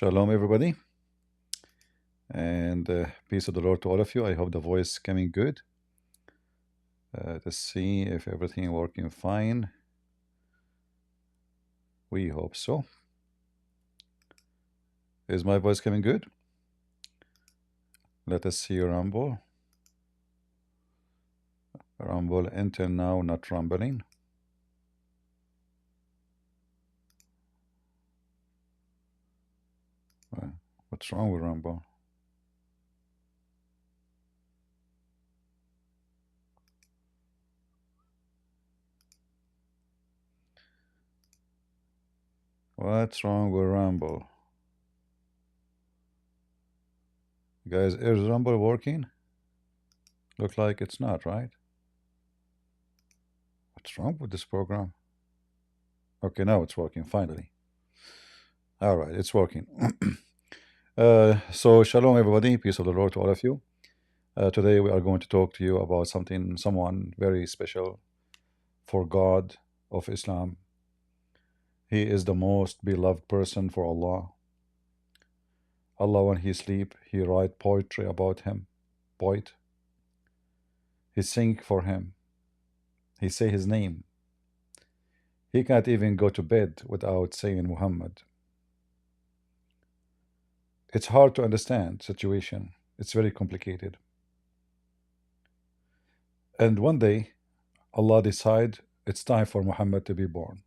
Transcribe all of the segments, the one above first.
Shalom, everybody, and peace of the Lord to all of you. I hope the voice is coming good. Let's see if everything working fine. We hope so. Is my voice coming good? Let us see rumble. Rumble, enter now, not rumbling. What's wrong with rumble? What's wrong with rumble? Guys, is rumble working? Look like it's not, right? What's wrong with this program? Okay, now it's working, finally. All right, it's working. So shalom, everybody. Peace of the Lord to all of you. Today we are going to talk to you about someone very special for God of Islam. He is the most beloved person for Allah. Allah, when he sleep, he write poetry about him. Poet. He sing for him. He say his name. He can't even go to bed without saying Muhammad. It's hard to understand situation. It's very complicated. And one day, Allah decide it's time for Muhammad to be born.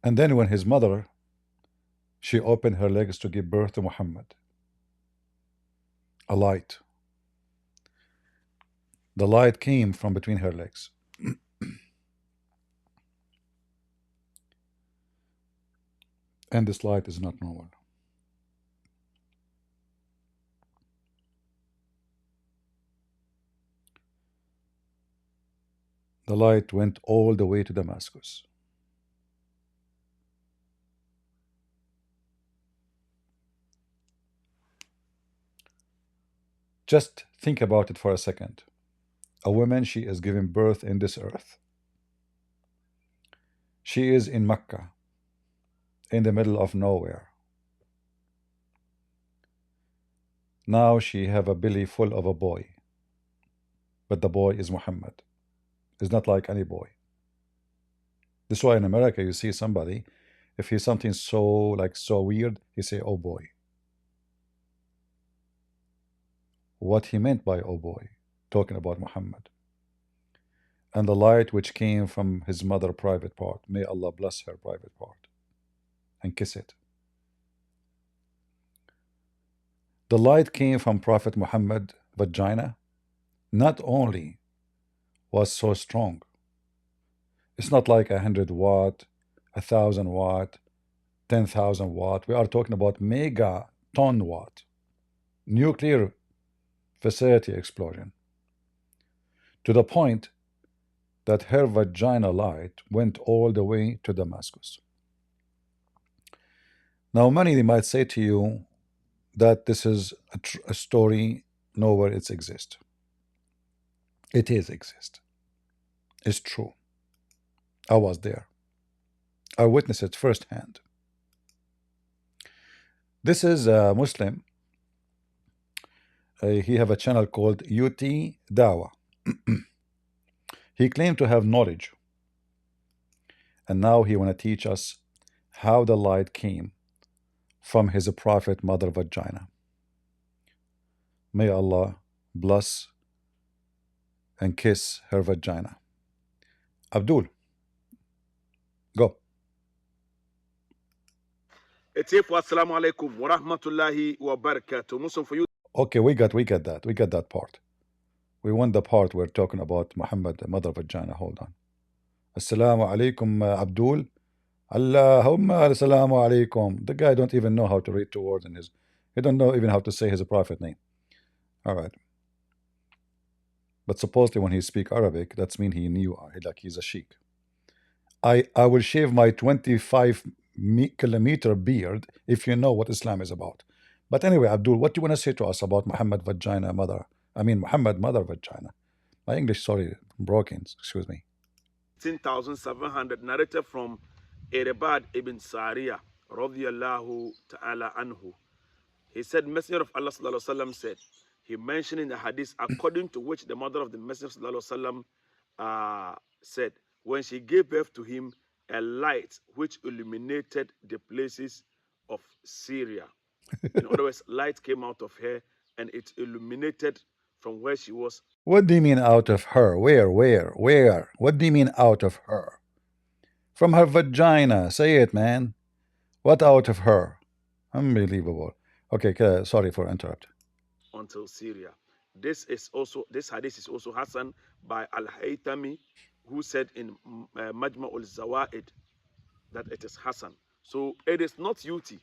And then when his mother, she opened her legs to give birth to Muhammad, a light. The light came from between her legs. And this light is not normal. The light went all the way to Damascus. Just think about it for a second. A woman, she is giving birth in this earth. She is in Mecca, in the middle of nowhere. Now she have a belly full of a boy. But the boy is Muhammad. It's not like any boy. This is why in America you see somebody, if he's something so weird, he say, oh boy. What he meant by oh boy, talking about Muhammad. And the light which came from his mother private part, may Allah bless her private part and kiss it. The light came from Prophet Muhammad vagina, not only was so strong. It's not like 100 watt, 1,000 watt, 10,000 watt. We are talking about mega ton watt, nuclear facility explosion, to the point that her vagina light went all the way to Damascus. Now many might say to you that this is a story nowhere it exists. It is exist. It's true. I was there. I witnessed it firsthand. This is a Muslim. He have a channel called UT Dawa. He claimed to have knowledge. And now he want to teach us how the light came from his prophet mother vagina. May Allah bless and kiss her vagina. Abdul, go. Assalamu alaikum wa rahmatullahi wa barakatuh. Muslim for you. Okay, we got that. We got that part. We want the part we're talking about Muhammad, the mother vagina. Hold on. Assalamu alaikum, Abdul. Allahumma assalamu alaikum. The guy don't even know how to read two words in his. He don't know even how to say his prophet name. All right. But supposedly when he speak Arabic, that's mean he knew, like he's a sheikh. I will shave my 25-kilometer beard if you know what Islam is about. But anyway, Abdul, what do you want to say to us about Muhammad vagina mother? I mean Muhammad mother vagina. My English, sorry, broken. Excuse me. 16,700, narrated from Irbad ibn Sariya, radiyallahu ta'ala anhu. He said, Messenger of Allah sallallahu alaihi wasallam said, he mentioned in the hadith, according to which the mother of the Messenger sallallahu alaihi wasallam said, when she gave birth to him, a light which illuminated the places of Syria. In other words, light came out of her and it illuminated from where she was. What do you mean out of her? Where? What do you mean out of her? From her vagina. Say it, man. What out of her? Unbelievable. Okay, sorry for interrupting. Until Syria. This hadith is also Hassan by Al-Haytami, who said in Majma al-Zawaid that it is Hassan. So it is not Yuti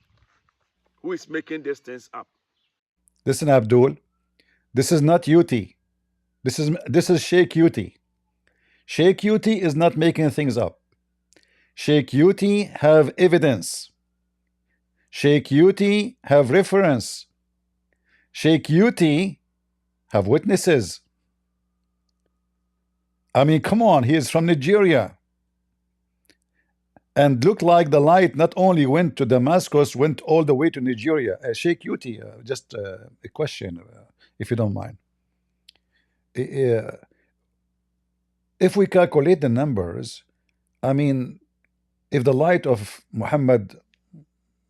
who is making these things up. Listen, Abdul. This is not Yuti. This is Sheikh Yuti. Sheikh Yuti is not making things up. Sheikh Yuti have evidence. Sheikh Yuti have reference. Sheikh Yuti have witnesses. I mean, come on, he is from Nigeria. And looked like the light not only went to Damascus, went all the way to Nigeria. Sheikh Yuti, just a question, if you don't mind. If we calculate the numbers, I mean, if the light of Muhammad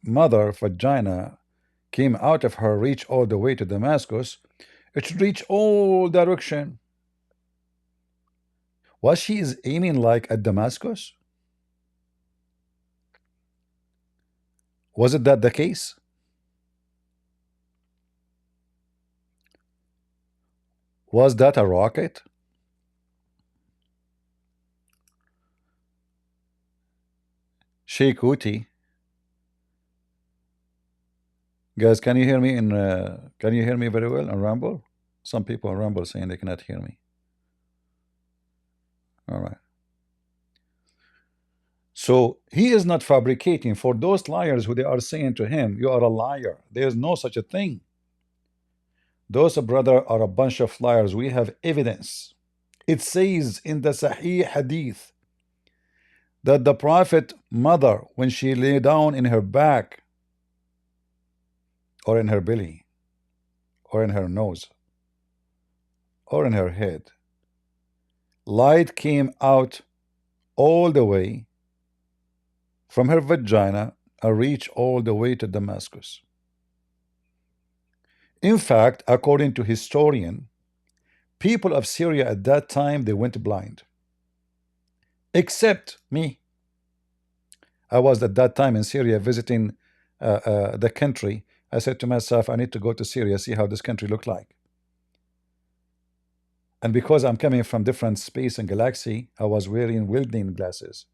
mother vagina came out of her, reach all the way to Damascus, it should reach all direction. Was she is aiming like at Damascus? Was it that the case? Was that a rocket? Sheikh Uti. Guys, can you hear me can you hear me very well on Rumble? Some people on Rumble saying they cannot hear me. All right. So he is not fabricating. For those liars who they are saying to him, you are a liar. There is no such a thing. Those brother are a bunch of liars. We have evidence. It says in the Sahih Hadith that the Prophet mother, when she lay down in her back or in her belly or in her nose or in her head, light came out all the way from her vagina and reached all the way to Damascus. In fact, according to historian, people of Syria at that time, they went blind. Except me. I was at that time in Syria visiting the country. I said to myself, I need to go to Syria, see how this country looked like. And because I'm coming from different space and galaxy, I was wearing welding glasses.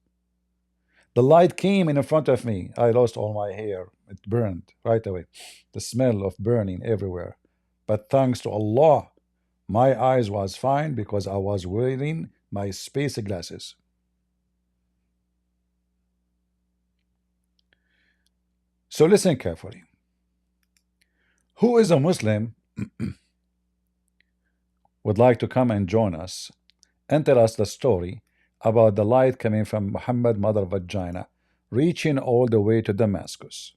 The light came in front of me. I lost all my hair. It burned right away. The smell of burning everywhere. But thanks to Allah, my eyes was fine because I was wearing my space glasses. So listen carefully. Who is a Muslim would like to come and join us and tell us the story about the light coming from Muhammad mother vagina, reaching all the way to Damascus?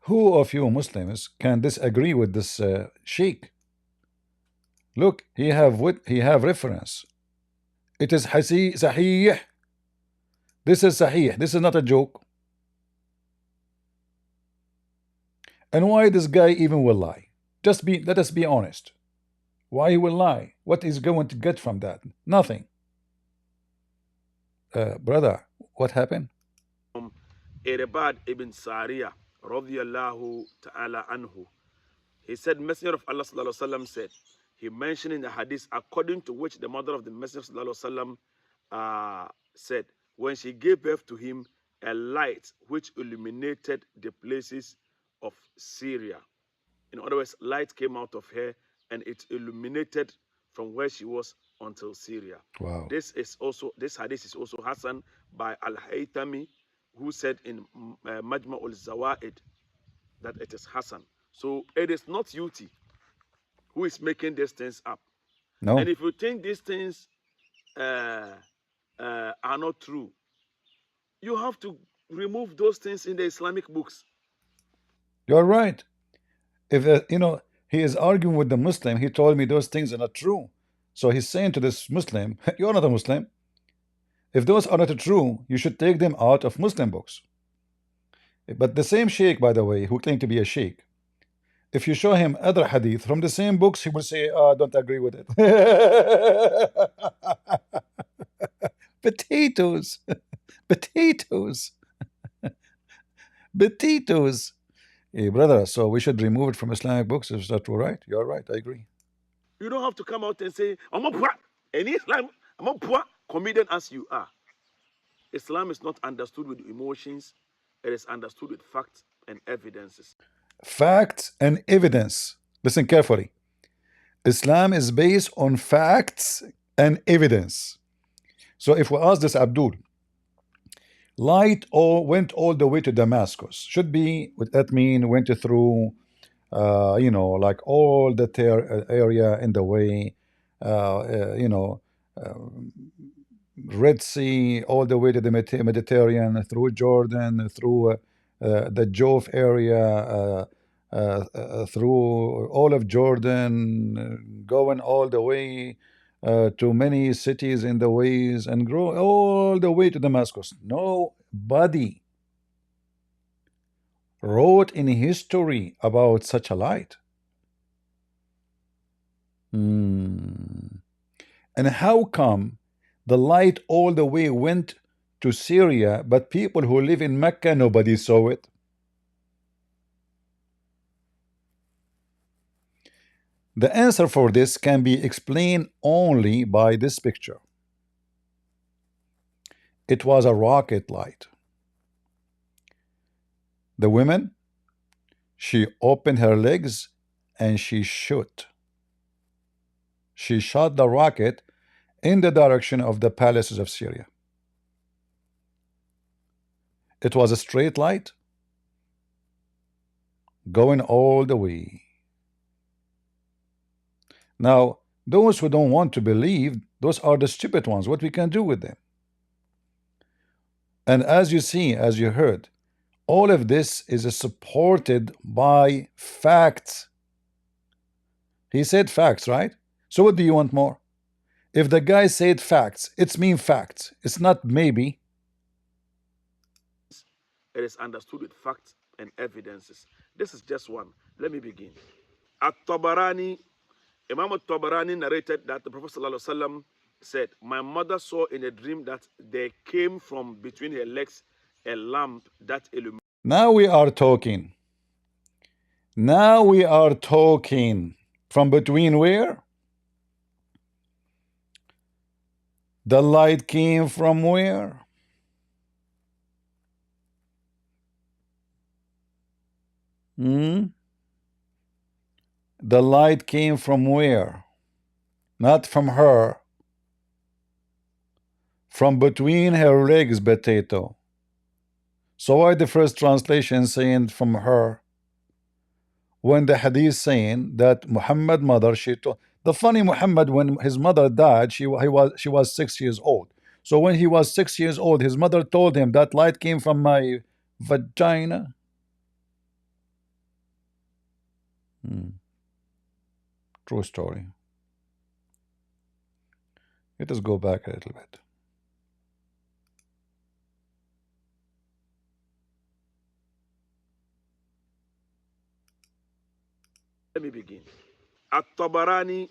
Who of you Muslims can disagree with this sheikh? Look, he have reference. It is Sahih. This is Sahih. This is not a joke. And why this guy even will lie? Let us be honest. Why he will lie? What is going to get from that? Nothing. Brother, what happened? Irbad ibn Sariya, radiyallahu ta'ala anhu. He said, Messenger of Allah sallallahu alaihi wasallam said, he mentioned in the hadith, according to which the mother of the Messenger sallallahu alaihi wasallam said, when she gave birth to him, a light which illuminated the places of Syria. In other words, light came out of her and it illuminated from where she was until Syria. Wow. This hadith is also Hassan by Al-Haytami, who said in Majma al-Zawaid that it is Hassan. So it is not Yuti who is making these things up. No. And if you think these things uh, are not true. You have to remove those things in the Islamic books. You're right. If he is arguing with the Muslim, he told me those things are not true. So he's saying to this Muslim, you're not a Muslim. If those are not true, you should take them out of Muslim books. But the same sheikh, by the way, who claimed to be a sheikh, if you show him other hadith from the same books, he will say, I don't agree with it. Potatoes. Potatoes. Potatoes. Hey, brother, so we should remove it from Islamic books. Is that right? You're right. I agree. You don't have to come out and say, I'm a poor. In Islam, I'm a poor comedian as you are. Islam is not understood with emotions, it is understood with facts and evidences. Facts and evidence. Listen carefully. Islam is based on facts and evidence. So if we ask this Abdul, light went all the way to Damascus. Should be, would that mean went through, like all the area in the way, Red Sea, all the way to the Mediterranean, through Jordan, through the Jove area, through all of Jordan, going all the way to many cities in the ways and grow all the way to Damascus. Nobody wrote in history about such a light. And how come the light all the way went to Syria, but people who live in Mecca, nobody saw it? The answer for this can be explained only by this picture. It was a rocket light. The woman, she opened her legs and she shot. She shot the rocket in the direction of the palaces of Syria. It was a straight light going all the way. Now, those who don't want to believe, those are the stupid ones. What we can do with them? And as you see, as you heard, all of this is supported by facts. He said facts, right? So what do you want more? If the guy said facts, it's mean facts. It's not maybe. It is understood with facts and evidences. This is just one. Let me begin. At-Tabarani, Imam At-Tabarani narrated that the Prophet ﷺ said, my mother saw in a dream that there came from between her legs a lamp that illuminated. Now we are talking. Now we are talking. From between where? The light came from where? The light came from where? Not from her. From between her legs, potato. So why the first translation saying from her? When the hadith saying that Muhammad mother, she told the funny Muhammad, when his mother died, she was 6 years old. So when he was 6 years old, his mother told him that light came from my vagina. True story. Let us go back a little bit. Let me begin. At-Tabarani,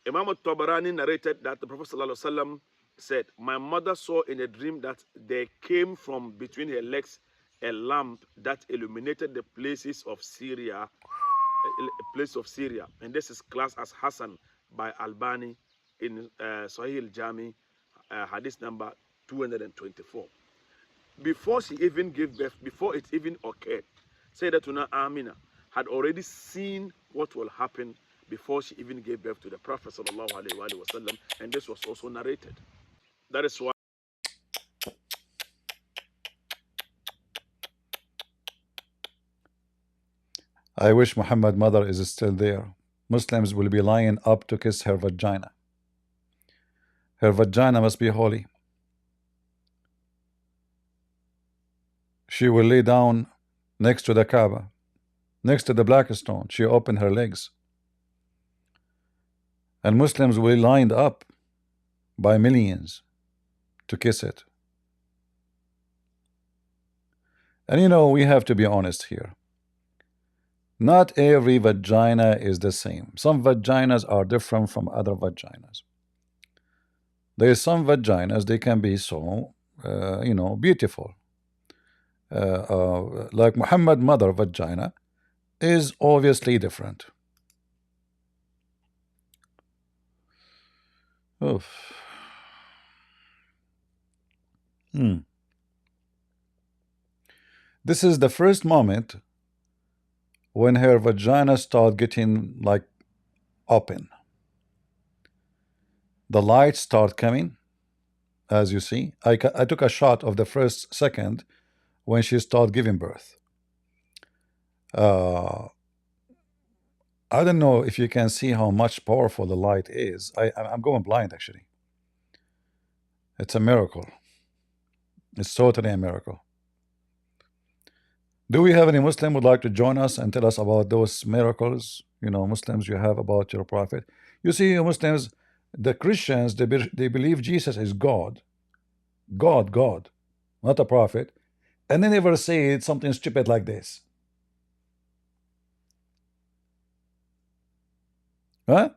Imam At-Tabarani narrated that the Prophet ﷺ said, my mother saw in a dream that there came from between her legs a lamp that illuminated the places of Syria, a place of Syria. And this is classed as Hassan by Albani in Sahih al-Jami, hadith number 224. Before she even gave birth, before it even occurred, Sayyidatuna Amina had already seen what will happen before she even gave birth to the Prophet sallallahu alaihi wasallam, and this was also narrated. That is why I wish Muhammad mother is still there. Muslims will be lying up to kiss her vagina. Her vagina must be holy. She will lay down next to the Kaaba, next to the black stone. She opened her legs. And Muslims will be lined up by millions to kiss it. And you know, we have to be honest here. Not every vagina is the same. Some vaginas are different from other vaginas. There are some vaginas, they can be so, you know, beautiful. Like Muhammad mother vagina is obviously different. Oof. This is the first moment when her vagina start getting like open. The lights start coming, as you see. I took a shot of the first second when she started giving birth. I don't know if you can see how much powerful the light is. I'm going blind actually. It's a miracle. It's totally a miracle. Do we have any Muslim would like to join us and tell us about those miracles, you know, Muslims, you have about your prophet? You see, Muslims, the Christians, they believe Jesus is God, God, not a prophet, and they never say something stupid like this. Huh?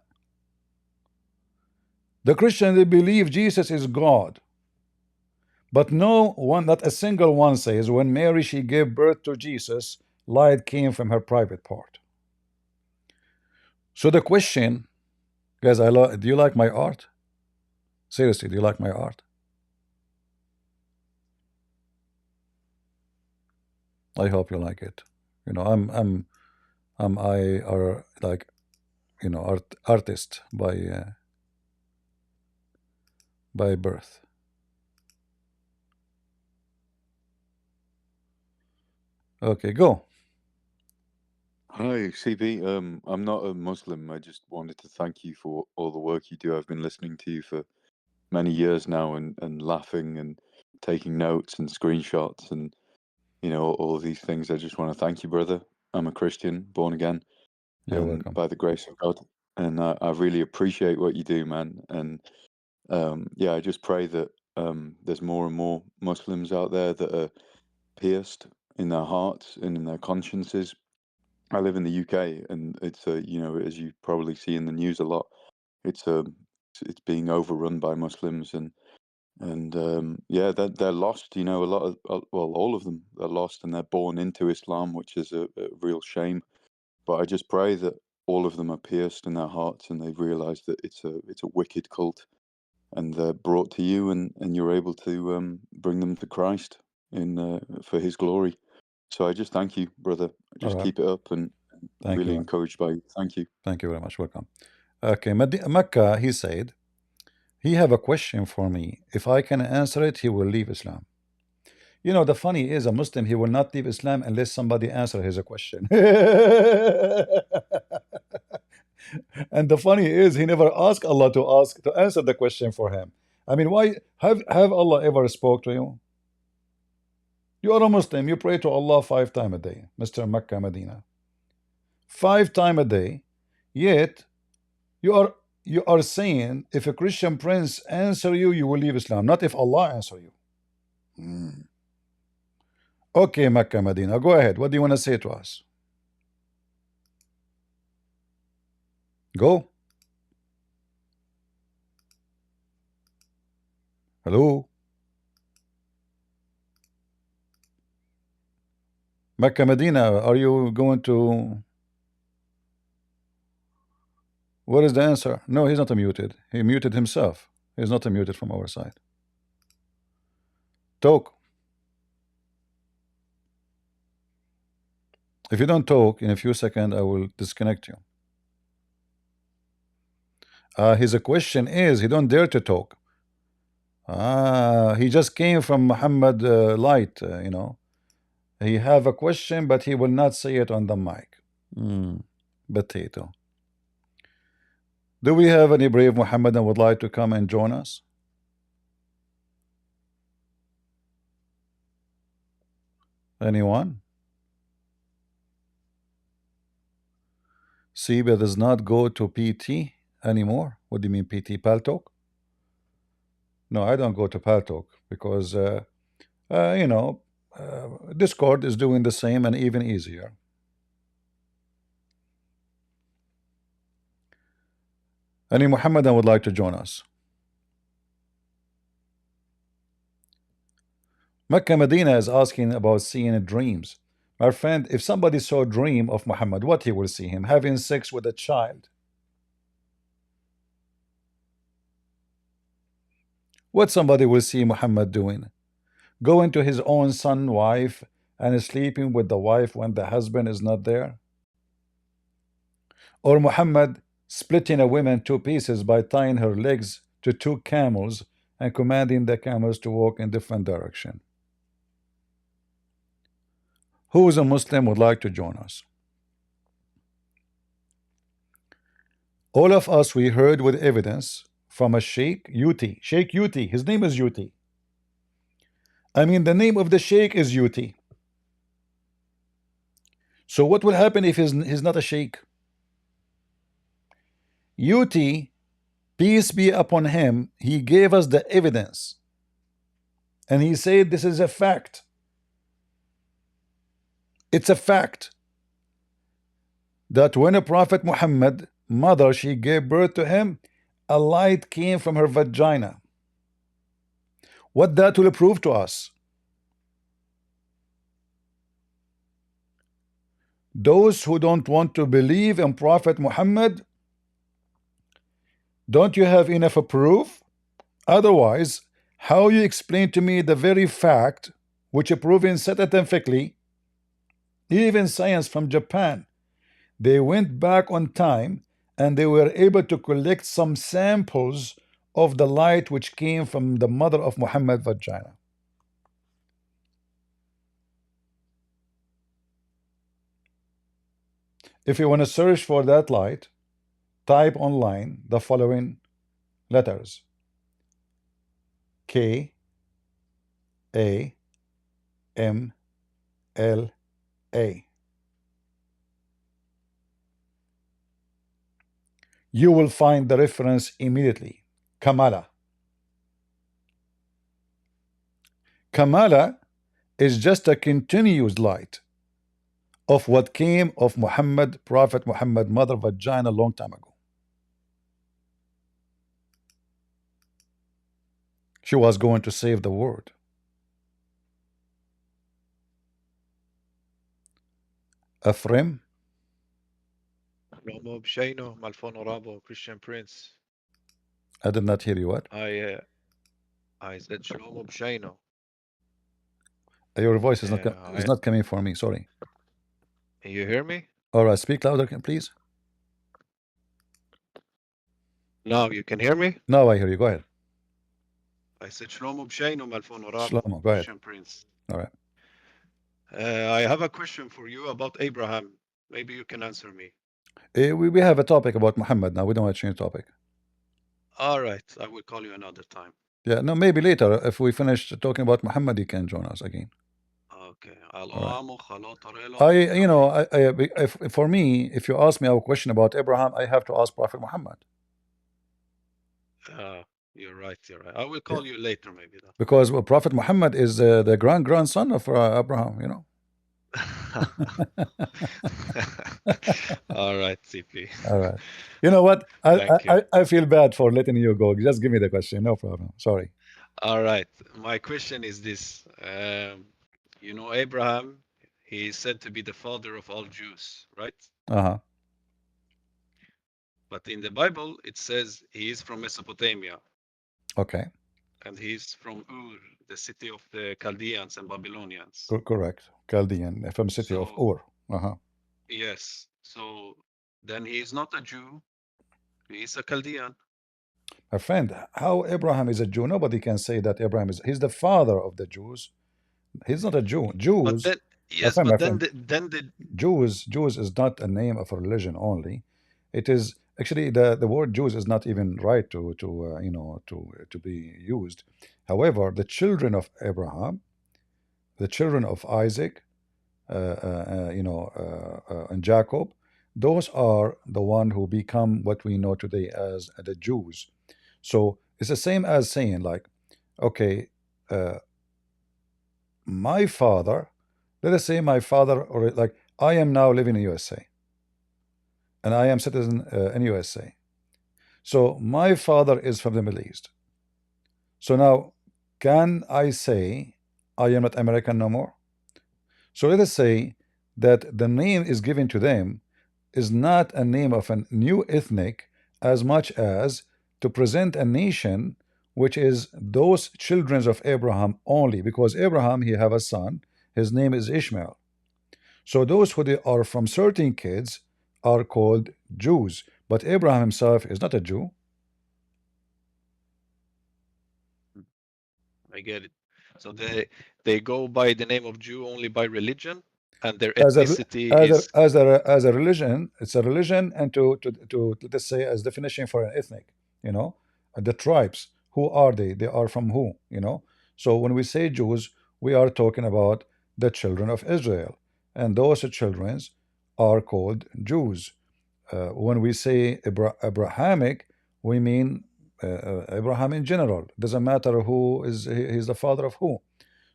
The Christians, they believe Jesus is God. But no one, not a single one says when Mary she gave birth to Jesus, light came from her private part. So the question, guys, do you like my art? Seriously, do you like my art? I hope you like it. You know, I are like, you know, artist by birth. Okay, go. Hi, CB. I'm not a Muslim. I just wanted to thank you for all the work you do. I've been listening to you for many years now and laughing and taking notes and screenshots and, you know, all of these things. I just want to thank you, brother. I'm a Christian, born again, You're welcome. by the grace of God. And I really appreciate what you do, man. And yeah, I just pray that there's more and more Muslims out there that are pierced in their hearts and in their consciences. I live in the UK, and it's you know, as you probably see in the news a lot, it's it's being overrun by Muslims, and yeah, they're lost. You know, a lot of well, all of them, they're lost, and they're born into Islam, which is a real shame. But I just pray that all of them are pierced in their hearts, and they realise that it's a wicked cult, and they're brought to you, and you're able to bring them to Christ in for His glory. So I just thank you, brother. All Just right. keep it up, and Thank really you. encouraged by you. Thank you. Thank you very much. Welcome. Okay, Mecca, he said, he have a question for me. If I can answer it, he will leave Islam. You know, the funny is a Muslim, he will not leave Islam unless somebody answer his question. And the funny is he never asked Allah to answer the question for him. I mean, why have Allah ever spoke to you? You are a Muslim, you pray to Allah 5 times a day, Mr. Mecca Medina. 5 times a day, yet you are saying if a Christian prince answer you, you will leave Islam, not if Allah answer you. Okay, Mecca Medina, go ahead. What do you want to say to us? Go. Hello? Mecca Medina, are you going to... What is the answer? No, he's not muted. He muted himself. He's not muted from our side. Talk. If you don't talk, in a few seconds, I will disconnect you. His question is, he don't dare to talk. He just came from Muhammad light, you know. He have a question, but he will not say it on the mic. Potato. Do we have any brave Muhammadan would like to come and join us? Anyone? Siba does not go to PT anymore. What do you mean PT? Paltalk? No, I don't go to Paltalk because you know, Discord is doing the same and even easier. Any Muhammadan would like to join us? Mecca Medina is asking about seeing dreams. My friend, if somebody saw a dream of Muhammad, what he will see him? Having sex with a child. What somebody will see Muhammad doing? Going to his own son, wife, and sleeping with the wife when the husband is not there? Or Muhammad splitting a woman two pieces by tying her legs to two camels and commanding the camels to walk in different direction? Who is a Muslim would like to join us? All of us, we heard with evidence from a Sheikh Yuti. Sheikh Yuti, his name is Yuti. I mean, the name of the Sheikh is Yuti. So what will happen if he's not a Sheikh? Yuti, peace be upon him, he gave us the evidence. And he said this is a fact. It's a fact that when a Prophet Muhammad, mother, she gave birth to him, a light came from her vagina. What that will prove to us? Those who don't want to believe in Prophet Muhammad, don't you have enough proof? Otherwise, how you explain to me the very fact which proven scientifically, even science from Japan, they went back on time and they were able to collect some samples of the light which came from the mother of Muhammad vagina. If you want to search for that light, type online the following letters: K A M L A. You will find the reference immediately. Kamala. Kamala is just a continuous light of what came of Muhammad, Prophet Muhammad, mother vagina a long time ago. She was going to save the world. Ephraim, Shlomo B'Sheino, Malfono Rabo, Christian Prince. I did not hear you. What? I said Shlomo B'Sheino. Your voice is I, not coming for me. Sorry. you hear me? All right, speak louder, please. No, you can hear me? Now I hear you. Go ahead. I said Shlomo B'Sheino, Malfono Rabo, Shlomo, go ahead. Christian Prince. All right. I have a question for you about Abraham. Maybe you can answer me. We have a topic about Muhammad now. We don't want to change the topic. All right, I will call you another time. Yeah, no, maybe later. If we finish talking about Muhammad, you can join us again. Okay. For me, if you ask me a question about Abraham, I have to ask Prophet Muhammad. You're right. You're right. I will call you later, maybe. Because Prophet Muhammad is the grandson of Abraham, you know. All right, CP. All right. You know what? I feel bad for letting you go. Just give me the question. No problem. Sorry. All right. My question is this. You know, Abraham, he is said to be the father of all Jews, right? Uh-huh. But in the Bible, it says he is from Mesopotamia. Okay. And he's from Ur, the city of the Chaldeans and Babylonians. Correct. Chaldean, from city of Ur. Uh-huh. Yes. So then he is not a Jew. He is a Chaldean. My friend, how Abraham is a Jew? Nobody can say that Abraham is. He's the father of the Jews. He's not a Jew. Jews. But then, yes, but then the Jews is not a name of a religion only. It is actually the word Jews is not even right to be used. However, the children of Abraham, the children of Isaac, and Jacob, those are the one who become what we know today as the Jews. So it's the same as saying like, okay, uh, my father, let us say my father, or like I am now living in USA and I am citizen in USA. So my father is from the Middle East. So now, can I say I am not American no more? So let us say that the name is given to them is not a name of a new ethnic as much as to present a nation which is those children of Abraham only, because Abraham he have a son, his name is Ishmael. So those who they are from certain kids are called Jews, but Abraham himself is not a Jew. I get it. So they go by the name of Jew only by religion, and their as a ethnicity is as a religion. It's a religion, and to let us say as definition for an ethnic, you know, the tribes. Who are they? They are from who? You know. So when we say Jews, we are talking about the children of Israel, and those children are called Jews. When we say Abrahamic, we mean Abraham in general. Doesn't matter who is he's the father of who.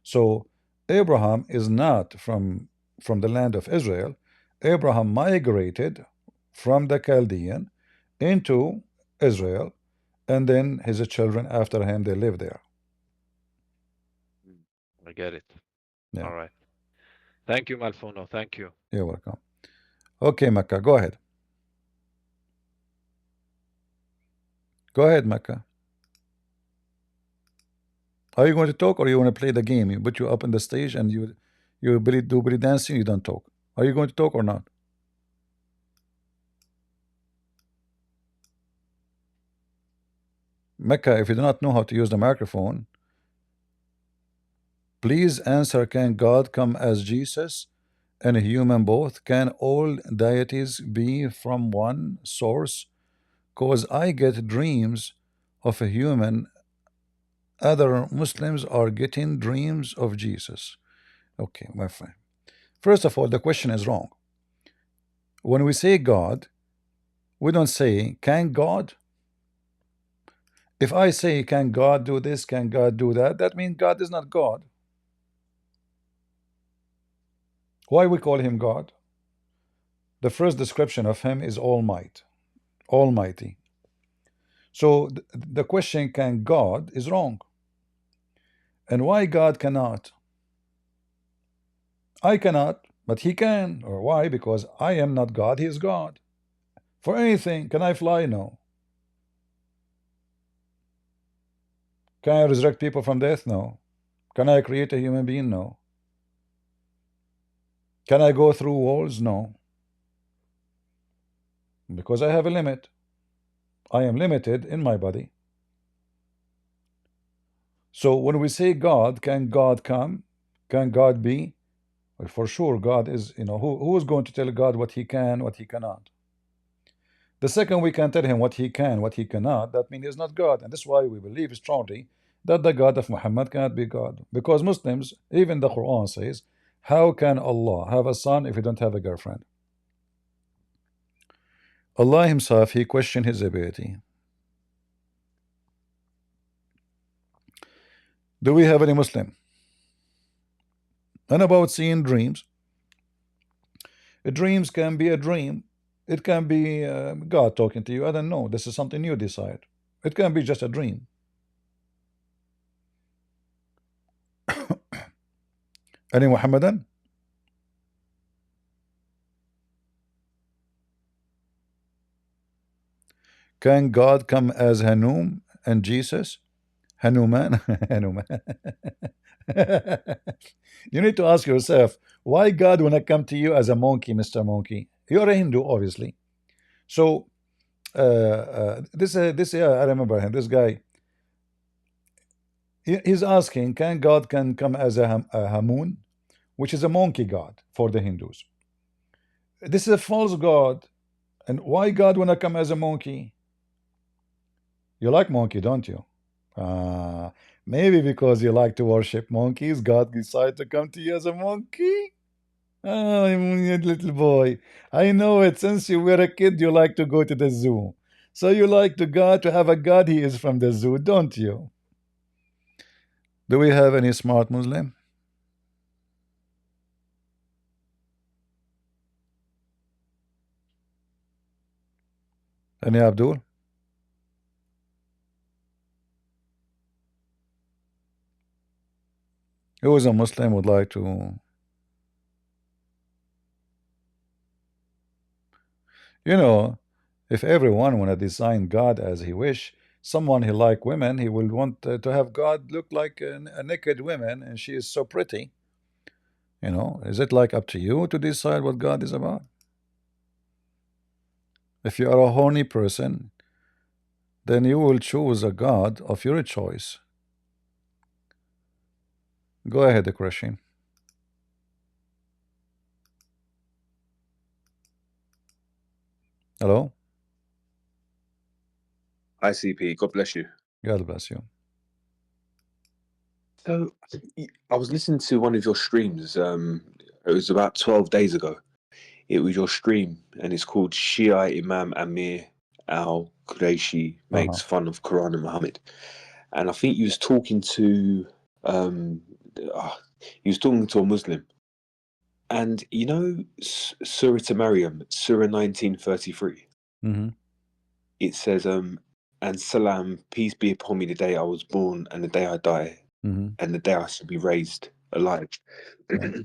So Abraham is not from the land of Israel. Abraham migrated from the Chaldean into Israel, and then his children after him they live there. I get it. Yeah, All right. Thank you, Malfono. Thank you. you're welcome. Okay, Mecca, go ahead. Go ahead, Mecca. Are you going to talk or you want to play the game? You put you up on the stage and you do belly dancing, you don't talk. Are you going to talk or not? Mecca, if you do not know how to use the microphone, please answer, can God come as Jesus and a human both? Can all deities be from one source? Cause I get dreams of a human, other Muslims are getting dreams of Jesus. Okay, my friend. First of all, the question is wrong. When we say God, we don't say, can God? If I say, can God do this? Can God do that? That means God is not God. Why we call him God? The first description of him is Almighty. Almighty. So the question, can God, is wrong. And why God cannot? I cannot, but he can. Or why? Because I am not God, he is God. For anything, can I fly? No. Can I resurrect people from death? No. Can I create a human being? No. Can I go through walls? No. Because I have a limit. I am limited in my body. So when we say God, can God come? Can God be? Well, for sure, God is, who is going to tell God what he can, what he cannot? The second we can tell him what he can, what he cannot, that means he's not God. And that's why we believe strongly that the God of Muhammad cannot be God. Because Muslims, even the Quran says, how can Allah have a son if he don't have a girlfriend? Allah himself, he questioned his ability. Do we have any Muslim? And about seeing dreams. Dreams can be a dream. It can be God talking to you. I don't know. This is something you decide. It can be just a dream. Any Muhammadan? Can God come as Hanum and Jesus? Hanuman? Hanuman. You need to ask yourself, why God wanna come to you as a monkey, Mr. Monkey? You're a Hindu, obviously. So this I remember him. This guy, he's asking, can God can come as a Hamun, which is a monkey god for the Hindus. This is a false god, and why God wanna come as a monkey? You like monkey, don't you? Maybe because you like to worship monkeys, God decided to come to you as a monkey. Oh, you little boy. I know it. Since you were a kid, you like to go to the zoo. So you like to have a God, he is from the zoo, don't you? Do we have any smart Muslim? Any Abdul? Who is a Muslim would like to, you know, if everyone wanna design God as he wish, someone he like women, he will want to have God look like a naked woman, and she is so pretty. Is it like up to you to decide what God is about? If you are a horny person, then you will choose a God of your choice. Go ahead, Christian. Hello? ICP, God bless you. God bless you. So I was listening to one of your streams. It was about 12 days ago. It was your stream, and it's called Shia Imam Amir Al Quraishi makes fun of Quran and Muhammad. And I think you was talking to a Muslim. And you know Surah to Maryam, Surah 1933. Mm-hmm. It says, and salam, peace be upon me the day I was born and the day I die. Mm-hmm. And the day I shall be raised alive. Yeah.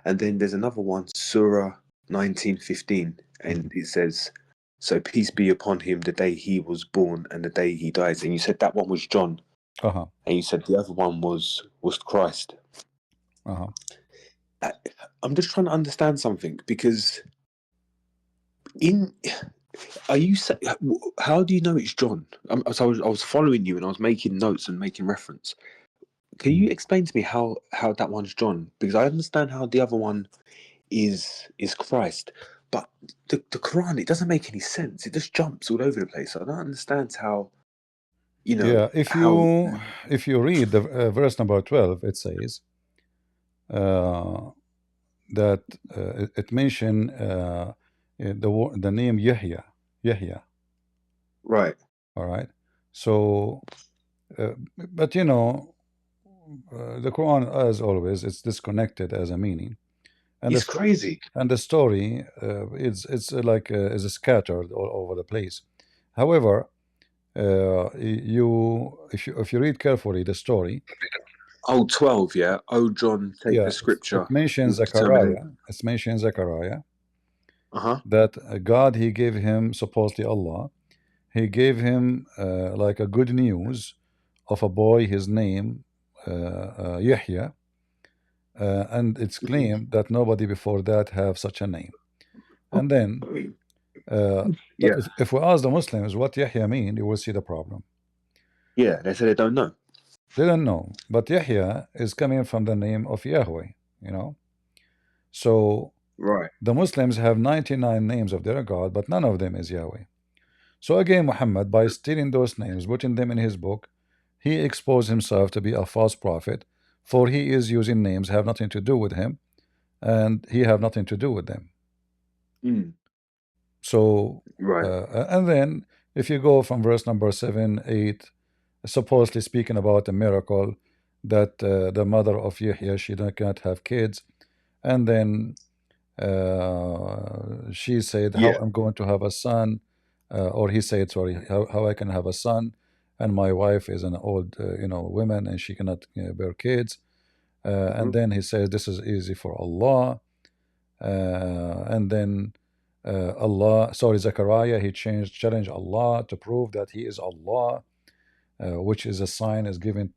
And then there's another one, Surah 19:15, and it says, so peace be upon him the day he was born and the day he dies. And you said that one was John, Uh-huh. and you said the other one was Christ. Uh-huh. I'm just trying to understand something, because how do you know it's John? So I was following you and I was making notes and making reference. Can you explain to me how that one's John? Because I understand how the other one is Christ, but the Quran, it doesn't make any sense. It just jumps all over the place. I don't understand how, Yeah, if how. you read the verse number 12, it says that it mention the name Yahya. Right. All right. So, but the Quran, as always, it's disconnected as a meaning, and It's crazy. and the story it's like is scattered all over the place. However, if you read carefully the story, Oh, 12, yeah. Oh, John, take yeah, the scripture it mentions with determination. Zechariah. It mentions Zechariah Uh-huh. that God, he gave him, supposedly Allah, he gave him like a good news of a boy, his name Yahya, and it's claimed that nobody before that have such a name. And then, but Yeah. if we ask the Muslims what Yahya mean, you will see the problem. Yeah, they say they don't know. They don't know, but Yahya is coming from the name of Yahweh, So Right. the Muslims have 99 names of their God, but none of them is Yahweh. So again, Muhammad, by stealing those names, putting them in his book, he exposed himself to be a false prophet, for he is using names have nothing to do with him, and he have nothing to do with them. So, Right. and then if you go from verse number 7, 8, supposedly speaking about a miracle that the mother of Yahya, she can't have kids, and then she said, how I'm going to have a son, or he said, sorry, how I can have a son, and my wife is an old woman and she cannot bear kids, and then he says this is easy for Allah, and then Zechariah, he challenged Allah to prove that he is Allah, which is a sign is given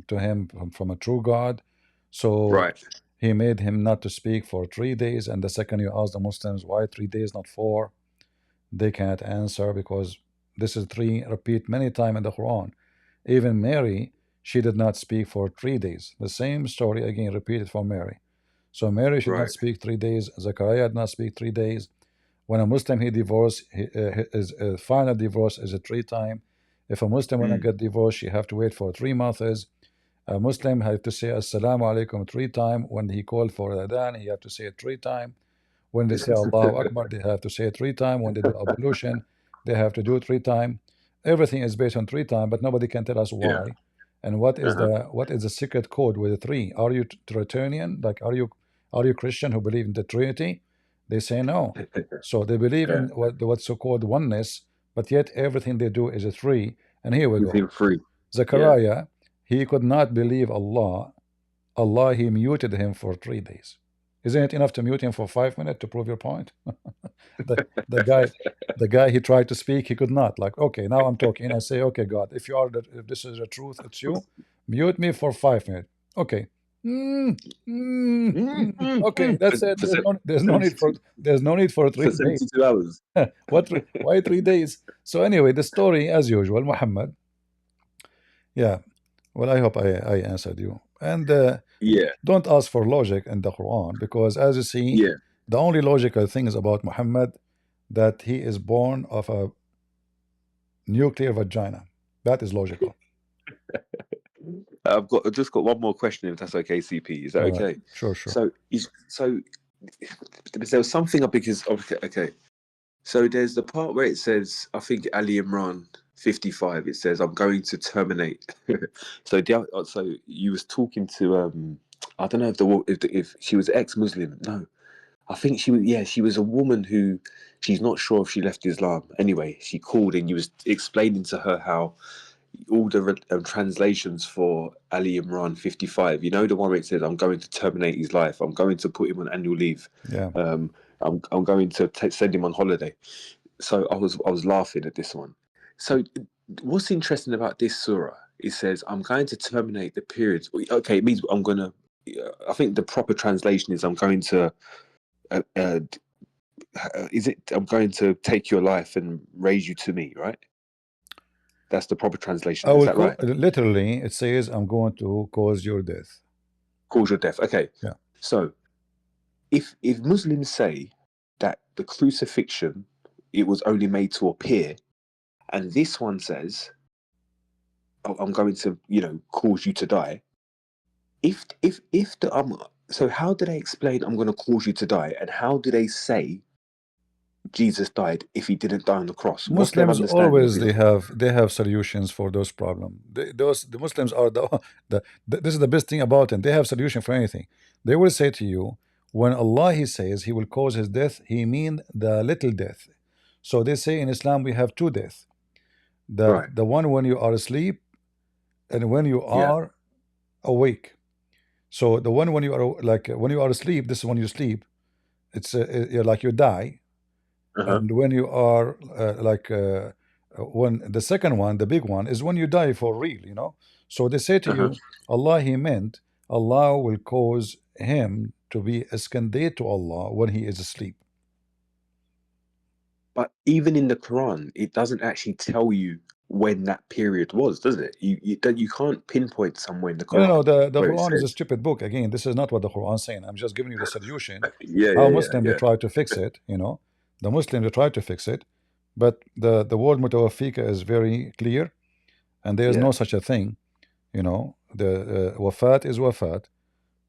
to him from a true God. So Right. he made him not to speak for 3 days. And the second you ask the Muslims why 3 days, not 4, they can't answer, because this is 3 repeat many times in the Quran. Even Mary, she did not speak for 3 days. The same story again repeated for Mary. So Mary should not speak 3 days. Zechariah did not speak 3 days. When a Muslim he divorced, his final divorce is a 3 time. If a Muslim want to get divorced, she have to wait for 3 months. A Muslim had to say Assalamu alaikum 3 times. When he called for Adhan, he had to say it 3 times. When they say Allahu Akbar, they have to say it 3 times. When they do ablution, they have to do it 3 times. Everything is based on 3 times, but nobody can tell us Yeah. why. And what is Uh-huh. the secret code with the three? Are you Trinitarian? Like, are you Christian who believe in the Trinity? They say no. So they believe Yeah. in what's so-called oneness, but yet everything they do is a three. And here we go. Within free. Yeah. Zechariah, he could not believe Allah. Allah, he muted him for 3 days. Isn't it enough to mute him for 5 minutes to prove your point? the guy he tried to speak, he could not. Like, okay, now I'm talking. I say, okay, God, if this is the truth, it's you. Mute me for 5 minutes. Okay. Okay, that's it. For There's no need for 3 days. 72 hours. Why 3 days? So anyway, the story as usual, Muhammad. Yeah. Well, I hope I answered you. And Yeah. don't ask for logic in the Quran, because as you see, Yeah. the only logical thing is about Muhammad that he is born of a nuclear vagina. That is logical. I've just got one more question, if that's okay, CP. Is that okay? Sure, sure. So there was something up because okay. So there's the part where it says, I think Ali Imran 55. It says, "I'm going to terminate." So you was talking to I don't know if she was ex-Muslim. No, I think she was. Yeah, she was a woman who she's not sure if she left Islam. Anyway, she called and you was explaining to her how all the translations for Ali Imran 55, you know, the one where it says, "I'm going to terminate his life. I'm going to put him on annual leave. Yeah. I'm going to send him on holiday." So I was laughing at this one. So what's interesting about this surah? It says, "I'm going to terminate the period." Okay, it means I'm going to. I think the proper translation is, "I'm going to." Is it? "I'm going to take your life and raise you to me," right? That's the proper translation. Is that right? Literally, it says, "I'm going to cause your death." Cause your death. Okay. Yeah. So, if Muslims say that the crucifixion, it was only made to appear, and this one says, "Oh, I'm going to, cause you to die." If the so how do they explain, "I'm going to cause you to die," and how do they say Jesus died if he didn't die on the cross? What's their Muslims understanding always of it? they have solutions for those problems. The Muslims are this is the best thing about them. They have solution for anything. They will say to you, when Allah he says he will cause his death, he mean the little death. So they say in Islam we have two deaths. Right. The one when you are asleep and when you Yeah. are awake. So the one when you are when you are asleep, this is when you sleep. It's like you die. Uh-huh. And when you are when the second one, the big one, is when you die for real. So they say to Uh-huh. you, Allah he meant Allah will cause him to be escondate to Allah when he is asleep. But even in the Quran, it doesn't actually tell you when that period was, does it? You can't pinpoint somewhere in the Quran. No, the where it Quran is a says. stupid book. Again, this is not what the Quran is saying. I'm just giving you the solution. Yeah, How yeah, Muslim they yeah. try to fix it. The Muslim they try to fix it, but the word mutawaffika is very clear, and there is Yeah. no such a thing. The wafat is wafat.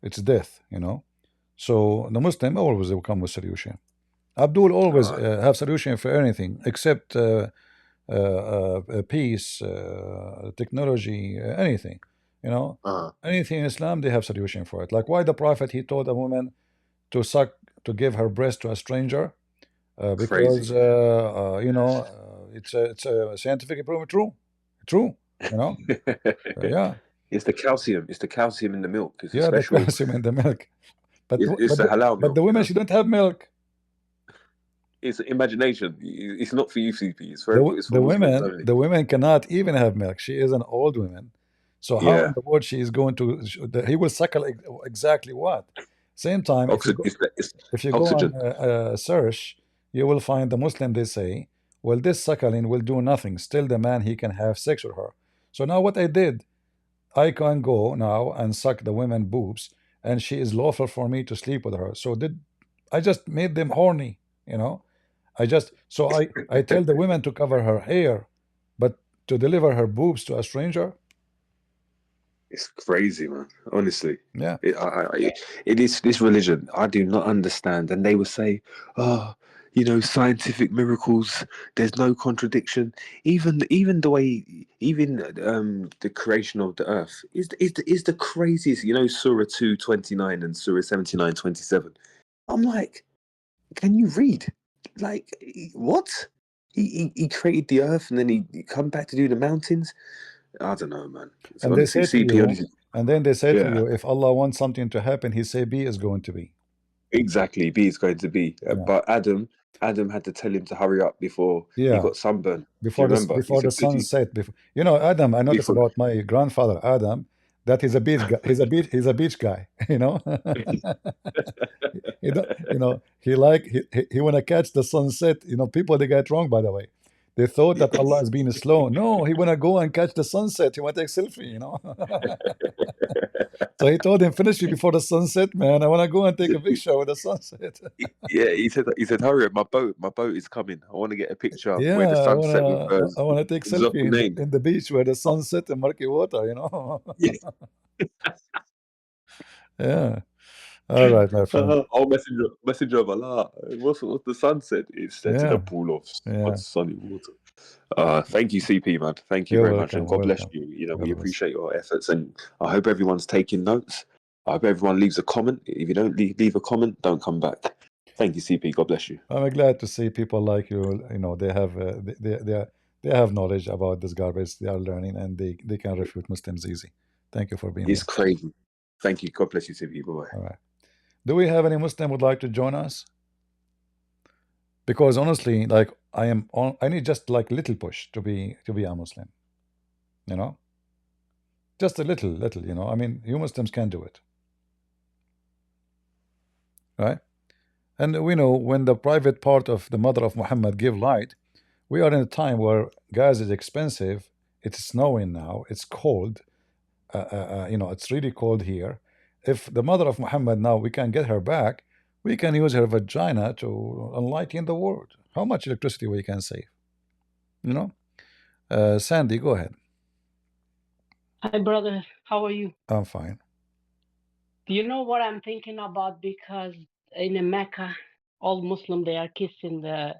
It's death. So the Muslim always will come with solution. Abdul always have solution for anything except peace, technology, anything. Anything in Islam they have solution for it. Like why the Prophet he told a woman to give her breast to a stranger because Crazy. it's a scientific proven true. Yeah. It's the calcium. It's the calcium in the milk. It's a Yeah, the special. calcium in the milk. But It's the halal but milk. the women she don't have milk. It's imagination. It's not for you, CP. It's for The Muslims women only. the women cannot even have milk. She is an old woman. So how in Yeah. the world she is going to? He will suckle exactly what? Same time, Oxygen. It's if you go on oxygen. search, you will find the Muslim they say, well, this suckling will do nothing. Still, the man he can have sex with her. So now what I did, I can go now and suck the women boobs, and she is lawful for me to sleep with her. So I just made them horny. I tell the women to cover her hair, but to deliver her boobs to a stranger. It's crazy, man. Honestly, Yeah. it is this religion. I do not understand. And they will say, "Oh, scientific miracles. There's no contradiction. Even the way, even the creation of the earth is the craziest. Surah 2:29 and Surah 79:27. I'm like, can you read? Like, what? He created the earth and then he come back to do the mountains. I don't know, man. It's And they honestly say to CP. you, Honestly, and then they say to yeah, you, if Allah wants something to happen, He say B is going to be. exactly. B is going to be, Yeah. but Adam had to tell him to hurry up before he Yeah. got sunburned. Do you Before this, remember? He before the said, sun set. Before Adam, I noticed before. about my grandfather Adam that he's a beach guy. He's a beach guy. He don't, he wanna catch the sunset. People they get wrong by the way. They thought that Allah is being slow. No, he wanna go and catch the sunset. He wanna take selfie. So he told him, finish me before the sunset, man. I wanna go and take a picture with the sunset. Yeah, he said, hurry up, my boat is coming. I want to get a picture where the Yeah, sunset with I wanna take selfie Zoki in the name. in the beach where the sunset and murky water. Yeah. Yeah. All right, my friend. Oh, messenger of Allah. What's the sunset? It's set in a Yeah, pool of yeah. sunny water. Thank you, CP, man. Thank you You're very much, welcome. and God bless Welcome. you. God We bless. appreciate your efforts, and I hope everyone's taking notes. I hope everyone leaves a comment. If you don't leave a comment, don't come back. Thank you, CP. God bless you. I'm glad to see people like you. They have they have knowledge about this garbage. They are learning and they can refute Muslims easy. Thank you for being It's here. crazy. Thank you. God bless you, CP. Bye bye. All right. Do we have any Muslim would like to join us? Because honestly, like I need just like little push to be a Muslim. You know, just a little. I mean, you Muslims can do it, right? And we know when the private part of the mother of Muhammad give light, we are in a time where gas is expensive. It's snowing now. It's cold. It's really cold here. If the mother of Muhammad now we can get her back, we can use her vagina to enlighten the world. How much electricity we can save? You know, Sandy, go ahead. Hi, brother. How are you? I'm fine. Do you know what I'm thinking about? Because in Mecca, all Muslim, they are kissing the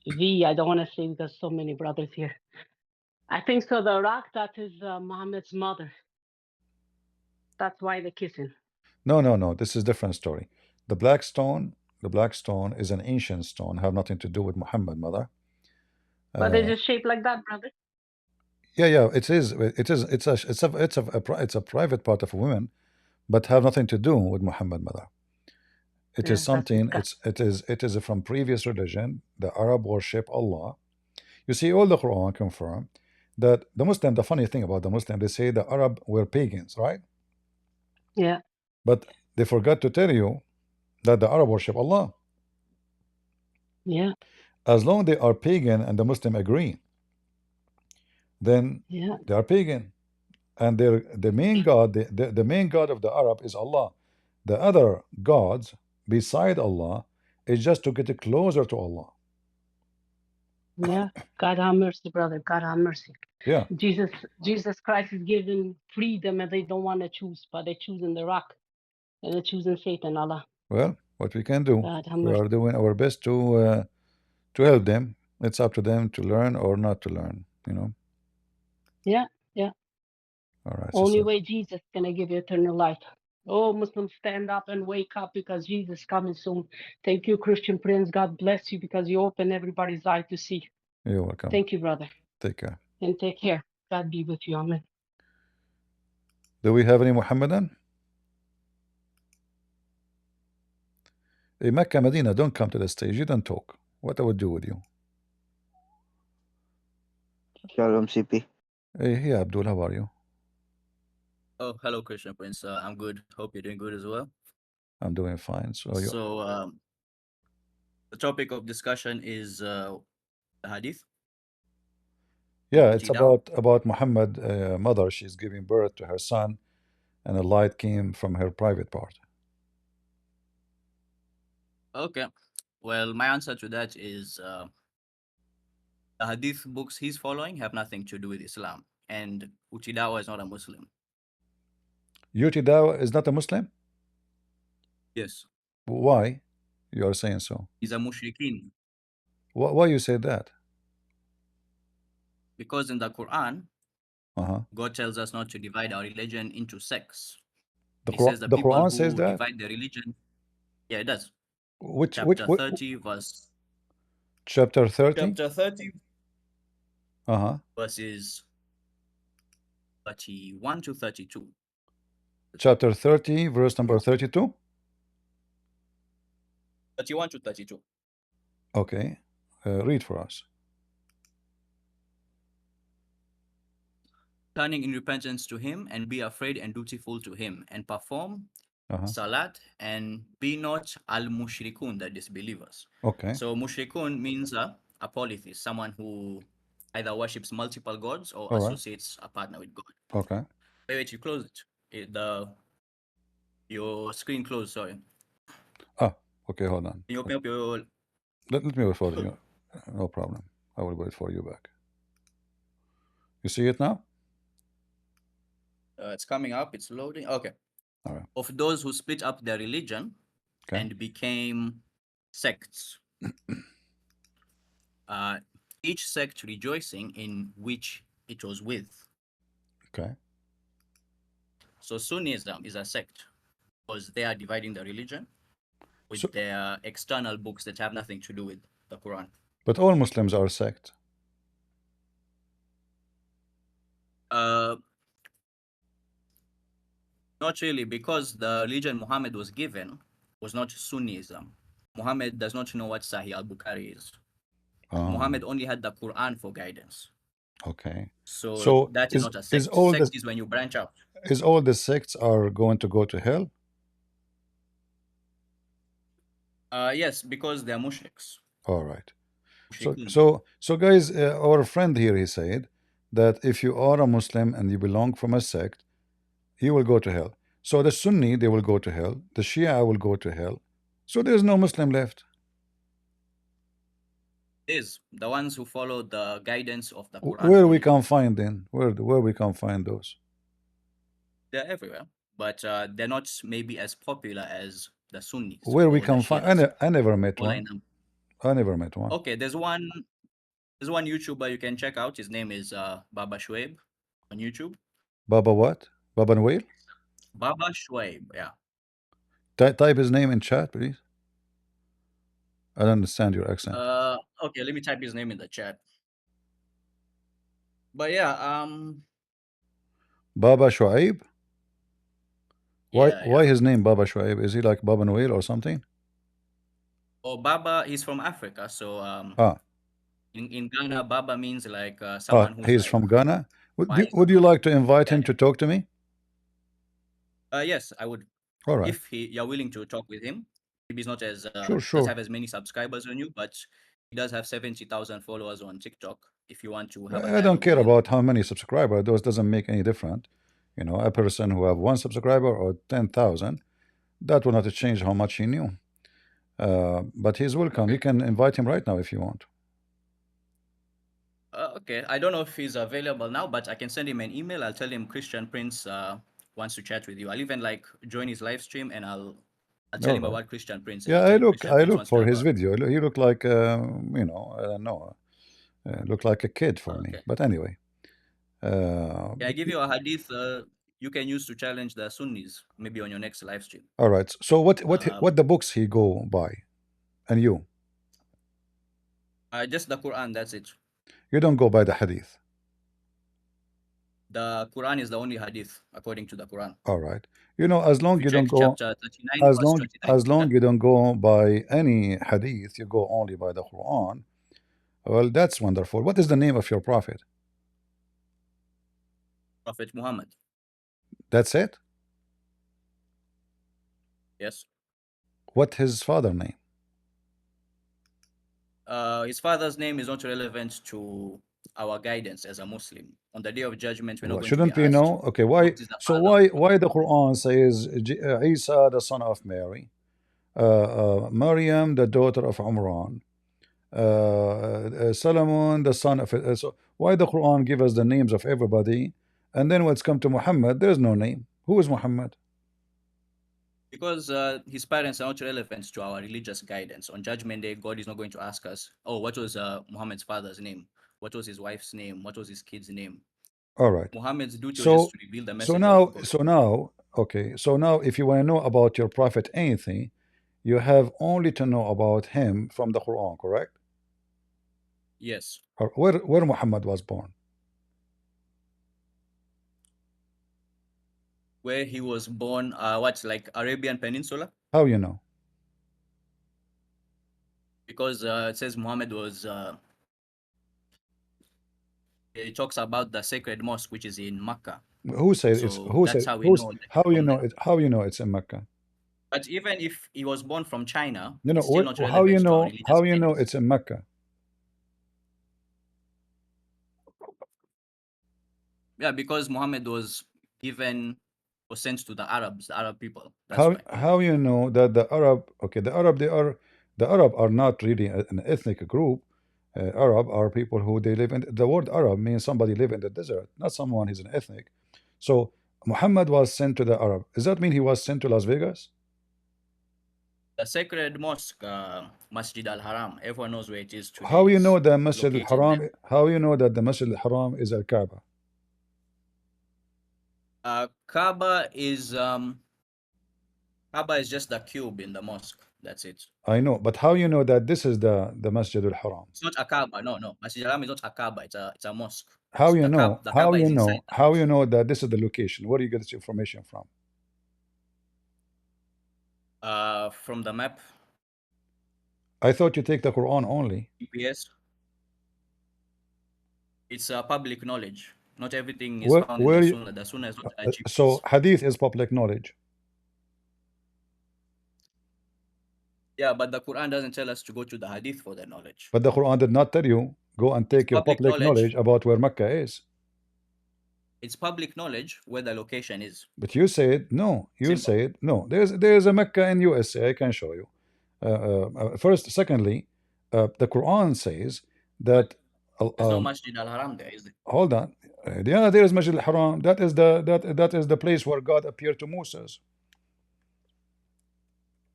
V. I don't want to say because so many brothers here. I think so. The rock that is Muhammad's mother. That's why they're kissing. No. This is different story. The black stone, is an ancient stone. Have nothing to do with Muhammad, mother. But they're just shaped like that, brother. Yeah. It is. It's a private part of women, but have nothing to do with Muhammad, mother. It is Yeah, that's something. disgusting. It is from previous religion. The Arab worship Allah. You see, all the Quran confirm that the Muslim. The funny thing about the Muslim, they say the Arab were pagans, right? Yeah. But they forgot to tell you that the Arab worship Allah. Yeah. As long they are pagan and the Muslim agree, then Yeah. they are pagan. And the main god, the main god of the Arab is Allah. The other gods beside Allah is just to get closer to Allah. Yeah. God have mercy, brother. God have mercy. Yeah. Jesus Christ is giving freedom and they don't want to choose, but they're choosing the rock and they're choosing Satan, Allah. Well, what we can do, God have we mercy. are doing our best to help them. It's up to them to learn or not to learn. Yeah. Yeah. All right, Only sister. way Jesus gonna give you eternal life. Oh, Muslims, stand up and wake up because Jesus coming soon. Thank you, Christian Prince. God bless you because you open everybody's eye to see. You're welcome. Thank you, brother. Take care. And take care. God be with you. Amen. Do we have any Muhammadan? Hey, Mecca, Medina, don't come to the stage. You don't talk. What I would do with you? Shalom, CP. Hey, Abdul, how are you? Oh, hello, Christian Prince. I'm good. Hope you're doing good as well. I'm doing fine. So you, So, the topic of discussion is the hadith yeah, of it's Tida. about Muhammad, mother. She's giving birth to her son, and a light came from her private part. Okay. Well, my answer to that is the hadith books he's following have nothing to do with Islam, and Uchidawa is not a Muslim. Yutidawa is not a Muslim? Yes, Why you are saying so? he's a mushrikeen Why you say that? because in the Quran, Uh-huh. God tells us not to divide our religion into sects. The He Quran, says the the people Quran says who that? divide their religion, yeah, it does. Which Chapter 30, verse chapter 30? chapter 30, Uh-huh. verses 31 to 32. Chapter 30, verse number 32. 31 to 32. Okay. Read for us. Turning in repentance to him, and be afraid and dutiful to him, and perform Uh-huh. salat, and be not al-mushrikun, the disbelievers. Okay. So mushrikun means a polytheist, someone who either worships multiple gods or All right. associates a partner with God. Okay. Wait, you close it. Your screen closed, sorry. Ah, okay, hold on. Can you open up your... Let me wait for you. No problem. I will wait for you back. You see it now? it's coming up, it's loading. Okay. All right. Of those who split up their religion Okay. and became sects, each sect rejoicing in which it was with. Okay. So Sunnism is a sect because they are dividing the religion with So, their external books that have nothing to do with the Quran. but all Muslims are sect. Not really, because the religion Muhammad was given was not Sunnism. Muhammad does not know what Sahih al-Bukhari is. Muhammad only had the Quran for guidance. Okay. So that is not a sect. Sect is when you branch out. Is all the sects are going to go to hell? Yes, because they are mushriks. All right. So guys, our friend here, he said that if you are a Muslim and you belong from a sect, you will go to hell. So the Sunni, they will go to hell. The Shia will go to hell. So there's no Muslim left. Is the ones who follow the guidance of the Quran. Where we can find them? Where we can find those? They're everywhere, but they're not maybe as popular as the Sunnis. Where we can find? I never met one. I never met one. Okay, there's one YouTuber you can check out. His name is Baba Shoaib on YouTube. Baba what? Baba Noel? Baba Shoaib, yeah. Type his name in chat, please. I don't understand your accent. Okay, let me type his name in the chat. But yeah, Baba Shoaib? Why yeah, why his name Baba Shoaib? Is he like Baba Noel or something? Oh, Baba, he's from Africa, so in Ghana, Baba means like someone who's he's like from Ghana. Would you like to invite him to talk to me? Yes, I would. All right. If you're willing to talk with him, maybe he's not as sure. doesn't have as many subscribers on you, but he does have 70,000 followers on TikTok. If you want to have, I don't care about how many subscribers. Those doesn't make any difference. You know, a person who have 1 subscriber or 10,000, that will not change how much he knew. But he's welcome. You can invite him right now if you want. Okay, I don't know if he's available now, but I can send him an email. I'll tell him Christian Prince wants to chat with you. I'll even like join his live stream and I'll tell him about Christian Prince. Yeah, I look for his video. He looked like you know, I don't know, looked like a kid for me. But anyway, can I give you a hadith you can use to challenge the Sunnis maybe on your next live stream? All right. So what the books he go by, and you? Just the Quran. That's it. You don't go by the hadith. The Quran is the only hadith according to the Quran. All right. You know, as long If you don't go, chapter 39, as long you don't go by any hadith, you go only by the Quran. Well, that's wonderful. What is the name of your prophet? Prophet Muhammad. That's it? Yes. What his father name? His father's name is not relevant to our guidance as a Muslim. On the day of judgment, we're not going Shouldn't to be we asked, know? Okay, why? So why the Quran says Isa the son of Mary, Maryam the daughter of Imran, Solomon the son of so why the Quran give us the names of everybody, and then when it's come to Muhammad, there's no name. Who is Muhammad? Because his parents are not relevant to our religious guidance. On Judgment Day, God is not going to ask us, oh, what was Muhammad's father's name? What was his wife's name? What was his kid's name? All right. Muhammad's duty was just So to reveal the so message now of God. so now okay. So now if you want to know about your prophet anything, you have only to know about him from the Quran, correct? Yes. Or where Muhammad was born? Where he was born, what's like Arabian Peninsula? How you know? Because it says Muhammad was, it talks about the sacred mosque, which is in Mecca. Who said it's So who that's said how we who's know that how he's you from know there. it how you know it's in Mecca? But even if he was born from China, No, it's still what, not how you relevant to our know religious guidance. it's in Mecca? Yeah, because Muhammad was given or sent to the Arabs, the Arab people. That's How why. how you know that the Arab, okay, the Arab are not really an ethnic group. Arab are people who they live in. The word Arab means somebody live in the desert, not someone who's an ethnic. So Muhammad was sent to the Arab. Does that mean he was sent to Las Vegas? The sacred mosque, Masjid al-Haram, everyone knows where it is today. How you know It's the Masjid located al-Haram? there. How you know that the Masjid al-Haram is al-Kaaba? Kaaba is just the cube in the mosque. That's it. I know, but how you know that this is the Masjid al-Haram? It's not a Kaaba. No. Masjid al-Haram is not a Kaaba. It's a mosque. How you The know? Kaaba is inside the How you mosque. know that this is the location? Where do you get this information from? From the map, I thought you take the Quran only. GPS. It's public knowledge. Not everything is found in Where the you, Sunnah. The Sunnah is not a so GPS. Hadith is public knowledge. Yeah, but the Quran doesn't tell us to go to the Hadith for the knowledge. But the Quran did not tell you go and It's take your public public knowledge about where Mecca is. It's public knowledge where the location is. But you said no. You Simple. said no. There's a Mecca in USA. I can show you. First, secondly, the Quran says that. There's no Masjid al-Haram there, is there? Hold on. Yeah, there is Masjid al-Haram. That is the place where God appeared to Moses.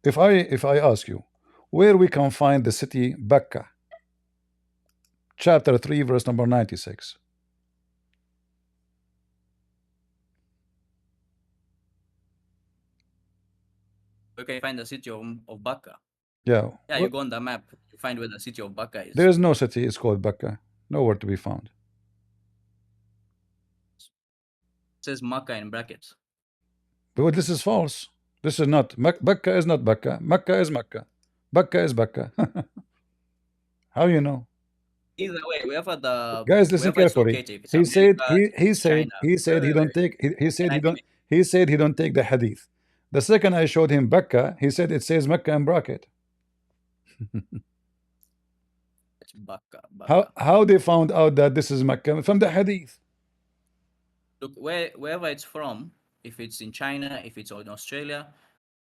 If I ask you where we can find the city Becca, chapter 3, verse number 96. You can find the city of Bakka. Yeah. Yeah, you go on the map, you find where the city of Bakka is. There is no city, it's called Becca. Nowhere to be found. It says Makkah in brackets. But this is false. This is not Becca is not Becca. Mecca is Mecca. Becca is Becca. How you know? Either way, wherever the Guys, listen wherever it's carefully. located, if it's He said America, he China. said he don't take he said Can I he don't finish? he said he don't take the hadith. The second I showed him Becca, he said it says Mecca in bracket. It's Bakka. How they found out that this is Mecca? From the hadith. Look, wherever it's from, if it's in China, if it's in Australia,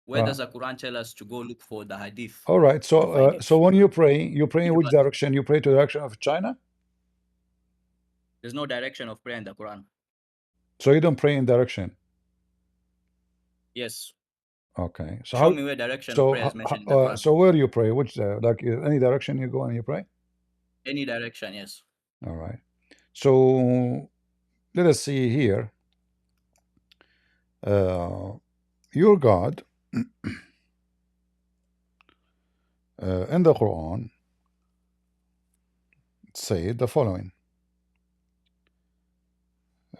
where does the Quran tell us to go look for the hadith? All right. So so when you pray in which Because direction? You pray to the direction of China? there's no direction of prayer in the Quran. So you don't pray in direction. Yes. Okay. So Show me where direction of prayer is mentioned in the Quran. so where do you pray? Which like any direction you go and you pray? Any direction, yes. All right. So let us see here. Your God in the Quran said the following.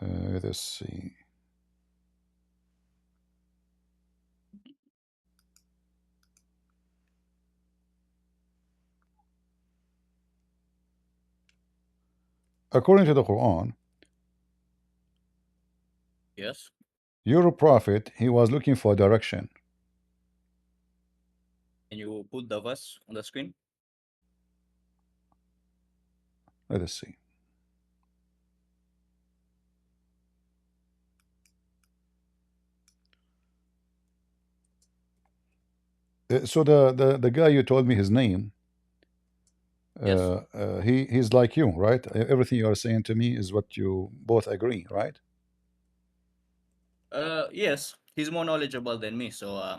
Let us see. According to the Quran, Yes. your prophet, he was looking for direction. Can you put the verse on the screen? Let us see. So the guy you told me his name, Yes. he's like you, right? Everything you are saying to me is what you both agree, right? Yes, he's more knowledgeable than me, so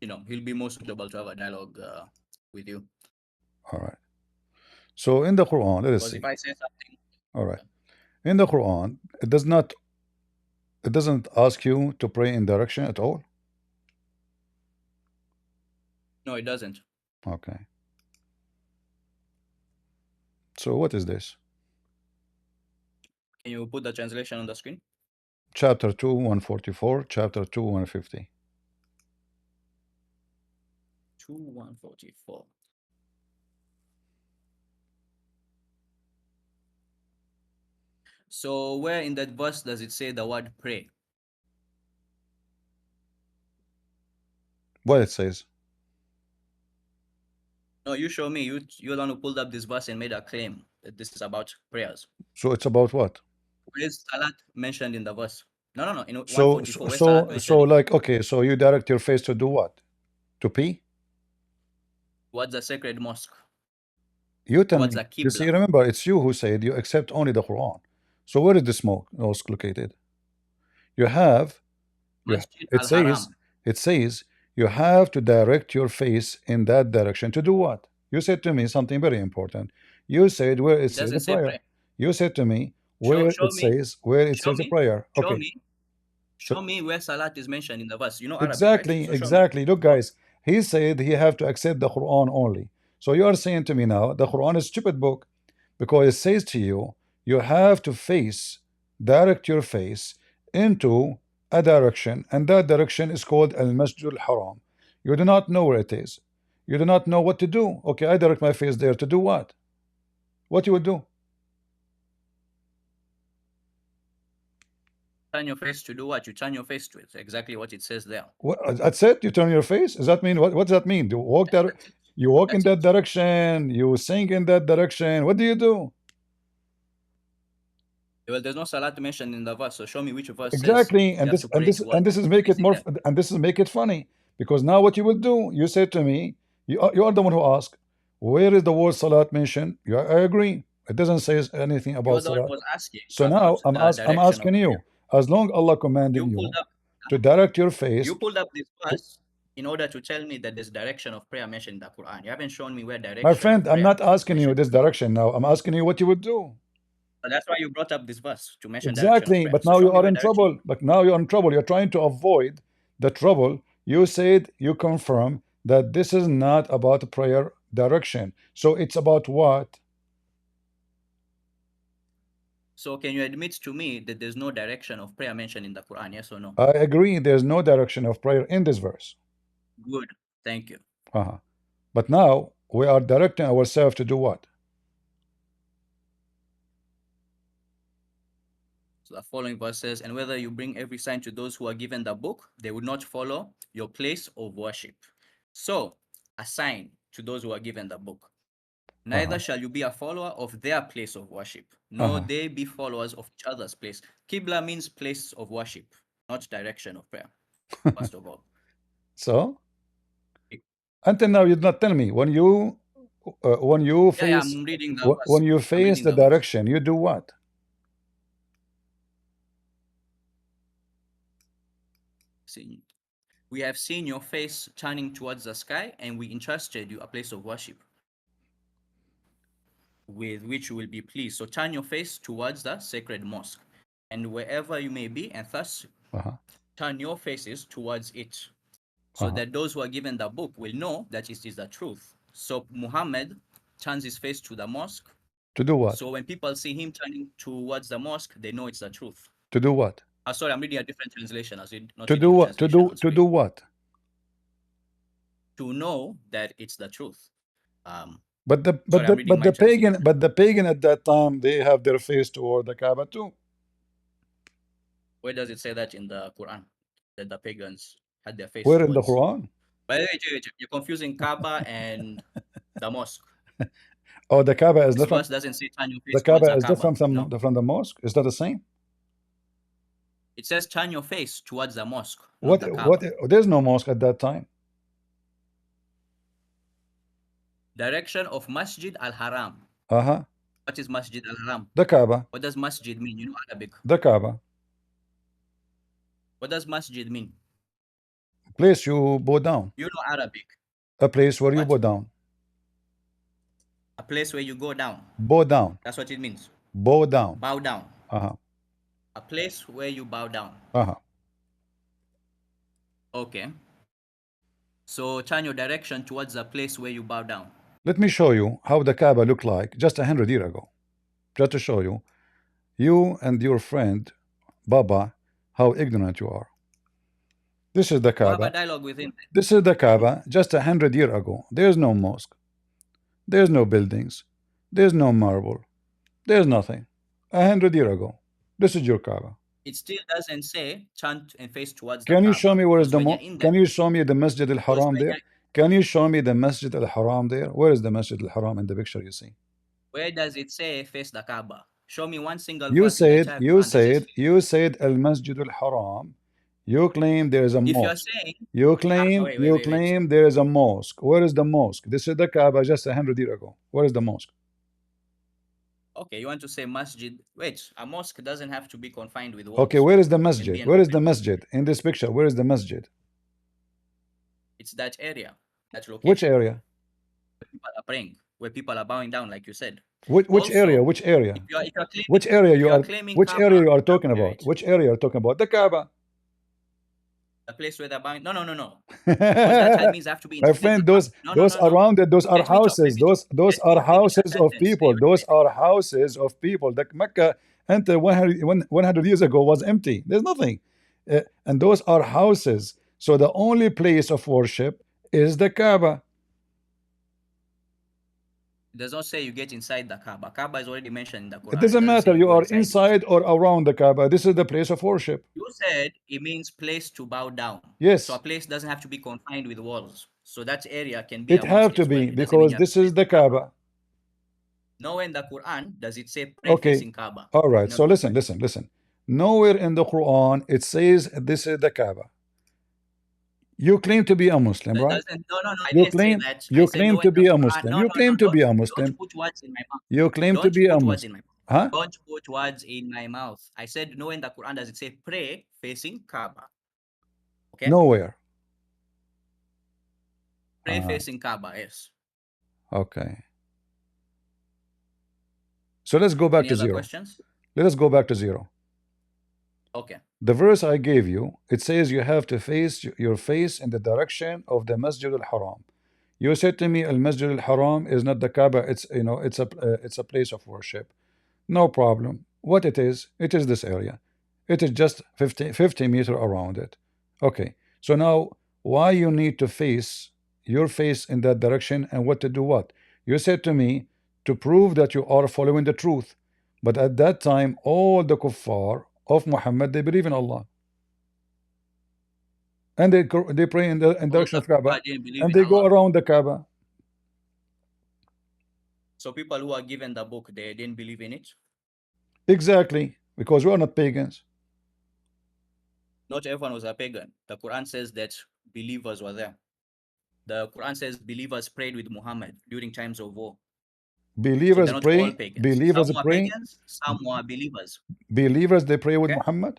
you know, he'll be more suitable to have a dialogue with you. All right. So in the Quran, let us Because if see. I say something, All right. In the Quran, it doesn't ask you to pray in direction at all. no, it doesn't. Okay. So what is this? Can you put the translation on the screen? Chapter 2, 144, chapter 2, 150. 2:144. So where in that verse does it say the word pray? What it says? No, you show me. You're the one who pulled up this verse and made a claim that this is about prayers. So it's about what? Where is salat mentioned in the verse? No. In So 144, where's salat mentioned? so like, okay, so you direct your face to do what? To pee? What's the sacred mosque? You tell What's me. the You see, Qibla? remember, it's you who said you accept only the Quran. So where is this mosque located? You have, Masjid it says, al-Haram. you have to direct your face in that direction to do what? You said to me something very important. You said where it says a Doesn't say prayer. pray. You said to me Show where it me. says a prayer. Show Okay. me. So Show me where salat is mentioned in the verse. You know Arabic, right? exactly, So show me. exactly. Look, guys, he said he have to accept the Quran only. So you are saying to me now the Quran is stupid book because it says to you you have to direct your face into a direction, and that direction is called Al Masjid Al Haram. You do not know where it is. You do not know what to do. Okay, I direct my face there to do what? What you would do? Turn your face to do what? You turn your face to it. Exactly what it says there. That's it. You turn your face. Does that mean what does that mean? Do you walk there? You walk in that direction. You sing in that direction. What do you do? Well, there's no salat mentioned in the verse, so show me which verse Exactly, says and you have this to and pray this and towards this is make it facing more them. and this is make it funny because now what you will do? You said to me, you are the one who asked, where is the word salat mentioned? I agree. It doesn't say anything You're about the one who salat. was asking So about now the I'm direction of asking prayer. you, as long Allah commanding You pulled you up to direct your face. You pulled up this verse in order to tell me that there's direction of prayer mentioned in the Quran. You haven't shown me where direction My of friend, I'm prayer not is asking you mentioned. this direction now. I'm asking you what you would do. But that's why you brought up this verse to mention direction of Exactly, prayer. but So now show you me are where in direction. trouble. But now you're in trouble. You're trying to avoid the trouble. You said you confirm that this is not about prayer direction. So it's about what? So can you admit to me that there's no direction of prayer mentioned in the Quran? Yes or no? I agree. There's no direction of prayer in this verse. Good. Thank you. But now we are directing ourselves to do what? So the following verse says, and whether you bring every sign to those who are given the book, they would not follow your place of worship. So a sign to those who are given the book. Neither shall you be a follower of their place of worship, nor they be followers of each other's place. Qibla means place of worship, not direction of prayer, first of all. So until now you did not tell me when you face I'm reading the verse. when you face the direction, you do what? See, we have seen your face turning towards the sky, and we entrusted you a place of worship with which you will be pleased. So turn your face towards the sacred mosque, and wherever you may be, and thus turn your faces towards it, so that those who are given the book will know that it is the truth. So Muhammad turns his face to the mosque. To do what? So when people see him turning towards the mosque, they know it's the truth. To do what? Sorry, I'm reading a different translation. To do what? To do what? To know that it's the truth. But the pagan at that time, they have their face toward the Kaaba too. Where does it say that in the Quran that the pagans had their face? Where in the Quran? By the way, you're confusing Kaaba and the mosque. Oh, the Kaaba is this different. Verse doesn't say turn your face the Kaaba towards is different from the mosque. Is that the same? It says turn your face towards the mosque, not What? the Kaaba. What? There's no mosque at that time. Direction of Masjid al-Haram. What is Masjid al-Haram? The Kaaba. What does Masjid mean? You know Arabic. The Kaaba. What does masjid mean? Place you bow down. You know Arabic. A place where you What? bow down. A place where you go down. Bow down. That's what it means. Bow down. Bow down. Uh-huh. A place where you bow down. Uh-huh. Okay. So turn your direction towards the place where you bow down. Let me show you how the Kaaba looked like just 100 years ago. Just to show you, you and your friend Baba, how ignorant you are. This is the We'll have a Kaaba. dialogue with him. This is the Kaaba just 100 years ago. There's no mosque. There's no buildings. There's no marble. There's nothing. 100 years ago. This is your Kaaba. It still doesn't say turn and face towards the Can you Kaaba. show me where is Because the when you're in Can there, you show me the Masjid because al-Haram when there? you're, Can you show me the Masjid al-Haram there? Where is the Masjid al-Haram in the picture you see? where does it say face the Kaaba? Show me one single You verse in the said, entire you Quran that says said, you said al-Masjid al-Haram. You claim there is a if you're mosque. saying You claim, wait. there is a mosque. Where is the mosque? This is the Kaaba just 100 years ago. Where is the mosque? Okay, you want to say masjid. Wait, a mosque doesn't have to be confined with walls. Okay, where is the It can be masjid? an Where is open the place. masjid? In this picture, where is the masjid? It's that area, that location. Which area? Where people are praying, where people are bowing down, like you said. Which Also, area? Which area? if you're claiming, Which area if you you're are? claiming Which Kaaba, area you are talking about? wait, Which area you are talking about? The Kaaba. the place where they're bowing. No. Because that means I have to be My inside friend, the Kaaba. those around it, those are Let me talk. houses. Those Let me are finish a houses of sentence. people. Those are houses of people. The Mecca until 100 years ago was empty. There's nothing. And those are houses. So the only place of worship is the Kaaba. It does not say you get inside the Kaaba. Kaaba is already mentioned in the Quran. It doesn't matter. You are inside or around the Kaaba. This is the place of worship. You said it means place to bow down. Yes. So a place doesn't have to be confined with walls. So that area can be It a have mosque to as well. be It doesn't mean because you have this to is the Kaaba. nowhere in the Quran does it say pray Okay. facing Kaaba. All right. No. So listen. Nowhere in the Quran it says this is the Kaaba. You claim to be a Muslim, That right? doesn't, no. I You didn't say that. you I said claim nowhere to in the be a Quran. Muslim. No, You claim to be a don't Muslim. put words in my mouth. You claim to Don't be a put words in Muslim. my mouth. Huh? Don't put words in my mouth. I said nowhere in the Quran does it say pray facing Kaaba. Okay? Nowhere. Pray facing Kaaba, yes. Okay. So let's go back Any to other zero. questions? Let us go back to zero. Okay. The verse I gave you, it says you have to face your face in the direction of the Masjid al-Haram. You said to me, Al-Masjid al-Haram is not the Kaaba. It's it's a place of worship. No problem. What it is this area. It is just 50 meters around it. Okay. So now, why you need to face your face in that direction and what to do what? You said to me to prove that you are following the truth. But at that time, all the kuffar of Muhammad, they believe in Allah. And they pray in the direction of Kaaba. And they go around the Kaaba. So people who are given the book, they didn't believe in it? Exactly. Because we are not pagans. Not everyone was a pagan. The Quran says that believers were there. The Quran says believers prayed with Muhammad during times of war. Believers so pray. Believers some pray. Pagans, some were believers. Believers they pray with Muhammad.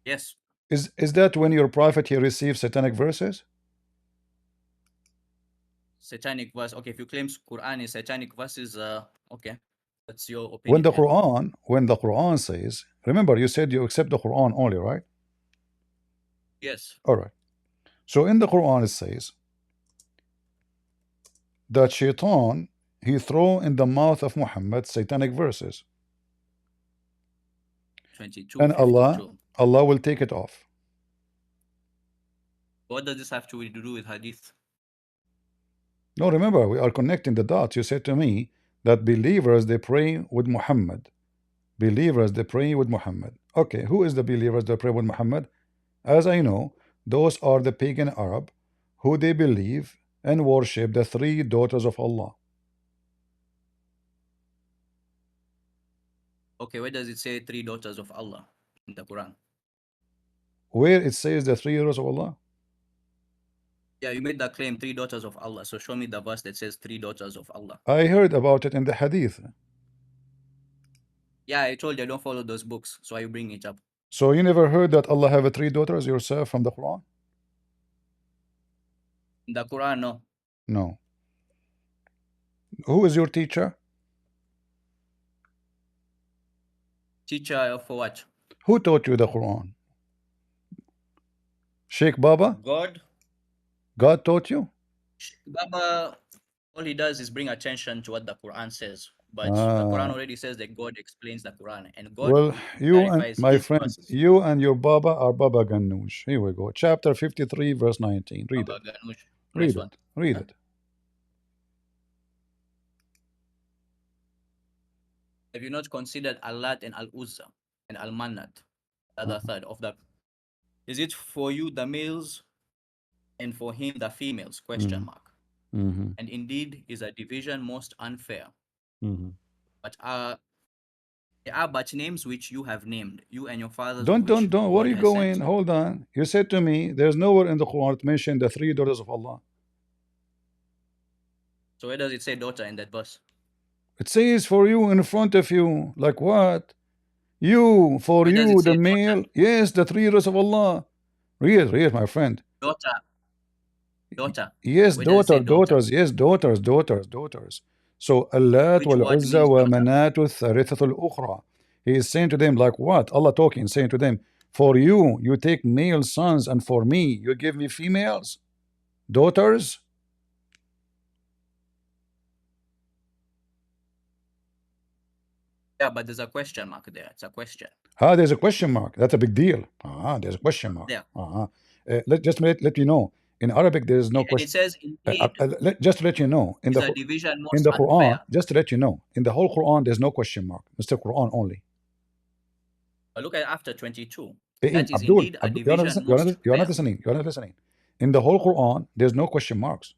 Yes. Is that when your prophet he received satanic verses? Satanic verse. Okay, if you claim Quran is satanic verses, okay, that's your opinion. When the Quran says, remember you said you accept the Quran only, right? Yes. All right. So in the Quran it says that Shaitan he throw in the mouth of Muhammad satanic verses. 22. And 52. Allah will take it off. What does this have to do with hadith? No, remember we are connecting the dots. You said to me that believers they pray with Muhammad. Believers they pray with Muhammad. Okay, who is the believers that pray with Muhammad? As I know, those are the pagan Arab who they believe and worship the three daughters of Allah. Okay, where does it say three daughters of Allah in the Quran? Where it says the three daughters of Allah? Yeah, you made that claim, three daughters of Allah. So show me the verse that says three daughters of Allah. I heard about it in the hadith. Yeah, I told you I don't follow those books, so I bring it up. So you never heard that Allah have 3 daughters yourself from the Quran? In the Quran, no. No. Who is your teacher? Teacher for what? Who taught you the Quran? Sheikh Baba? God. God taught you? Baba, all he does is bring attention to what the Quran says. But the Quran already says that God explains the Quran, and God Well, you and clarifies my his friend, verses. you and your Baba are Baba Ganoush. Here we go. Chapter 53, verse 19. Read Baba it. Ganoush. Read Nice one. it. Read it. Have you not considered Allat and Al-Uzza and Al-Manat, the other third of the... Is it for you the males and for him the females? Question mark. Mm-hmm. And indeed is a division most unfair. Mm-hmm. But there are but names which you have named, you and your fathers, Don't. which Where are God you has sent. going? Hold on. You said to me, there's nowhere in the Quran it mentioned the 3 daughters of Allah. So where does it say daughter in that verse? It says for you in front of you. Like what? You, for Where does you, it the say daughter? male. Yes, the 3 daughters of Allah. Read, my friend. Daughter. Daughter. Yes, Where does it say daughter? daughters. Yes, daughters. So Allat Which wal word Uzza means wa daughter? Manatu Tharithatul Ukhra. He is saying to them, like what? Allah talking, saying to them, for you, you take male sons, and for me, you give me females, daughters. Yeah, but there's a question mark there. It's a question. There's a question mark. That's a big deal. There's a question mark. There. Let you know. In Arabic, there is no And question. it says indeed Just to let you know, is a division in most the unfair. Quran, just to let you know, in the whole Quran, there's no question mark. Mr. Quran only. But look at after 22. That That is Abdul, indeed a you're not, division you're most not, you're not fair. listening. You're not listening. In the whole Quran, there's no question marks.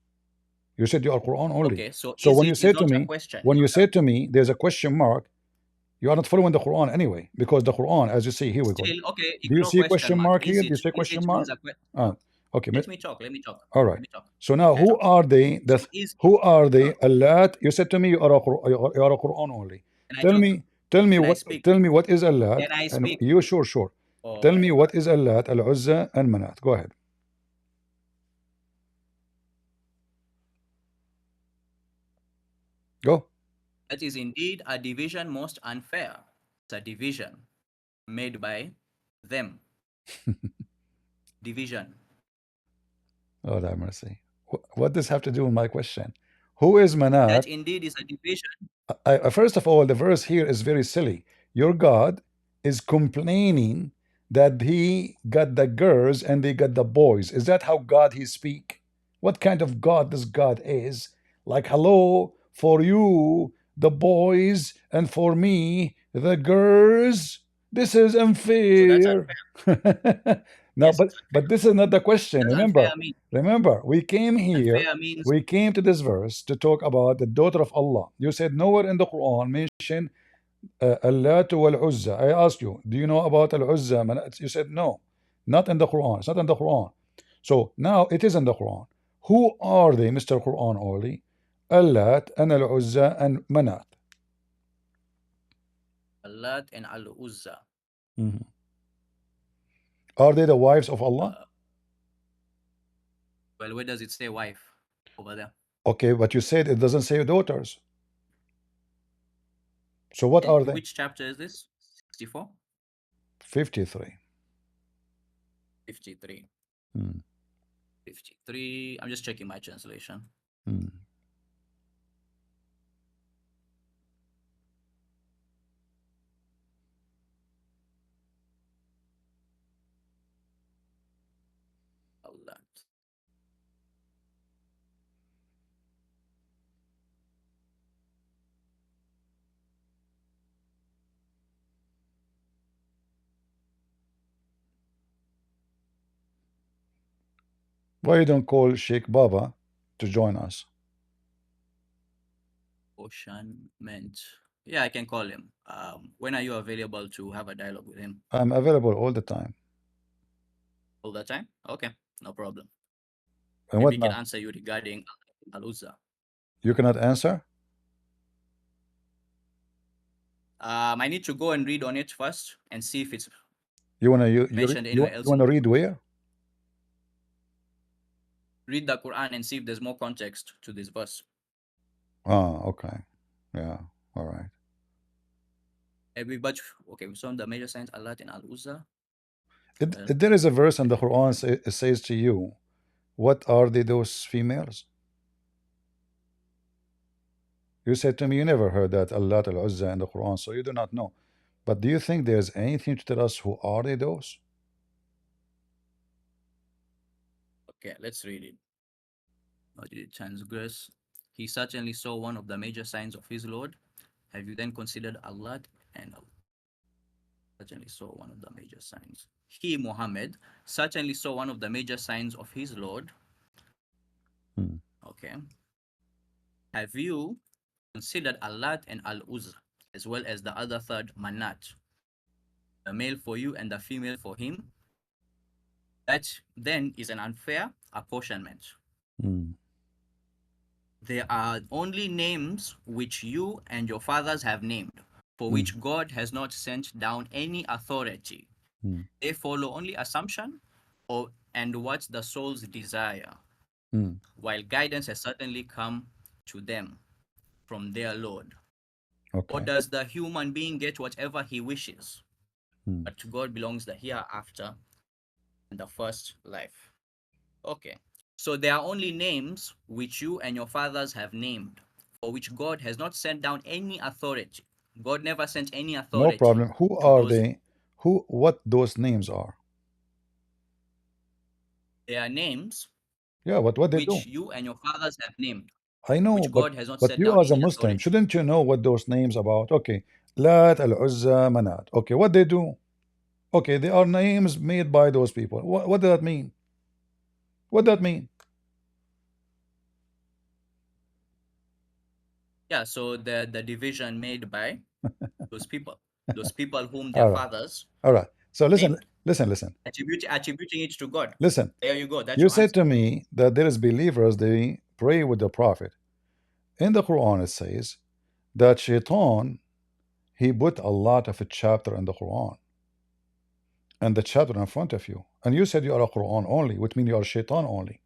You said you are Quran only. Okay, so when is you it say is to not a me, question. when you say to me, there's a question mark, you are not following the Quran anyway, because the Quran, as you see, here we go. Still, okay, Do you ignore see question question mark. mark here? Is Do you it? see Is question it means mark? a question? Okay. Let me talk. All right. Let me talk. So now, Let me who talk. are they? So is Who are they? Allah. You said to me, you are a Quran only. Can I Tell talk? me. Tell me Can I what. speak? Tell me what is Allah. Can I And speak? you sure. Oh Tell my me God. what is Allah, Al Uzza, and Manat. Go ahead. Go. That is indeed a division most unfair. It's a division made by them. Division. Oh, have mercy. What does have to do with my question? Who is Manat? That indeed is a division. First of all, the verse here is very silly. Your God is complaining that he got the girls and they got the boys. Is that how God he speak? What kind of God this God is? Like, hello, for you, the boys, and for me, the girls. This is So that's unfair. unfair. No, Yes. but this is not the question. What does unfair mean? Remember, we came here. Unfair means We came to this verse to talk about the daughter of Allah. You said nowhere in the Quran mention Allat wal Uzza. I asked you, do you know about Al Uzza? You said no, not in the Quran. It's not in the Quran. So now it is in the Quran. Who are they, Mr. Quran only? Allat and Al Uzza and Manat. Allat and Al-Uzza. Mhm. Are they the wives of Allah? Well, where does it say wife over there? Okay, but you said it doesn't say daughters. So what And are they? which chapter is this? 64? 53. 53. Hmm. 53. I'm just checking my translation. Hmm. Allat. Why you don't call Sheikh Baba to join us? Ocean meant. Yeah, I can call him. When are you available to have a dialogue with him? I'm available all the time. All the time? Okay, no problem. And Maybe what he can now? answer you regarding Al-Uzza. You cannot answer? I need to go and read on it first and see if it's You wanna mentioned anywhere else you in wanna the read Quran. where? Read the Quran and see if there's more context to this verse. Ah, okay. Yeah. All right. Everybody, okay, we saw the major signs, Allah and Al Uzza. There is a verse in the Quran it says to you, what are those females? You said to me you never heard that Allah al Uzza in the Quran, so you do not know. But do you think there's anything to tell us who are those? Okay, let's read it. Nor did it transgress. He certainly saw one of the major signs of his Lord. Have you then considered Allah and Allah? Certainly saw one of the major signs. He, Muhammad, certainly saw one of the major signs of his Lord. Okay. Have you considered Allah and Al Uzza, as well as the other third, Manat, the male for you and the female for him? That then is an unfair apportionment. There are only names which you and your fathers have named, for which God has not sent down any authority. They follow only assumption and what the souls desire, while guidance has certainly come to them from their Lord. Okay. Or does the human being get whatever he wishes? But to God belongs the hereafter and the first life. Okay. So there are only names which you and your fathers have named, for which God has not sent down any authority. God never sent any authority. No problem. Who are they? What those names are? They are names. Yeah, what they do? Which you and your fathers have named. I know, which God has not but set you down as a any Muslim, authority. shouldn't you know what those names about? Okay, Lat, Al Uzza, Manat. Okay, what they do? Okay, they are names made by those people. What does that mean? What does that mean? Yeah, so the division made by those people whom their fathers. All right. So listen, named. listen. Attributing it to God. Listen. There you go. That's You your said answer. to me that there is believers, they pray with the Prophet. In the Quran, it says that Shaitan, he put a lot of a chapter in the Quran. And the chapter in front of you. And you said you are a Quran only, which means you are Shaitan only.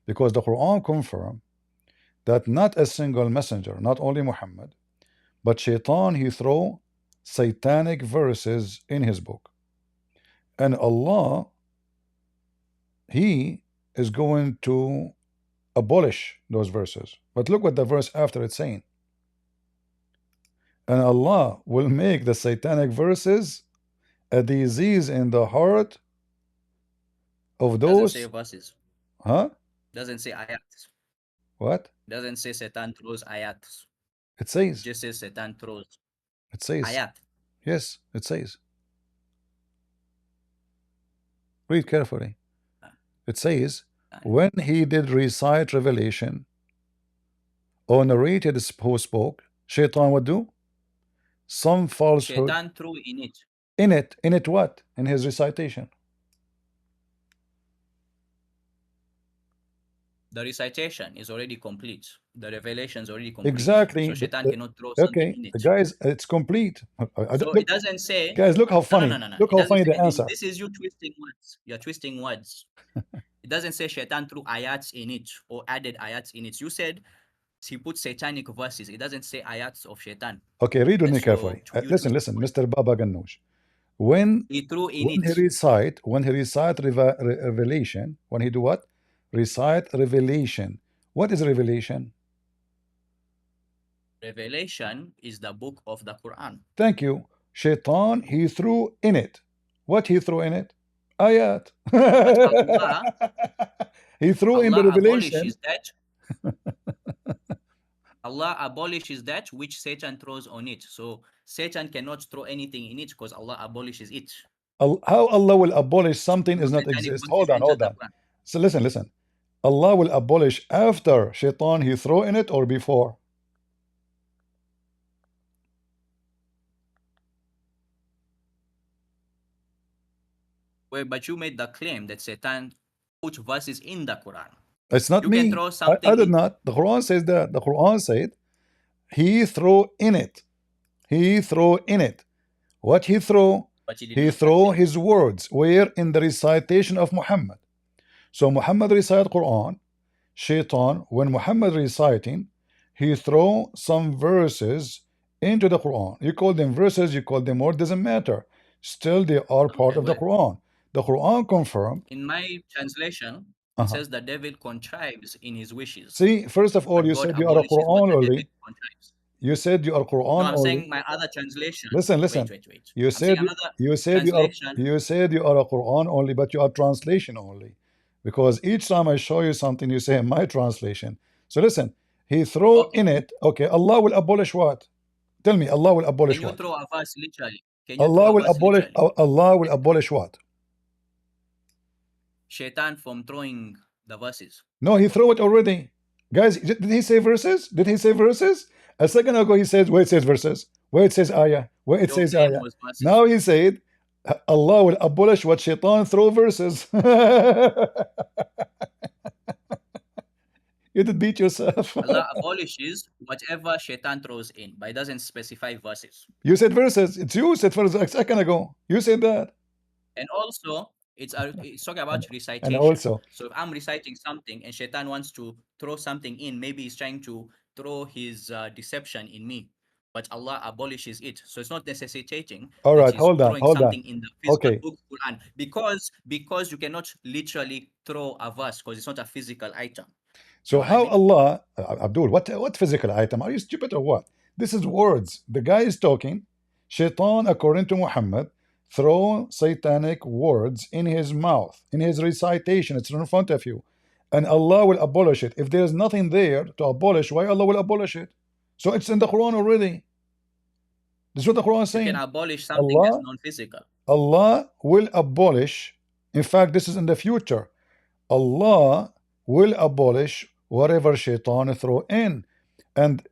Because the Quran confirmed that not a single messenger, not only Muhammad, but Shaitan, he throw satanic verses in his book. And Allah, he is going to abolish those verses. But look what the verse after it's saying. And Allah will make the satanic verses a disease in the heart of those. Doesn't say verses. Huh? Doesn't say ayats. What? Doesn't say Satan throws ayats. It says. It just says Satan throws. It says. Ayat. Yes, it says. Read carefully. It says, when he did recite revelation or narrated who spoke, Shaitan would do some falsehood. Shaitan threw in it. In it what? In his recitation. The recitation is already complete. The revelation is already complete. Exactly. So Shaitan cannot throw something in it. Guys, it's complete. So it doesn't say. Guys, look how funny. No. Look how funny the answer. This is you twisting words. You're twisting words. It doesn't say Shaitan threw ayats in it or added ayats in it. You said he put satanic verses. It doesn't say ayats of Shaitan. Okay, read with me carefully. Listen, Mr. Baba Ganoush. When he recite revelation, when he do what? Recite revelation. What is revelation? Revelation is the book of the Quran. Thank you. Shaitan, he threw in it. What he threw in it? Ayat. He threw in the revelation. Allah abolishes that which Satan throws on it. So Satan cannot throw anything in it because Allah abolishes it. How Allah will abolish something is not exist. Hold on. So listen. Allah will abolish after Shaitan he throw in it or before? Well, but you made the claim that Satan put verses in the Quran. It's not me. I did not. The Quran says that. The Quran said he throw in it. He throw in it. What he throw? But he did He not throw translate. his words where in the recitation of Muhammad. So Muhammad recite Quran. Shaitan, when Muhammad reciting, he throw some verses into the Quran. You call them verses, you call them words, doesn't matter. Still, they are part Okay, of the well, Quran. The Quran confirm. in my translation, it says the devil contrives in his wishes, See, first of all, but you God said you are a abolishes what Quran the devil only. contrives. You said you are No, Quran I'm only. saying my other translation. Listen, Wait. You I'm saying said another you said translation. you said you are a Quran only, but you are translation only. Because each time I show you something, you say my translation. So listen, he throw Okay. in it. Okay, Allah will abolish what? Tell me, Allah will abolish Can you what? throw a verse literally? Can you throw Allah a will verse abolish. literally? Allah will abolish what? Shaitan from throwing the verses. No, he threw it already. Guys, did he say verses? Did he say verses? A second ago he said where it says verses, where it says ayah, where it Your says claim ayah. was verses. Now he said Allah will abolish what Shaitan throw verses. You did beat yourself. Allah abolishes whatever Shaitan throws in, but it doesn't specify verses. You said verses. It's you said verses a second ago. You said that. And also, it's talking about And recitation. also, So if I'm reciting something and Shaitan wants to throw something in, maybe he's trying to throw his deception in me, but Allah abolishes it. So it's not necessitating all that right, he's hold on, throwing hold on. something in the physical Okay, book Quran, because you cannot literally throw a verse because it's not a physical item. so You know what I how mean? Allah, Abdul, what physical item? Are you stupid or what? This is words. The guy is talking. Shaitan, according to Muhammad, throw satanic words in his mouth, in his recitation. It's in front of you. And Allah will abolish it. If there's nothing there to abolish, why Allah will abolish it? So it's in the Quran already. This is what the Quran is You can saying. abolish something that's non-physical. Allah will abolish. In fact, this is in the future. Allah will abolish whatever Shaitan throw in. And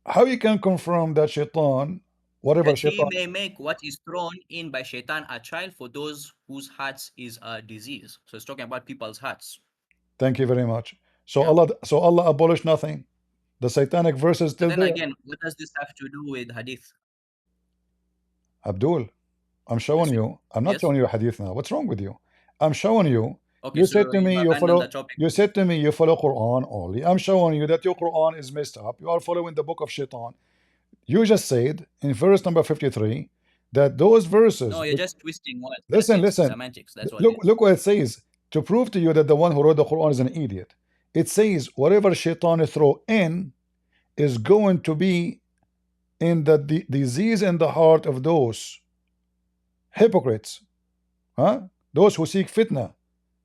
how you can confirm that Shaitan, whatever That he Shaitan. may make what is thrown in by Shaitan a trial for those whose hearts is a disease. So it's talking about people's hearts. Thank you very much. So Yeah. Allah abolished nothing. The satanic verse is But still then there. again, what does this have to do with hadith? Abdul, I'm showing you. I'm not Yes. showing you a hadith now. What's wrong with you? I'm showing you. Okay, You so said to me you've you abandoned the follow. topic. You said to me you follow Quran only. I'm showing you that your Quran is messed up. You are following the book of Shaitan. You just said in verse number 53 that those verses. No, you're just twisting words. Listen. Semantics. That's what it is. Look what it says. To prove to you that the one who wrote the Quran is an idiot. It says whatever Shaitan throw in is going to be in the disease in the heart of those hypocrites, huh? Those who seek fitna.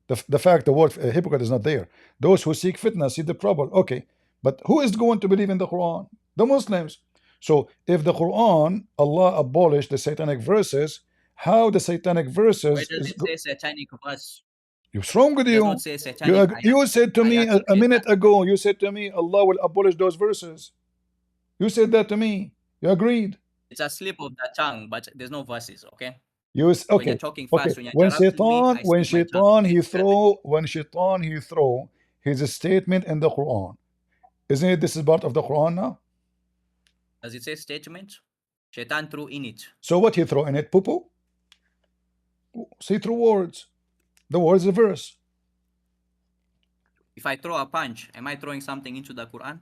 The fact the word hypocrite is not there. Those who seek fitna see the trouble. Okay, but who is going to believe in the Quran? The Muslims. So if the Quran, Allah abolished the satanic verses, how the satanic verses Where does it say satanic verse? What's wrong with It does you? not say satanic. You said to me ayat a in minute ago, you said to me, Allah will abolish those verses. You said that to me. You agreed. It's a slip of the tongue, but there's no verses, okay? When you're okay. talking Okay. fast, when you're interrupting me, I When slip my tongue. Shaitan he throw his statement in the Quran. Isn't it this is part of the Quran now? Does it say statement? Shaitan threw in it. So what he throw in it? Poo-poo? See through words. The words is a verse. If I throw a punch, am I throwing something into the Quran?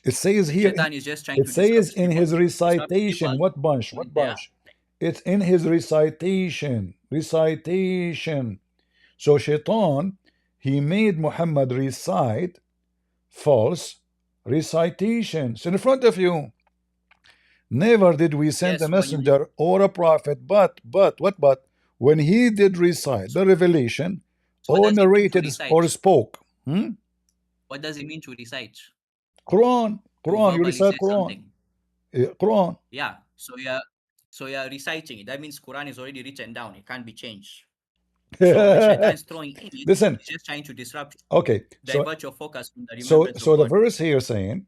It says here. Shaitan is just trying It to says disrupt in people. his recitation. What bunch? What bunch? It's in his recitation. Recitation. So Shaitan, he made Muhammad recite false recitations in front of you. Never did we send a messenger or a prophet, but when he did recite the revelation or narrated or spoke. What does it mean to recite? Quran, you recite Quran. Quran. Yeah, so you're reciting it. That means Quran is already written down. It can't be changed. So when Shaitan is throwing in it, listen, he's just trying to disrupt. Okay, divert your focus from the remembrance so of the God. verse here saying,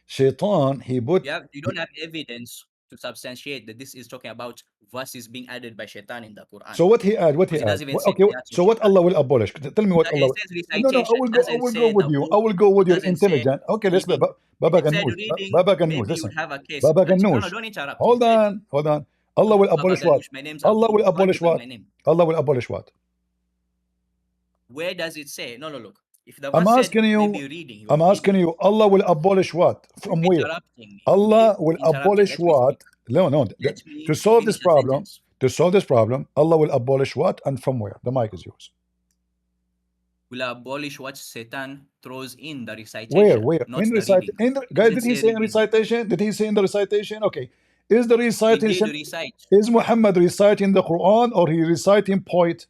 Shaitan, he put. You don't have evidence to substantiate that this is talking about verses being added by Shaitan in the Quran. So what he add? What he add? Okay, so what Allah will abolish? Tell me what Allah. No, I will go with you. I will go with your intelligent. Okay, let's Baba Ganoush. Baba Ganoush. Listen. Maybe you would have a case. Baba No, Ganoush. don't interrupt. Hold on. Allah will Baba abolish what? Ganoush, my name's Allah Abu. will Call me abolish by what? my name. Allah will abolish what? Where does it say? No, look. If the I'm verse said asking you, maybe reading, you I'm are asking reading. you, Allah will abolish what? Keep From where? interrupting me. Allah Keep will interrupting. abolish Let me speak. what? No, no. Let To me solve this finish the problem, sentence. Allah will abolish what and from where? The mic is yours. Will abolish what Satan throws in the Where? recitation, Where? not In the recite. reading. In the, It guys, doesn't did he say say in reading. recitation? Did he say in the recitation? Okay. Is the He did recitation? recite. Is Muhammad reciting the Quran or he reciting poet?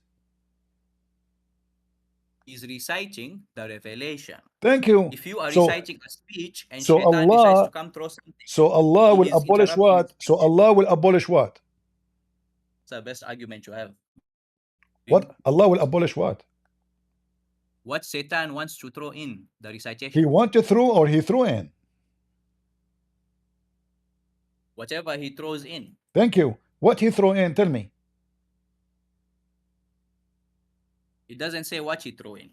He's reciting the revelation. Thank you. If you are So, reciting a speech and so Shaitan decides Allah, to come throw something, so Allah he will is abolish interrupting what? the So speech. Allah will abolish what? It's the best argument you have. What? Allah will abolish what? What Satan wants to throw in the recitation. He wanted through or he threw in? Whatever he throws in. Thank you. What he threw in? Tell me. It doesn't say what he threw in.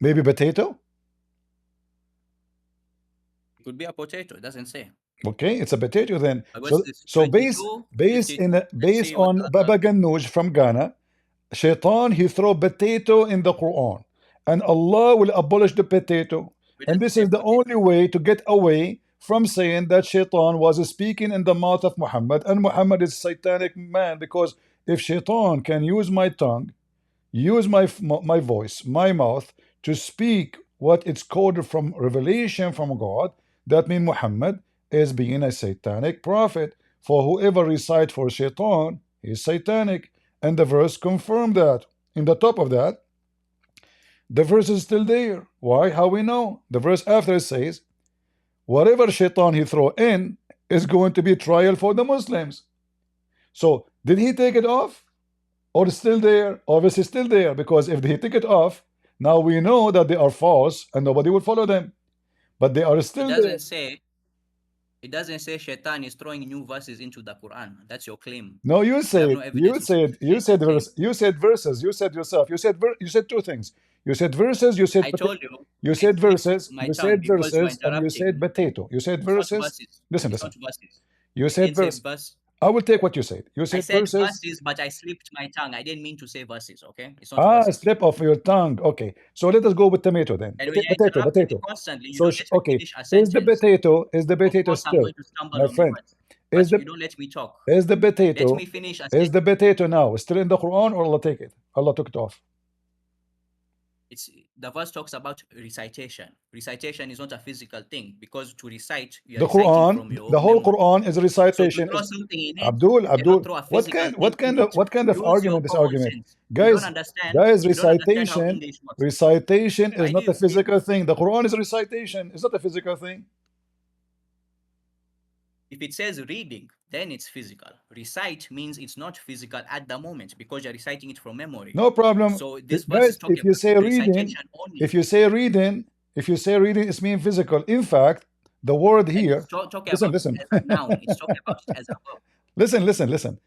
Maybe potato? It could be a potato. It doesn't say. Okay, it's a potato then. What's this? So 22, based 52. Let's see what on the Baba Ganoush from Ghana, Shaitan he throw potato in the Quran, and Allah will abolish the potato. Where And does it this say is the potato? only way to get away from saying that Shaitan was speaking in the mouth of Muhammad, and Muhammad is a satanic man. Because if Shaitan can use my tongue, use my voice, my mouth to speak what it's coded from revelation from God, that means Muhammad is being a satanic prophet. For whoever recite for Shaitan is satanic, and the verse confirmed that. In the top of that, the verse is still there. Why? How we know? The verse after it says, whatever Shaitan he throw in is going to be trial for the Muslims. So did he take it off? Or still there? Obviously still there, because if they take it off, now we know that they are false and nobody will follow them. But they are still there. It doesn't say Shaitan is throwing new verses into the Quran. That's your claim. No, you said no evidence you said verses. You said yourself. You said two things. You said verses. You said I told you. You said verses. My You tongue said because you are verses, and you said interrupting. potato. You said It's not verses. verses. Listen, It's listen. not verses. You I said didn't say verse. verse. I will take what you said. You I said said verses. verses, but I slipped my tongue. I didn't mean to say verses. Okay, it's not verses. Slip off your tongue. Okay, so let us go with tomato then. And when you're Potato, interrupting me potato. constantly, you So don't let me okay, finish a sentence. is the Of potato course, I'm still, going to stumble my on friend? words. Is But the you don't let me talk. is the Let potato me finish a is sentence. the potato now still in the Quran, or Allah take it? Allah took it off. It's the verse talks about recitation. Recitation is not a physical thing, because to recite, you are The reciting from Quran, your the whole memory. Quran is a So to recitation. throw something in it, Abdul, you cannot Abdul, throw a physical thing what in it. kind of Use your argument? This common argument, sense. You don't understand. guys, You don't understand how recitation, English works. recitation is Why do not a you keep? physical thing. The Quran is a recitation. It's not a physical thing. If it says reading, then it's physical. Recite means it's not physical at the moment because you're reciting it from memory. No problem. So this verse is Guys, talking if you say about reading, recitation only. if you say reading, it's mean physical. In fact, the word And here. it's talking Listen, about listen. it as a noun. It's talking about it as a verb. Listen.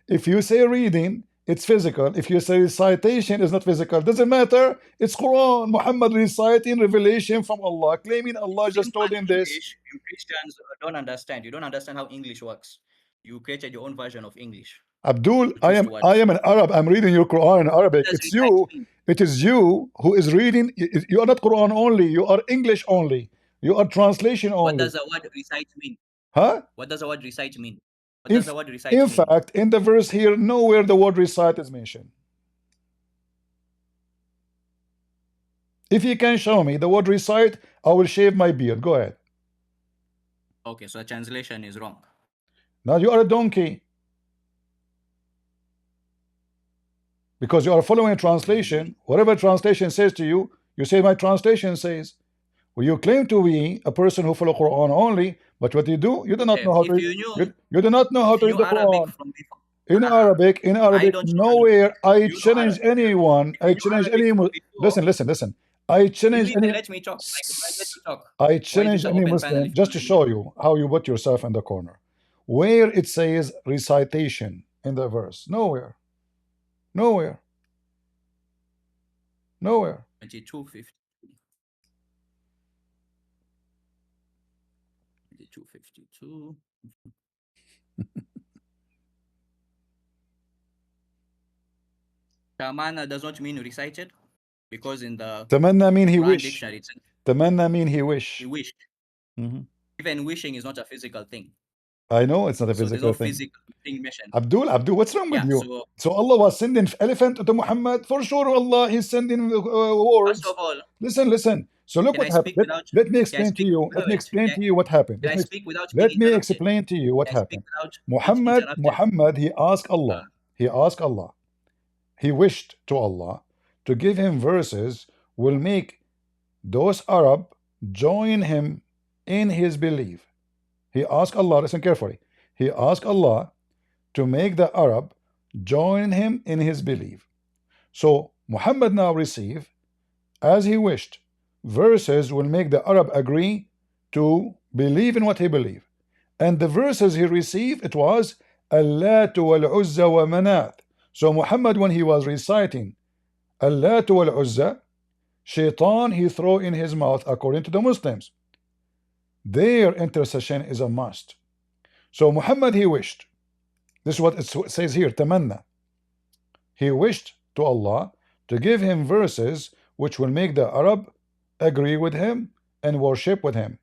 If you say reading, it's physical. If you say recitation, it's not physical. Doesn't matter. It's Quran. Muhammad reciting revelation from Allah, claiming Allah just told him this. English, you Christians don't understand. You don't understand how English works. You created your own version of English. Abdul, I am an Arab. I'm reading your Quran in Arabic. It's you. It is you who is reading. You are not Quran only. You are English only. You are translation only. What does the word recite mean? Huh? What does the word recite mean? What does the word recite mean? In fact, in the verse here, nowhere the word recite is mentioned. If you can show me the word recite, I will shave my beard. Go ahead. Okay, so the translation is wrong. Now you are a donkey. Because you are following a translation. Whatever translation says to you, you say my translation says. Well, you claim to be a person who follow Quran only, but what you do, you do not know how to read. You do not know how to read the Quran. In Arabic, nowhere I challenge anyone. I challenge any. Listen. I challenge any. Let me talk. I challenge any Muslim just to show you how you put yourself in the corner. Where it says recitation in the verse, nowhere. 22:50. 22:52. Tamana does not mean recited, because in the Tamanna mean he Quran wish. dictionary it says Tamanna mean he wish. he wished. Mhm. Even wishing is not a physical thing. I know it's not a So there's physical no thing. physical thing mentioned. Abdul, what's wrong with Yeah, you? So Allah was sending elephant to Muhammad. For sure, Allah is sending words. first of all, Listen. So look can I what happened. speak without Let me can I explain to speak you. wait, Let me wait, explain can, to you what happened. can I speak without being Let me interrupted? explain to you what Can I happened. speak without being interrupted? Muhammad, he asked Allah. He asked Allah. He wished to Allah to give him verses will make those Arab join him in his belief. He asked Allah, listen carefully. He asked Allah to make the Arab join him in his belief. So Muhammad now receive, as he wished, verses will make the Arab agree to believe in what he believed. And the verses he received, it was Allat wal Uzza wa Manat. So Muhammad, when he was reciting Allat wal Uzza, Shaitan he throw in his mouth, according to the Muslims. Their intercession is a must. So Muhammad he wished. This is what it says here, Tamanna. He wished to Allah to give him verses which will make the Arab agree with him and worship with him.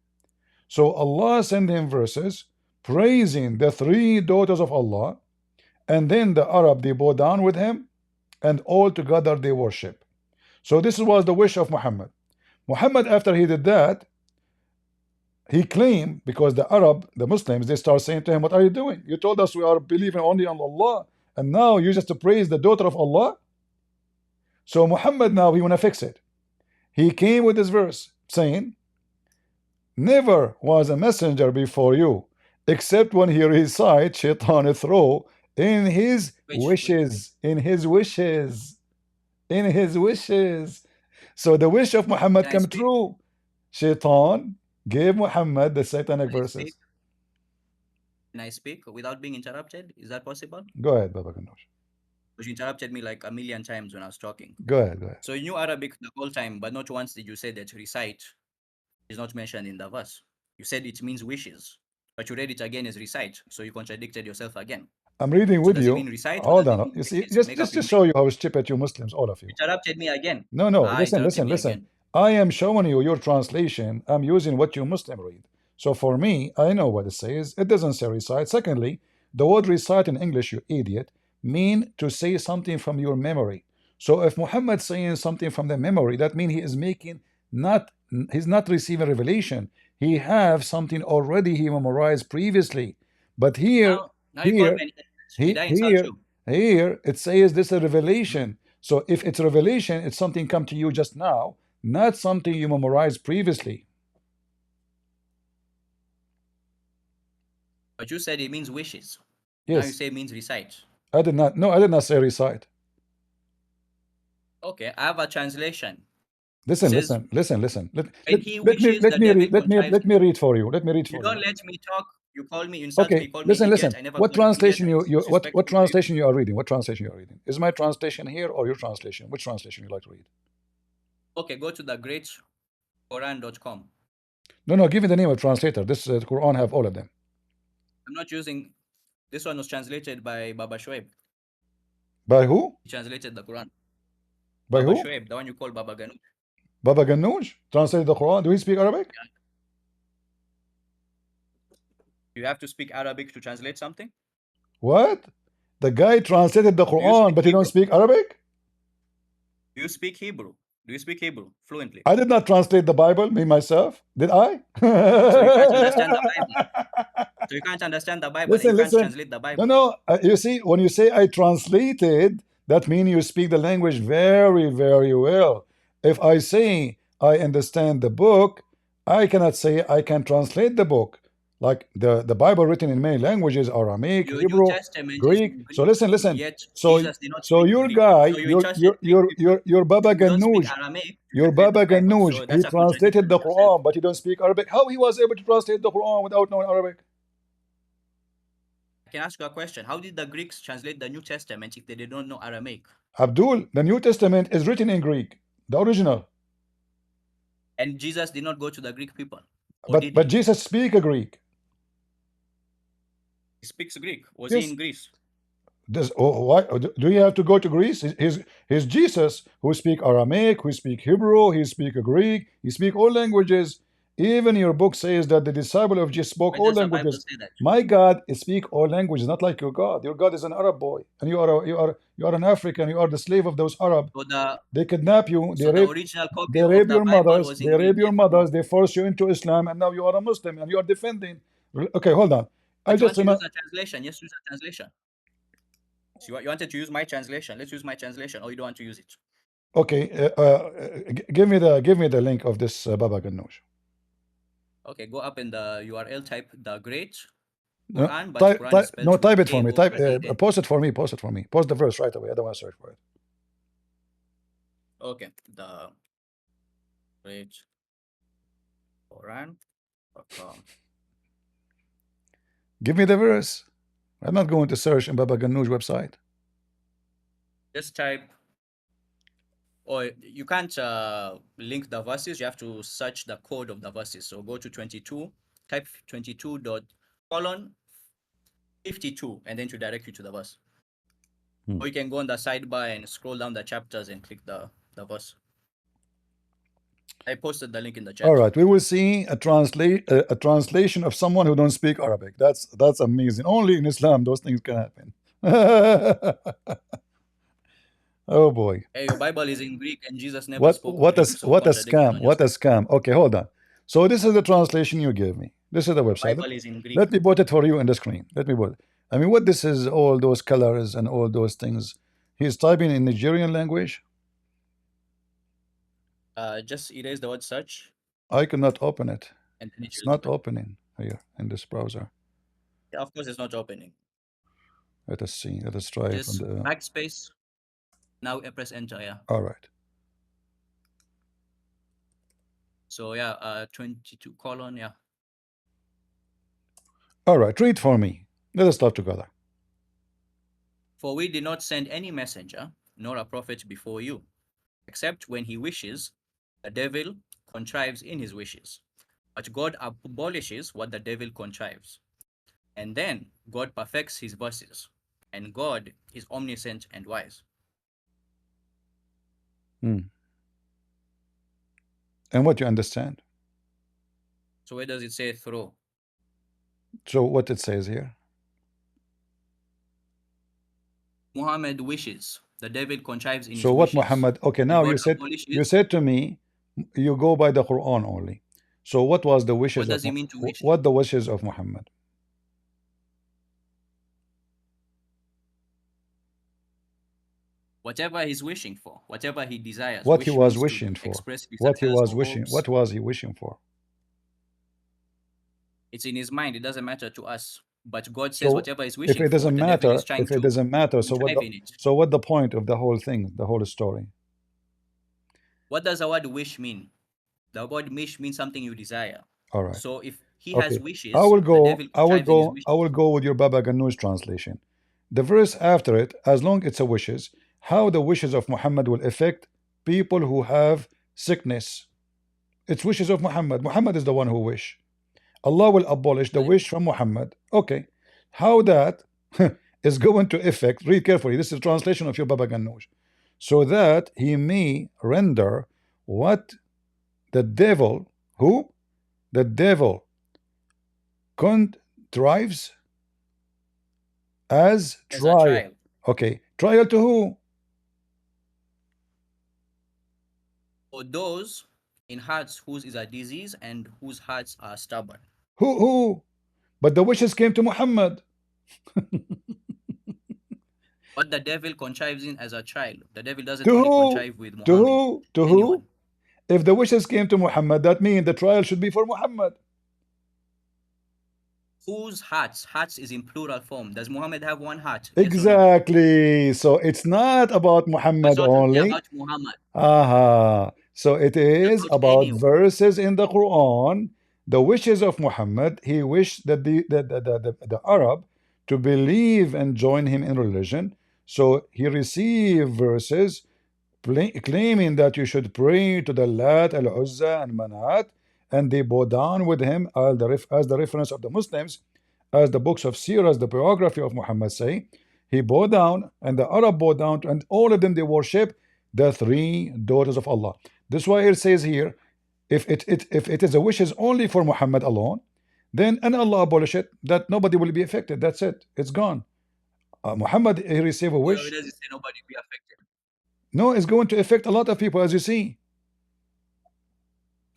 So Allah sent him verses praising the three daughters of Allah, and then the Arab they bow down with him, and all together they worship. So this was the wish of Muhammad. Muhammad, after he did that, he claimed, because the Arab, the Muslims, they start saying to him, what are you doing? You told us we are believing only on Allah, and now you just to praise the daughter of Allah. So Muhammad now he want to fix it. He came with this verse saying, never was a messenger before you, except when he recites Shaitan throw in his wishes. So the wish of Muhammad come true. Shaitan gave Muhammad the satanic verses. Can I speak without being interrupted? Is that possible? Go ahead, Baba Ganoush. Because you interrupted me like a million times when I was talking. Go ahead. So you knew Arabic the whole time, but not once did you say that recite is not mentioned in the verse. You said it means wishes, but you read it again as recite, so you contradicted yourself again. I'm reading with you. Recite, hold on. You see, just to show you how stupid you Muslims, all of you. Interrupted me again. No, listen. I am showing you your translation. I'm using what you Muslim read. So for me, I know what it says. It doesn't say recite. Secondly, the word recite in English, you idiot, mean to say something from your memory. So if Muhammad saying something from the memory, that means he is making he's not receiving revelation. He have something already he memorized previously. But here it says this is a revelation. So if it's revelation, it's something come to you just now, not something you memorized previously. But you said it means wishes. Yes. Now you say it means recite. I did not say recite. Okay, I have a translation. Listen. Let me read for you. You don't let me talk. You call me insult me. Call me listen. I never What translation what translation you you are reading? What translation you are reading? Is my translation here or your translation? Which translation you like to read? Okay, go to the greatquran.com. No, give me the name of translator. This Quran have all of them. I'm not using. This one was translated by Baba Shoaib. By who? He translated the Quran. By Baba who? Shoaib, the one you call Baba Ganoush. Baba Ganoush translated the Quran. Do he speak Arabic? Yeah. You have to speak Arabic to translate something? What? The guy translated the Quran, but he don't speak Arabic? Do you speak Hebrew? Do you speak Hebrew fluently? I did not translate the Bible, me myself. Did I? So you can't understand the Bible. So you can't understand the Bible. Listen. Translate the Bible. No. You see, when you say I translated, that means you speak the language very, very well. If I say I understand the book, I cannot say I can translate the book. Like the Bible written in many languages, Aramaic, Hebrew, Greek. So listen. So your guy, your Baba Ganoush, he translated the Quran, but he don't speak Arabic. How he was able to translate the Quran without knowing Arabic? I can ask you a question. How did the Greeks translate the New Testament if they did not know Aramaic? Abdul, the New Testament is written in Greek, the original. And Jesus did not go to the Greek people. But Jesus speak a Greek. He speaks Greek. Was he in Greece? Why do you have to go to Greece? He's Jesus who speak Aramaic, who speak Hebrew, he speak Greek, he speak all languages. Even your book says that the disciple of Jesus spoke Where all does the Bible languages. say that? My God speak all languages, not like your God. Your God is an Arab boy, and you are an African. You are the slave of those Arab. So the They kidnap you. so the original copy They of rape the your Bible mothers. was They in rape Greek, your yes or no? mothers. They force you into Islam, and now you are a Muslim, and you are defending. Okay, hold on. I But you just want to use remember. a translation? Yes, use a translation. So you wanted to use my translation. Let's use my translation, or you don't want to use it. Okay, give me the link of this Baba Ganoush. Okay, go up in the URL, type the Great No, Quran, but Quran is spelled with type it for me. K-O-R-A-N. Post it for me. Post it for me. Post the verse right away. I don't want to search for it. Okay, the Great Quran.com. Give me the verse. I'm not going to search in Baba Ganoush website. Just type, or you can't link the verses. You have to search the code of the verses. So go to 22, type 22:52, and then to direct you to the verse. Or you can go on the sidebar and scroll down the chapters and click the verse. I posted the link in the chat. All right, we will see a translation of someone who don't speak Arabic. That's amazing. Only in Islam those things can happen. Oh boy. Hey, your Bible is in Greek and Jesus never spoke Greek, so What a contradiction scam. on your What a side. scam. Okay, hold on. So this is the translation you gave me. This is the website. Bible is in Greek. Let me put it for you in the screen. Let me put it. I mean, what this is, all those colors and all those things. He's typing in Nigerian language. Just erase the word search. I cannot open it. And then It's not opening here in this browser. Yeah, of course, it's not opening. Let us see. Let us try Just it from the backspace. Now press enter. Yeah. all right. So yeah, 22 colon. Yeah. All right. Read for me. Let us start together. For we did not send any messenger nor a prophet before you, except when he wishes, the devil contrives in his wishes. But God abolishes what the devil contrives. And then God perfects his verses. And God is omniscient and wise. And what you understand? So where does it say through? So what it says here? Muhammad wishes. The devil contrives in his So what wishes. Muhammad? Okay, And now God you said to me, you go by the Quran only. So what was the wishes? What does he mean to wish? What the wishes of Muhammad? Whatever he's wishing for, whatever he desires. What he was means to wishing for. express What he desires was or wishing. hopes. What was he wishing for? It's in his mind. It doesn't matter to us. But God says whatever he's wishing If it doesn't for, the devil is trying to contrive in it. So what the point of the whole thing, the whole story? What does the word wish mean? The word wish means something you desire. All right. So if he has wishes, I will the devil contrives in his wishes. I will go with your Baba Ganoush translation. The verse after it, as long it's a wishes, how the wishes of Muhammad will affect people who have sickness. It's wishes of Muhammad. Muhammad is the one who wish. Allah will abolish the wish from Muhammad. Okay. How that is going to affect, read carefully, this is a translation of your Baba Ganoush. So that he may render what the devil, who? The devil contrives as trial. Okay. Trial to who? For those in hearts whose is a disease and whose hearts are stubborn. Who? But the wishes came to Muhammad. What the devil contrives in as a child. The devil doesn't only contrive with Muhammad. To who? If the wishes came to Muhammad, that means the trial should be for Muhammad. Whose hearts? Hearts is in plural form. Does Muhammad have one heart? Exactly. Yes, so it's not about Muhammad only. It's about Muhammad. So it is about verses in the Quran. The wishes of Muhammad. He wished that the Arab to believe and join him in religion. So he received verses claiming that you should pray to the Lat, Al-Uzza, and Manat, and they bow down with him as the reference of the Muslims, as the books of Sirah, as the biography of Muhammad say. He bowed down, and the Arab bowed down, and all of them they worship the three daughters of Allah. This is why it says here, if it is a wishes only for Muhammad alone, then and Allah abolish it, that nobody will be affected. That's it. It's gone. Muhammad, he received a Where wish. does it say nobody be affected? No, it's going to affect a lot of people, as you see.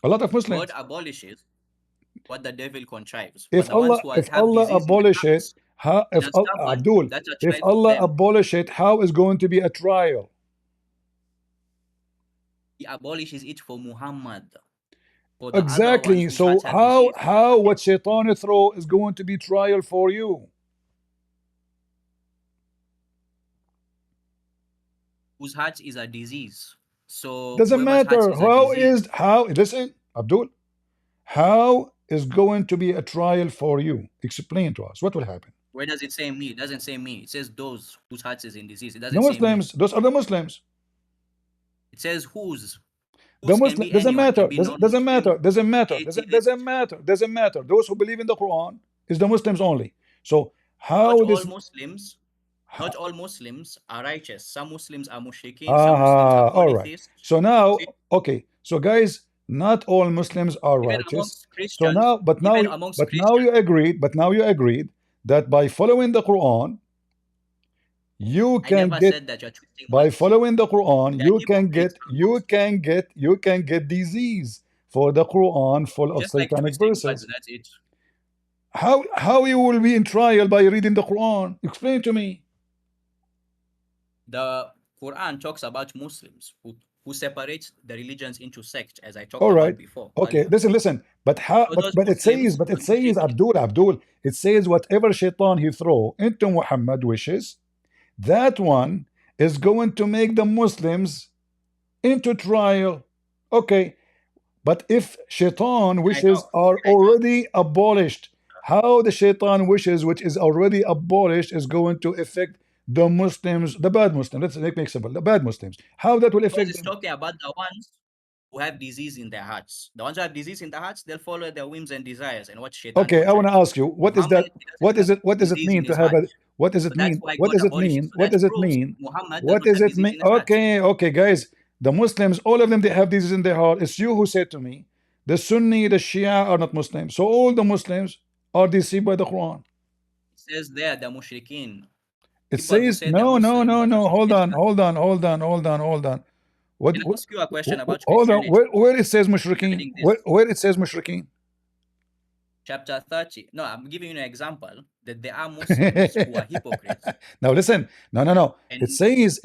A lot of Muslims. God abolishes what the devil contrives. But If the ones Allah, who if have Allah disease in abolish their it, hearts how and if are stubborn, Abdul, that's a if child for Allah them. abolish it, how is going to be a trial? He abolishes it for Muhammad. For the other ones Exactly. whose So hearts have disease, how what Shaitan throw is going to be trial for you? whose heart is a disease. So Doesn't whoever's heart matter. is a disease, How listen, Abdul, how is going to be a trial for you? Explain to us what will happen. where does it say me? It doesn't say me. It says those whose heart is in disease. It The doesn't say me. Muslims, those are the Muslims. It says whose. The Whose can Muslim be doesn't anyone. matter. Can be Doesn't matter. non-Muslim, Doesn't matter. atheist. Doesn't matter. Those who believe in the Quran is the Muslims only. So how Not this? all Muslims. Not all Muslims are righteous. Some Muslims are mushrikeen. Some Muslims are All right. polytheists. So now, See? okay. So guys, not all Muslims are Even righteous. amongst So Christians. now, but now you agreed. But now you agreed that by following the Quran, you I can never get said that you're twisting by words. following the Quran, They are you can hypocrites get disease for the Quran full of just like satanic twisting words. verses. That's it. How you will be in trial by reading the Quran? Explain to me. The Quran talks about Muslims who separate the religions into sects, as I talked All right. about before. Okay. earlier. Listen. But how? So those But it says. Muslims But it are says mushrikeen. Abdul. It says whatever shaitan he throw into Muhammad wishes, that one is going to make the Muslims into trial. Okay. But if shaitan wishes are already abolished, how the shaitan wishes, which is already abolished, is going to affect the Muslims, the bad Muslims? Let's make simple. The bad Muslims. How that will Because affect it's them? talking about the ones who have disease in their hearts. The ones who have disease in their hearts, they'll follow their whims and desires and what shaitan Okay, I want to contrives. ask you, what is Muhammad, that? he doesn't have What does it disease in mean to his have heart. a? What does it So that's mean? why What God does it abolishes. mean? So What that does it proves mean? Muhammad does What not does have it disease mean? in his heart. Okay, guys. The Muslims, all of them, they have disease in their heart. It's you who said to me, the Sunni, the Shia are not Muslims. So all the Muslims are deceived by the Quran. It says there the mushrikeen. It People who says say they're no. Muslim, but are Hold on. What? Can I ask you a question about Hold on. Christianity? Where it says mushrikeen? Regarding this, Where it says mushrikeen? chapter 30. No, I'm giving you an example that there are Muslims who are hypocrites. Now listen. No. And It says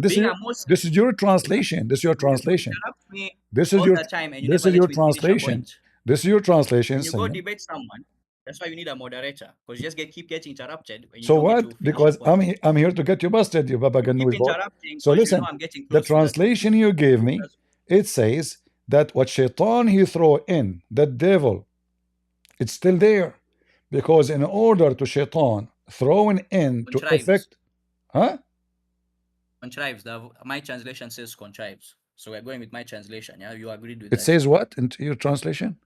being a Muslim, this is your translation. This is your you translation. interrupt me This is all your the time and you this never is let your me finish a translation. point. This is your translation When you go saying. debate someone, that's why you need a moderator, because you just keep getting interrupted when you So don't get what? to finish Because your point. I'm here to get you busted, you Baba You keep Ganoush boy. interrupting So because you know listen, I'm getting the close to the translation you gave me, because it says that what shaitan he throw in, the devil, it's still there. Because in order to shaitan throwing in to contrives. affect, huh? Contrives. My translation says contrives. So we're going with my translation. Yeah, you agreed with It that. says what in your translation?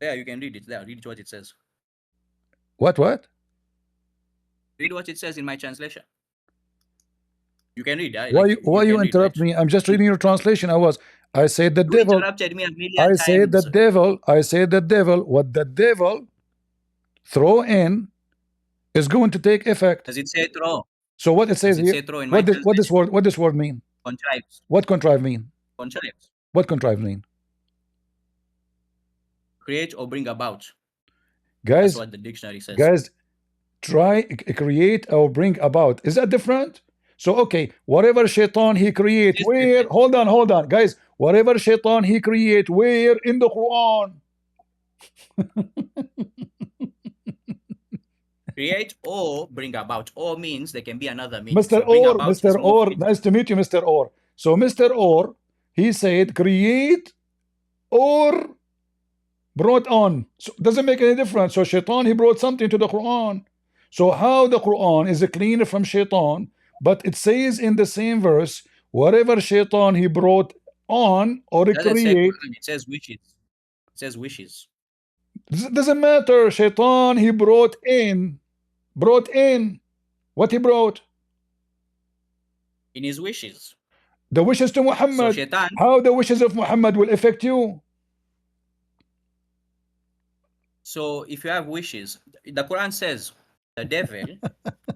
There, you can read it. There, read what it says. What? Read what it says in my translation. You can read. Why you interrupt me? I'm just reading your translation. I said the You devil. interrupted me a million I times. said the devil. What the devil throw in is going to take effect. Does it say throw? So what it says Does it here? say throw in my What this word mean? Contrives. What contrive mean? Contrives. What contrive mean? Create or bring about. Guys, that's what the dictionary says. Guys, try create or bring about. Is that different? So okay, whatever shaitan he create, where? Hold on, guys. Whatever shaitan he create, where in the Quran? Create or bring about. Or means there can be another meaning. Mr. So Or, Mr. Or, nice to meet you, Mr. Or. So Mr. Or, he said create or brought on. So doesn't make any difference. So shaitan, he brought something to the Quran. So how the Quran is cleaner from shaitan, but it says in the same verse, whatever shaitan he brought on or create. It says wishes. It says wishes. Doesn't matter. Shaitan he brought in. What he brought? In his wishes. The wishes to So Muhammad. Shaitan, How the wishes of Muhammad will affect you? so if you have wishes, the Quran says the devil,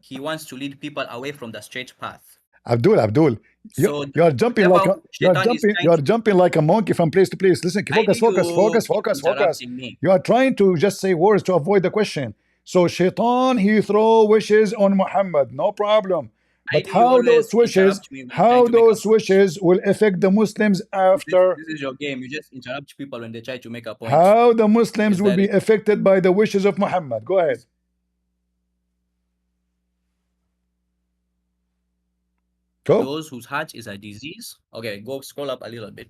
he wants to lead people away from the straight path. Abdul, So you are jumping like therefore, a Shaitan is you trying are to, jumping like a monkey from place to place. Listen, why do focus. you keep interrupting me? You are trying to just say words to avoid the question. So Shaitan, he throw wishes on Muhammad, no problem. Why But do you how those always wishes, interrupt me when I'm trying to make a point? wishes will affect the Muslims after? This is your game. You just interrupt people when they try to make a point. How the Muslims Is will that be it? affected by the wishes of Muhammad? Go ahead. Go. Those whose heart is a disease. Okay, go scroll up a little bit.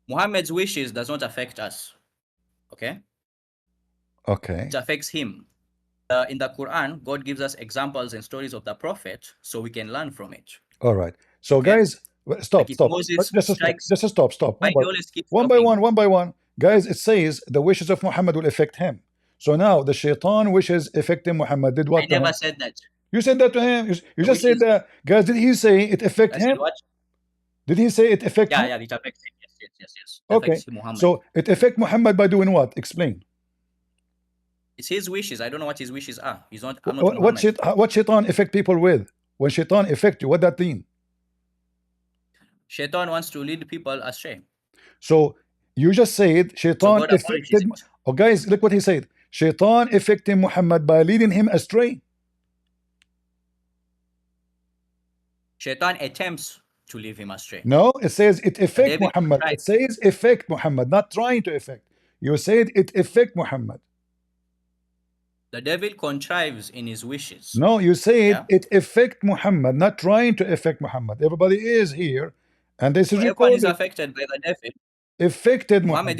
Muhammad's wishes does not affect us. Okay? Okay. It affects him. In the Quran, God gives us examples and stories of the Prophet so we can learn from it. All right. So Okay? guys, stop. Like if Moses strikes, Just stop. why do you always keep One by stopping? one, Guys, it says the wishes of Muhammad will affect him. So now the shaitan wishes affecting Muhammad did what I to him? never said that. You said that to him. You The just said wishes, that. Guys, did he say it affect I said him? what? Did he say it affect him? Yeah, it affects him. Yes. It Okay. affects Muhammad. So it affect Muhammad by doing what? Explain. It's his wishes. I don't know what his wishes are. He's not. I'm not Muhammad. What shaitan affect people with? When shaitan affect you, what that mean? Shaitan wants to lead people astray. So you just said So shaitan God abolishes affected. it. Oh, guys, look what he said. Shaitan affected Muhammad by leading him astray. Shaitan attempts to lead him astray. No, it says it affect David Muhammad. tried. It says affect Muhammad, not trying to affect. You said it affect Muhammad. The devil contrives in his wishes. No, you said Yeah? it affect Muhammad, not trying to affect Muhammad. Everybody is here, and this is So everyone is recorded. affected by the devil. Affected Muhammad.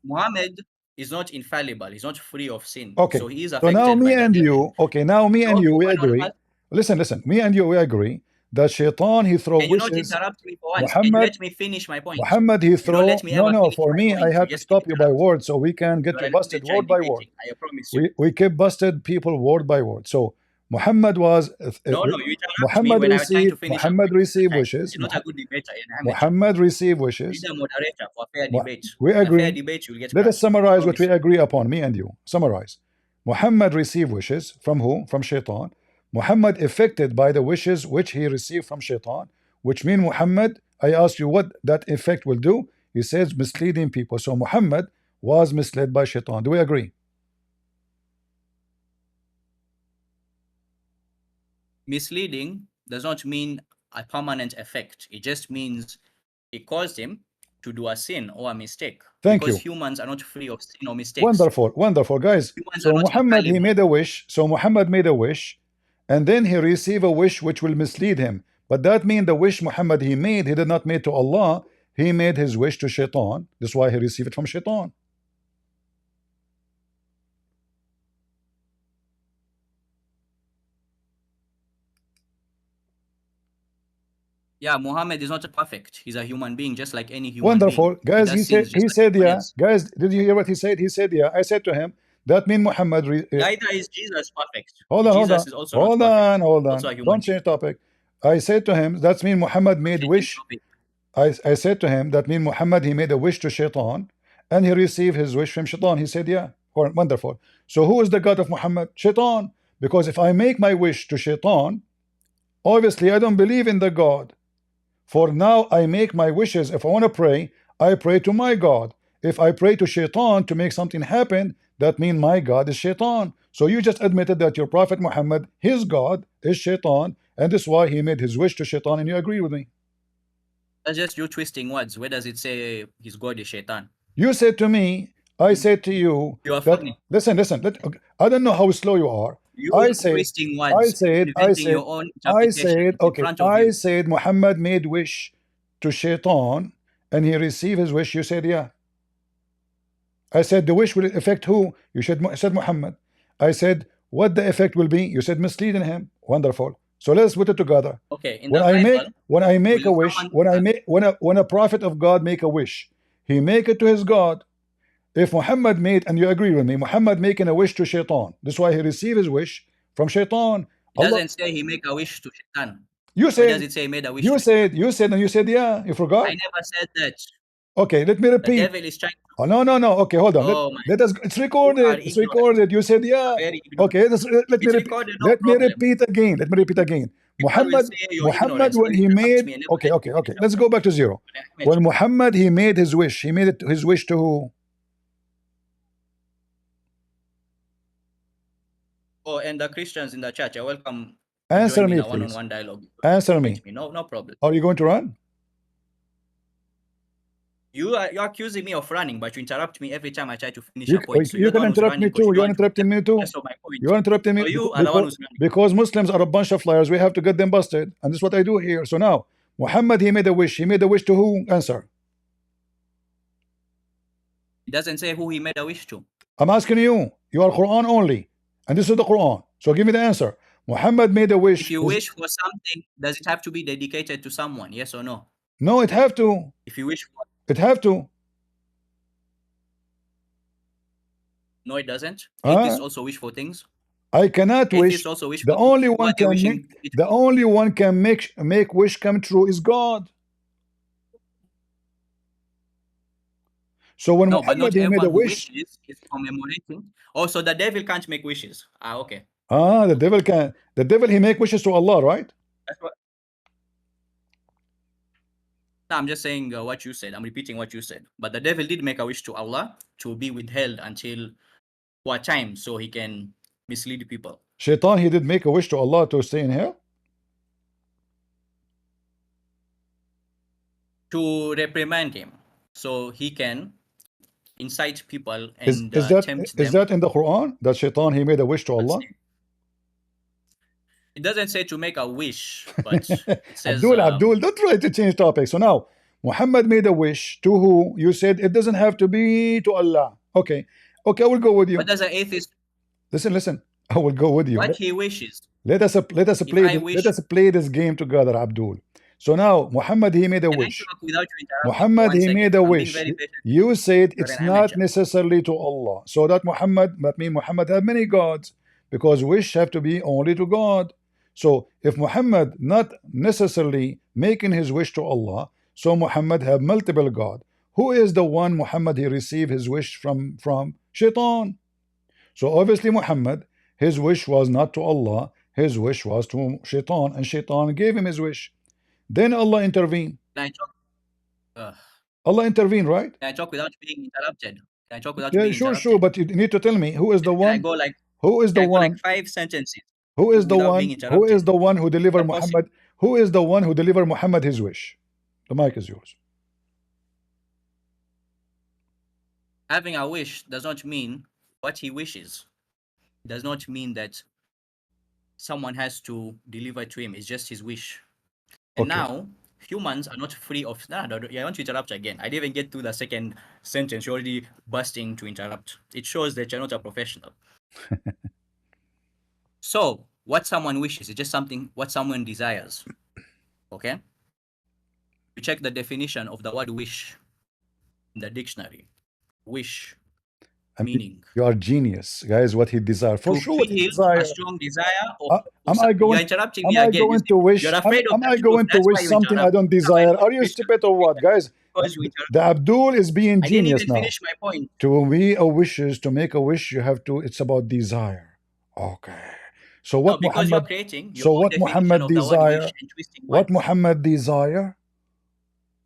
Muhammad is not infallible. He's not free of sin. Okay. So he is So affected now me by the and devil. you. Okay. Now me and So you, we one agree. of us, Listen. Me and you, we agree that shaitan he throw can you not wishes. interrupt me for once? Can you Muhammad. let me finish my point? Muhammad he You don't throw. let me No, ever no. finish For my me, point. I You have to just keep stop you by interrupting. word so we can get You you are a busted villager word by word. debating. I promise you. We keep busted people word by word. So Muhammad was No, you interrupt me when I was trying to finish a point. received This wishes. is not a good debater in amateur. Muhammad received wishes. Be the moderator for a fair debate. We In a fair agree. debate, you'll get Let us crushed. summarize what we Promise you. agree upon, me and you. Summarize. Muhammad received wishes from who? From shaitan. Muhammad affected by the wishes which he received from shaitan, which mean Muhammad, I ask you what that effect will do. He says misleading people. So Muhammad was misled by shaitan. Do we agree? Misleading does not mean a permanent effect. It just means it caused him to do a sin or a mistake. Thank because you. humans are not free of sin or mistakes. Wonderful, guys. Humans So are not Muhammad, he infallible. made a wish. So Muhammad made a wish, and then he received a wish which will mislead him. But that means the wish Muhammad he made, he did not make to Allah. He made his wish to shaitan. That's why he received it from shaitan. Yeah, Muhammad is not perfect. He's a human being, just like any human Wonderful, being. guys. He He does sins said, just like everyone yeah. else. Guys, did you hear what he said? He said, yeah. I said to him, that means Muhammad. Neither is Jesus perfect. Hold on. Jesus is also not perfect. Also a human Don't change topic. I said to him, that means Muhammad made Changing wish. topic. I said to him, that means Muhammad, he made a wish to shaitan, and he received his wish from shaitan. He said, yeah. Wonderful. So who is the God of Muhammad? Shaitan. Because if I make my wish to shaitan, obviously I don't believe in the God. For now I make my wishes. If I want to pray, I pray to my God. If I pray to shaitan to make something happen, that means my God is shaitan. So you just admitted that your Prophet Muhammad, his God is shaitan, and this is why he made his wish to shaitan, and you agree with me. That's just you twisting words. Where does it say his God is Shaitan? You said to me, I said to you, You are that, funny. listen, I don't know how slow you are. You I are said, twisting words. Inventing your own interpretation in front of you. I said Muhammad made wish to shaitan and he received his wish. You said, yeah. I said, the wish will affect who? You said Muhammad. I said, what the effect will be? You said misleading him. Wonderful. So let's put it together. Okay. In When the I Bible, make a wish, when a prophet of God make a wish, he make it to his God. If Muhammad made, and you agree with me, Muhammad making a wish to Shaitan. That's why he received his wish from Shaitan. It doesn't say he make a wish to Shaitan. You Where does said, it say he made a wish you to said, you said, and you said, yeah, you I forgot? never said that. Okay, let me The repeat. devil is trying to. Oh, no. Okay, hold on. Oh my. Let us, it's You are recorded. It's ignorant. recorded. You said, yeah. Very ignorant. Okay, let me It's repeat. recorded, no Let me problem. repeat again. Let me repeat again. People will Muhammad, say you're ignorant, Muhammad, so when you he interrupt made, me and never okay, let me okay. finish. Let's go back to zero. When Muhammad, he made his wish, he made it his wish to who? Oh, and the Christians in the church, you're welcome to Answer join me me, in a please. one-on-one dialogue. Answer me. No problem. Are you going to run? You are accusing me of running, but you interrupt me every time I try to finish You, a point. So you you're the can one who's interrupt me running because too. you You're don't want to interrupting me too. rest of my point. You're interrupting me So you are the one who's running. because Muslims are a bunch of liars. We have to get them busted, and this is what I do here. So now, Muhammad, he made a wish. He made a wish to who? Answer. It doesn't say who he made a wish to. I'm asking you. You are Quran only, and this is the Quran. So give me the answer. Muhammad made a wish. If you wish for something, does it have to be dedicated to someone? Yes or no? No, it have to. If you wish for It have to. No, it doesn't. Atheists also wish for things. I cannot wish. Atheists also wish The for only things. one What they're can make. wishing it The for. only one can make wish come true is God. So when No, but Muhammad not he made a everyone who wish. wishes is commemorating. Also, the devil can't make wishes. Okay. The devil can. The devil he make wishes to Allah, right? That's what. No, I'm just saying what you said. I'm repeating what you said. But the devil did make a wish to Allah to be withheld until for a time so he can mislead people. Shaitan he did make a wish to Allah to stay in hell. To reprimand him so he can incite people Is and that tempt them. is that in the Quran that Shaitan he made a wish to Allah? It doesn't say to make a wish, but it says Abdul, don't try to change topic. So now Muhammad made a wish to who? You said it doesn't have to be to Allah. Okay, I will go with you. What does an atheist? Listen. I will go with you. What he wishes. Let us play this game together, Abdul. So now Muhammad he made a wish. Muhammad he made a wish. You said it's not necessarily to Allah. So that Muhammad had many gods because wish have to be only to God. So if Muhammad not necessarily making his wish to Allah, so Muhammad have multiple God. Who is the one Muhammad he received his wish from? Shaitan. So obviously Muhammad, his wish was not to Allah, his wish was to Shaitan, and Shaitan gave him his wish. Then Allah intervened. Allah intervened, right? Can I talk without being interrupted? Can I talk without being interrupted? Sure, but you need to tell me who is the one. Who is the one? Like 5 sentences. Who is the one? Who is the one who delivered Muhammad? Who is the one who delivered Muhammad his wish? The mic is yours. Having a wish does not mean what he wishes. It does not mean that someone has to deliver to him. It's just his wish. And now humans are not free of. I want to interrupt again. I didn't even get to the second sentence. You're already busting to interrupt. It shows that you're not a professional. So what someone wishes is just something what someone desires. Okay. You check the definition of the word wish in the dictionary. Wish. Meaning. You are genius, guys. What he desires for sure. What he desires. A strong desire. You're interrupting me again. You're afraid of. Am I going to wish something I don't desire? Are you stupid or what, guys? The Abdul is being genius now. I didn't even finish my point. To be a wishes, to make a wish, you have to. It's about desire. Okay. So what Muhammad? So what Muhammad desire? What Muhammad desire?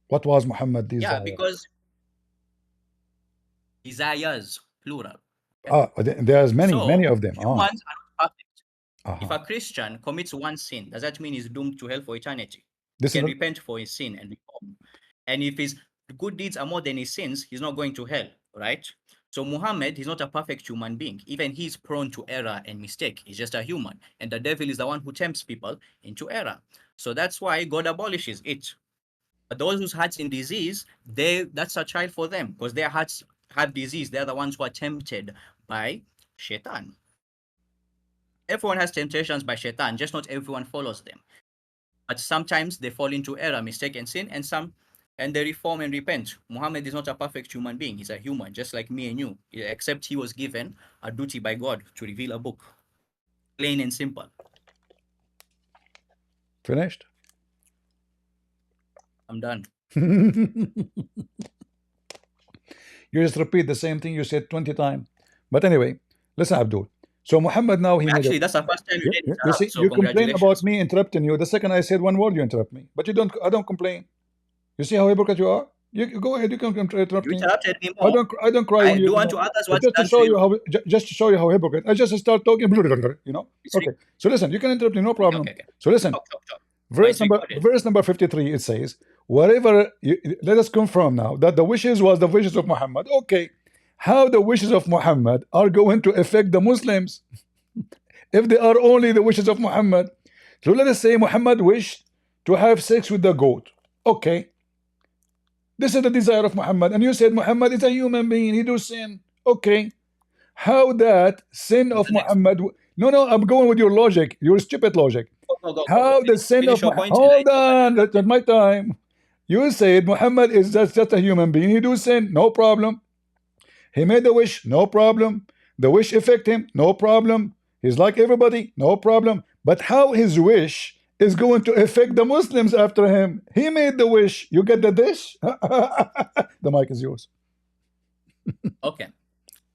What was Muhammad desire? Yeah, because desires. Plural. There's many of them. Humans are not perfect. If a Christian commits one sin, does that mean he's doomed to hell for eternity? He can repent for his sin and reform. And if his good deeds are more than his sins, he's not going to hell, right? So Muhammad, he's not a perfect human being. Even he's prone to error and mistake. He's just a human. And the devil is the one who tempts people into error. So that's why God abolishes it. But those whose hearts in disease, that's a trial for them because their hearts have disease. They're the ones who are tempted by Shaitan. Everyone has temptations by Shaitan, just not everyone follows them. But sometimes they fall into error, mistake, and sin, and and they reform and repent. Muhammad is not a perfect human being. He's a human, just like me and you, except he was given a duty by God to reveal a book. Plain and simple. Finished? I'm done. You just repeat the same thing you said 20 times. But anyway, listen, Abdul. So Muhammad now he made Actually, a, that's the first time you did you interrupt, see, so you complain about congratulations. me interrupting you. The second I said one word, you interrupt me. But you don't. I don't complain. You see how hypocrite you are. You go ahead. You can interrupt You me. interrupted me more. I don't cry when I you. do You unto know, others but what's just to done show to you you. how just to show you how hypocrite. I just start talking. You know. Okay. So listen. You can interrupt me. No problem. Okay. So listen. Talk. But it's recorded. Verse number 53. It says, whatever. Let us confirm now that the wishes was the wishes of Muhammad. Okay. How the wishes of Muhammad are going to affect the Muslims if they are only the wishes of Muhammad? So let us say Muhammad wished to have sex with the goat. Okay. This is the desire of Muhammad. And you said Muhammad is a human being. He do sin. Okay. How that sin of Muhammad... No, I'm going with your logic. Your stupid logic. Go. How the sin Finish of your Muhammad... point. Hold on. That's not my time. You said Muhammad is just a human being. He do sin. No problem. He made the wish. No problem. The wish affect him. No problem. He's like everybody. No problem. But how his wish is going to affect the Muslims after him? He made the wish. You get the dish? The mic is yours. Okay.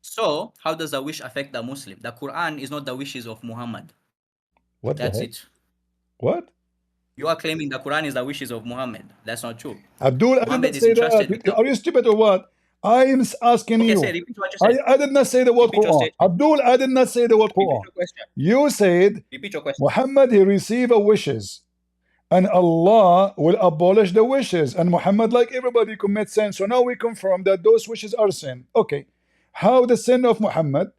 So, how does the wish affect the Muslim? The Quran is not the wishes of Muhammad. What That's the heck? it. What? You are claiming the Quran is the wishes of Muhammad. That's not true. Abdul, I did Muhammad not is say entrusted with that. the Are you stupid or what? I am asking Okay, you. say repeat what you said. I did not say the word Repeat your Quran. statement. Abdul, I did not say the word Repeat Quran. your question. You said Repeat your question. Muhammad, he received a wishes. And Allah will abolish the wishes. And Muhammad, like everybody, commits sin. So now we confirm that those wishes are sin. Okay. How the sin of Muhammad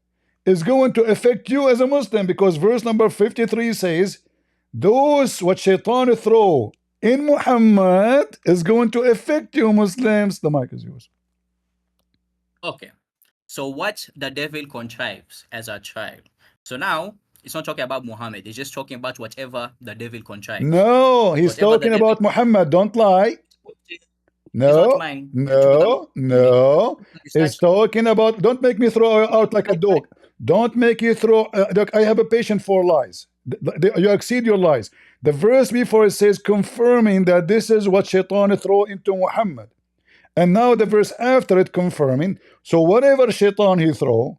is going to affect you as a Muslim? Because verse number 53 says, those what shaitan throw in Muhammad is going to affect you Muslims. The mic is yours. Okay. So what the devil contrives as a child. So now, it's not talking about Muhammad. It's just talking about whatever the devil contrives. No, he's Whatever the talking devil about Muhammad. Don't lie. is not No, mine. no. He's talking about. Don't make me throw you out like a dog. Don't make you throw. Look, I have a patient for lies. You exceed your lies. The verse before it says confirming that this is what Shaitan throw into Muhammad, and now the verse after it confirming. So whatever Shaitan he throw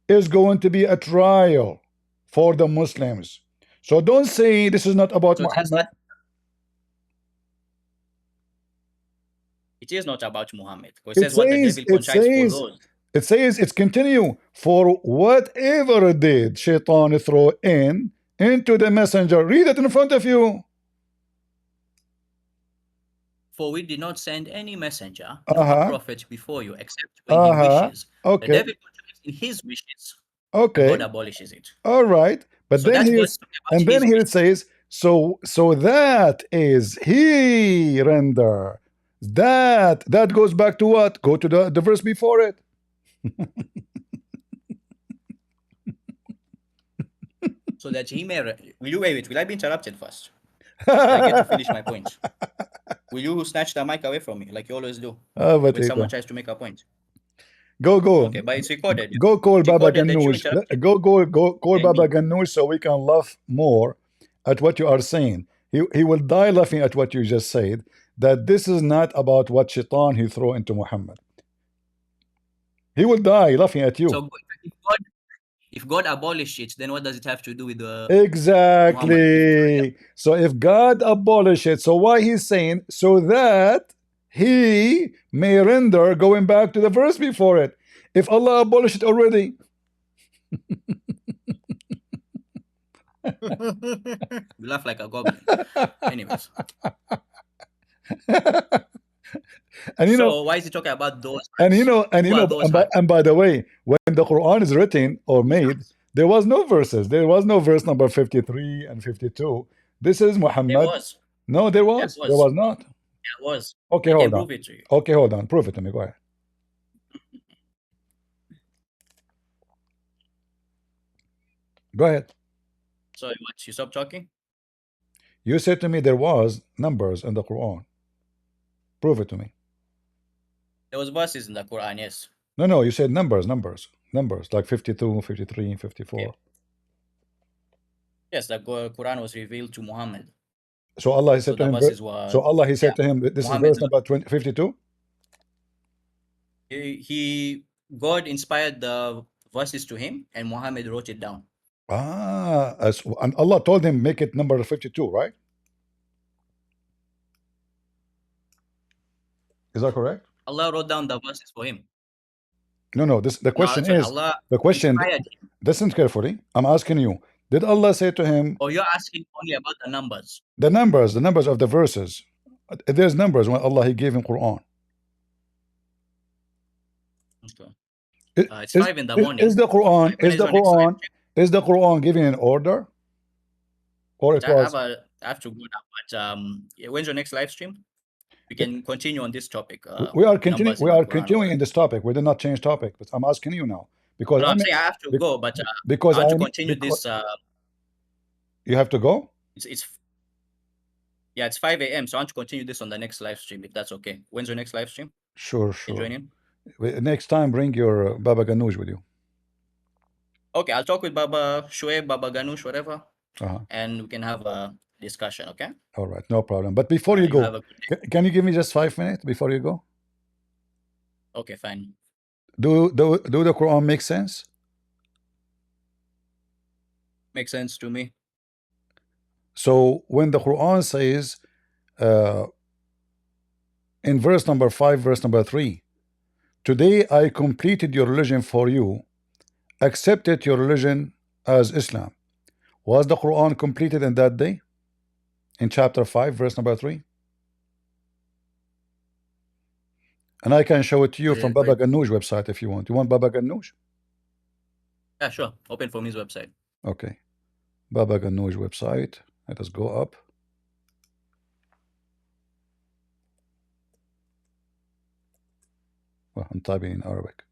is going to be a trial for the Muslims. So don't say this is not about Muhammad. It is not about Muhammad. It says what the devil contrives for those. It says it's continue for whatever did Shaitan throw into the messenger. Read it in front of you. For we did not send any messenger nor a prophet before you except when he wishes. Okay. The devil contributes in his wishes. Okay. God abolishes it. All right. But so then here it says, so that is he render. That goes back to what? Go to the verse before it. So that he may will you wait? Will I be interrupted first? I get to finish my point. Will you snatch the mic away from me like you always do when someone tries to make a point? Go. Okay, but it's recorded. Go call Baba Ganoush. Go call Baba Ganoush so we can laugh more at what you are saying. He will die laughing at what you just said. That this is not about what Shaitan he throw into Muhammad. He will die laughing at you. So if God abolished it, then what does it have to do with the exactly Muhammad? So if God abolished it, so why he's saying so that he may render, going back to the verse before it. If Allah abolished it already. You laugh like a goblin. Anyways. And you know, so why is he talking about those? And by the way, when the Quran is written or made, there was no verses. There was no verse number 53 and 52. This is Muhammad. There was. No, there was. There was not. There was. Okay, hold on. Prove it to you. Okay, hold on. Prove it to me. Go ahead. Go ahead. So what? You stop talking? You said to me there was numbers in the Quran. Prove it to me. There was verses in the Quran, yes. No, you said numbers, like 52, 53, 54. Okay. Yes, the Quran was revealed to Muhammad. So Allah, he So said to the him, verses were, so Allah, he said yeah, to him, this is Muhammad, verse number 52. God inspired the verses to him, and Muhammad wrote it down. And Allah told him, make it number 52, right? Is that correct? Allah wrote down the verses for him. No, the question sorry, is, Allah the question, inspired him. listen carefully. I'm asking you, did Allah say to him, Or you're asking only about the numbers? the numbers of the verses? There's numbers when Allah, he gave him Quran. Okay. It- It's 5 in the morning. Is the Quran, When is the your next live Quran, is the Quran giving an order? Or it stream? was, I have to go now, but when's your next live stream? We can continue on this topic. we are continuing, numbers in the Quran. continuing in this topic. We did not change topic, but I'm asking you now. Because No, I'm saying I have to go, but because I want to I need- continue this. You have to go? It's 5 a.m. So I want to continue this on the next live stream, if that's okay. When's your next live stream? Sure, Can you join in? Next time, bring your Baba Ganoush with you. Okay, I'll talk with Baba Shoaib, Baba Ganoush, whatever, Uh-huh. and we can have a discussion, okay? All right, no problem. But before you You go, have a good day. can you give me just 5 minutes before you go? Okay, fine. Do the Quran make sense? Makes sense to me. So when the Quran says in verse number 5, verse number 3, today I completed your religion for you, accepted your religion as Islam. Was the Quran completed in that day? In chapter 5, verse number 3? And I can show it to you from Baba Ganoush website if you want. You want Baba Ganoush? Yeah, sure. Open from his website. Okay. Baba Ganoush website. Let us go up. Well, I'm typing in Arabic.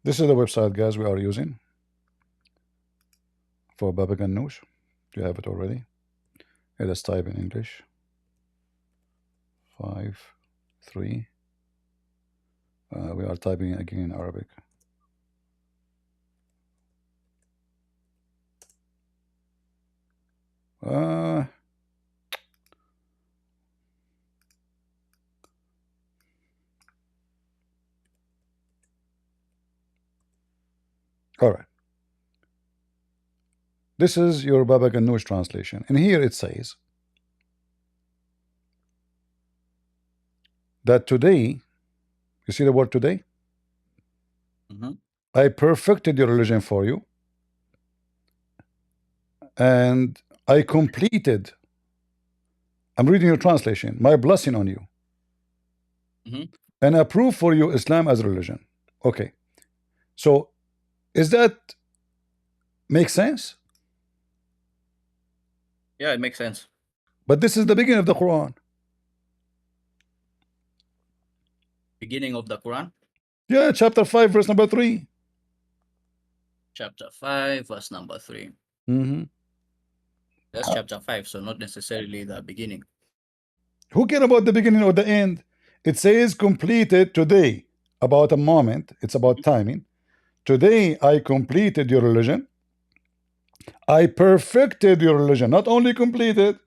This is the website, guys, we are using for Baba Ganoush. You have it already. Let us type in English. 5, 3. We are typing again in Arabic. All right. This is your Baba Ganoush translation. And here it says that today, you see the word today? I perfected your religion for you. And I completed, I'm reading your translation, my blessing on you. And approve for you Islam as religion. Okay. So, is that make sense? Yeah, it makes sense. But this is the beginning of the Quran. Beginning of the Quran? Yeah, chapter 5, verse number 3. Chapter 5, verse number 3. That's chapter 5, so not necessarily the beginning. Who cares about the beginning or the end? It says completed today, about a moment. It's about timing. Today I completed your religion. I perfected your religion, not only completed,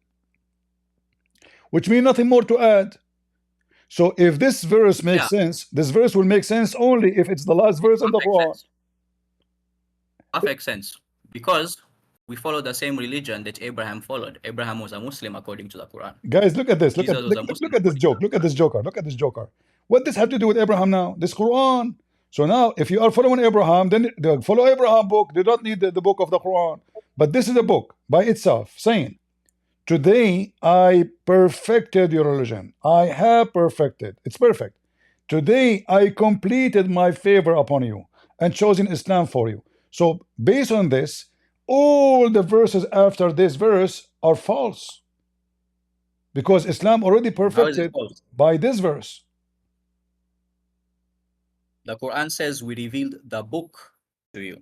which means nothing more to add. So if this verse makes sense, this verse will make sense only if it's the last verse in the Quran. Perfect sense. Because we follow the same religion that Abraham followed. Abraham was a Muslim according to the Quran. Guys, look at this. Look at this joke. Look at this joker. Look at this joker. What does have to do with Abraham now? This Quran. So now, if you are following Abraham, then they follow Abraham book. They don't need the book of the Quran. But this is a book by itself saying, today I perfected your religion. I have perfected. It's perfect. Today I completed my favor upon you and chosen Islam for you. So based on this, all the verses after this verse are false. Because Islam already perfected by this verse. The Quran says we revealed the book to you.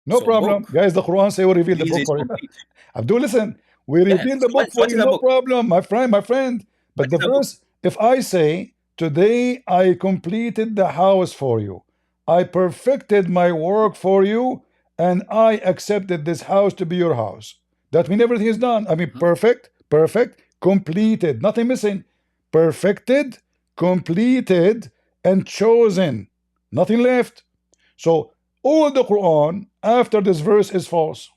No So problem. book Guys, the Quran say we reveal the means book it's for you. complete. Abdul, listen, we Yeah. reveal the So book for what you, is the no book? problem, my friend, my friend. What But is the the book? verse, if I say, today I completed the house for you, I perfected my work for you, and I accepted this house to be your house. That means everything is done. I mean, perfect, completed, nothing missing. Perfected, completed, and chosen. Nothing left. So all the Quran after this verse is false.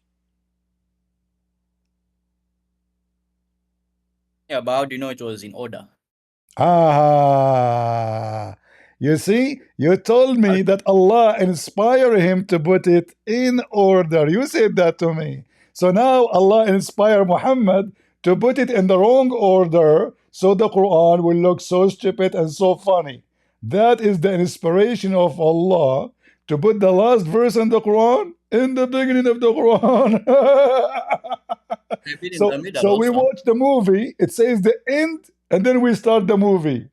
Yeah, but how do you know it was in order? Ah, you see, you told me that Allah inspired him to put it in order. You said that to me. So now Allah inspired Muhammad to put it in the wrong order, so the Quran will look so stupid and so funny. That is the inspiration of Allah to put the last verse in the Quran in the beginning of the Quran. They've been in So, the middle so we also. watch the movie. It says the end, and then we start the movie.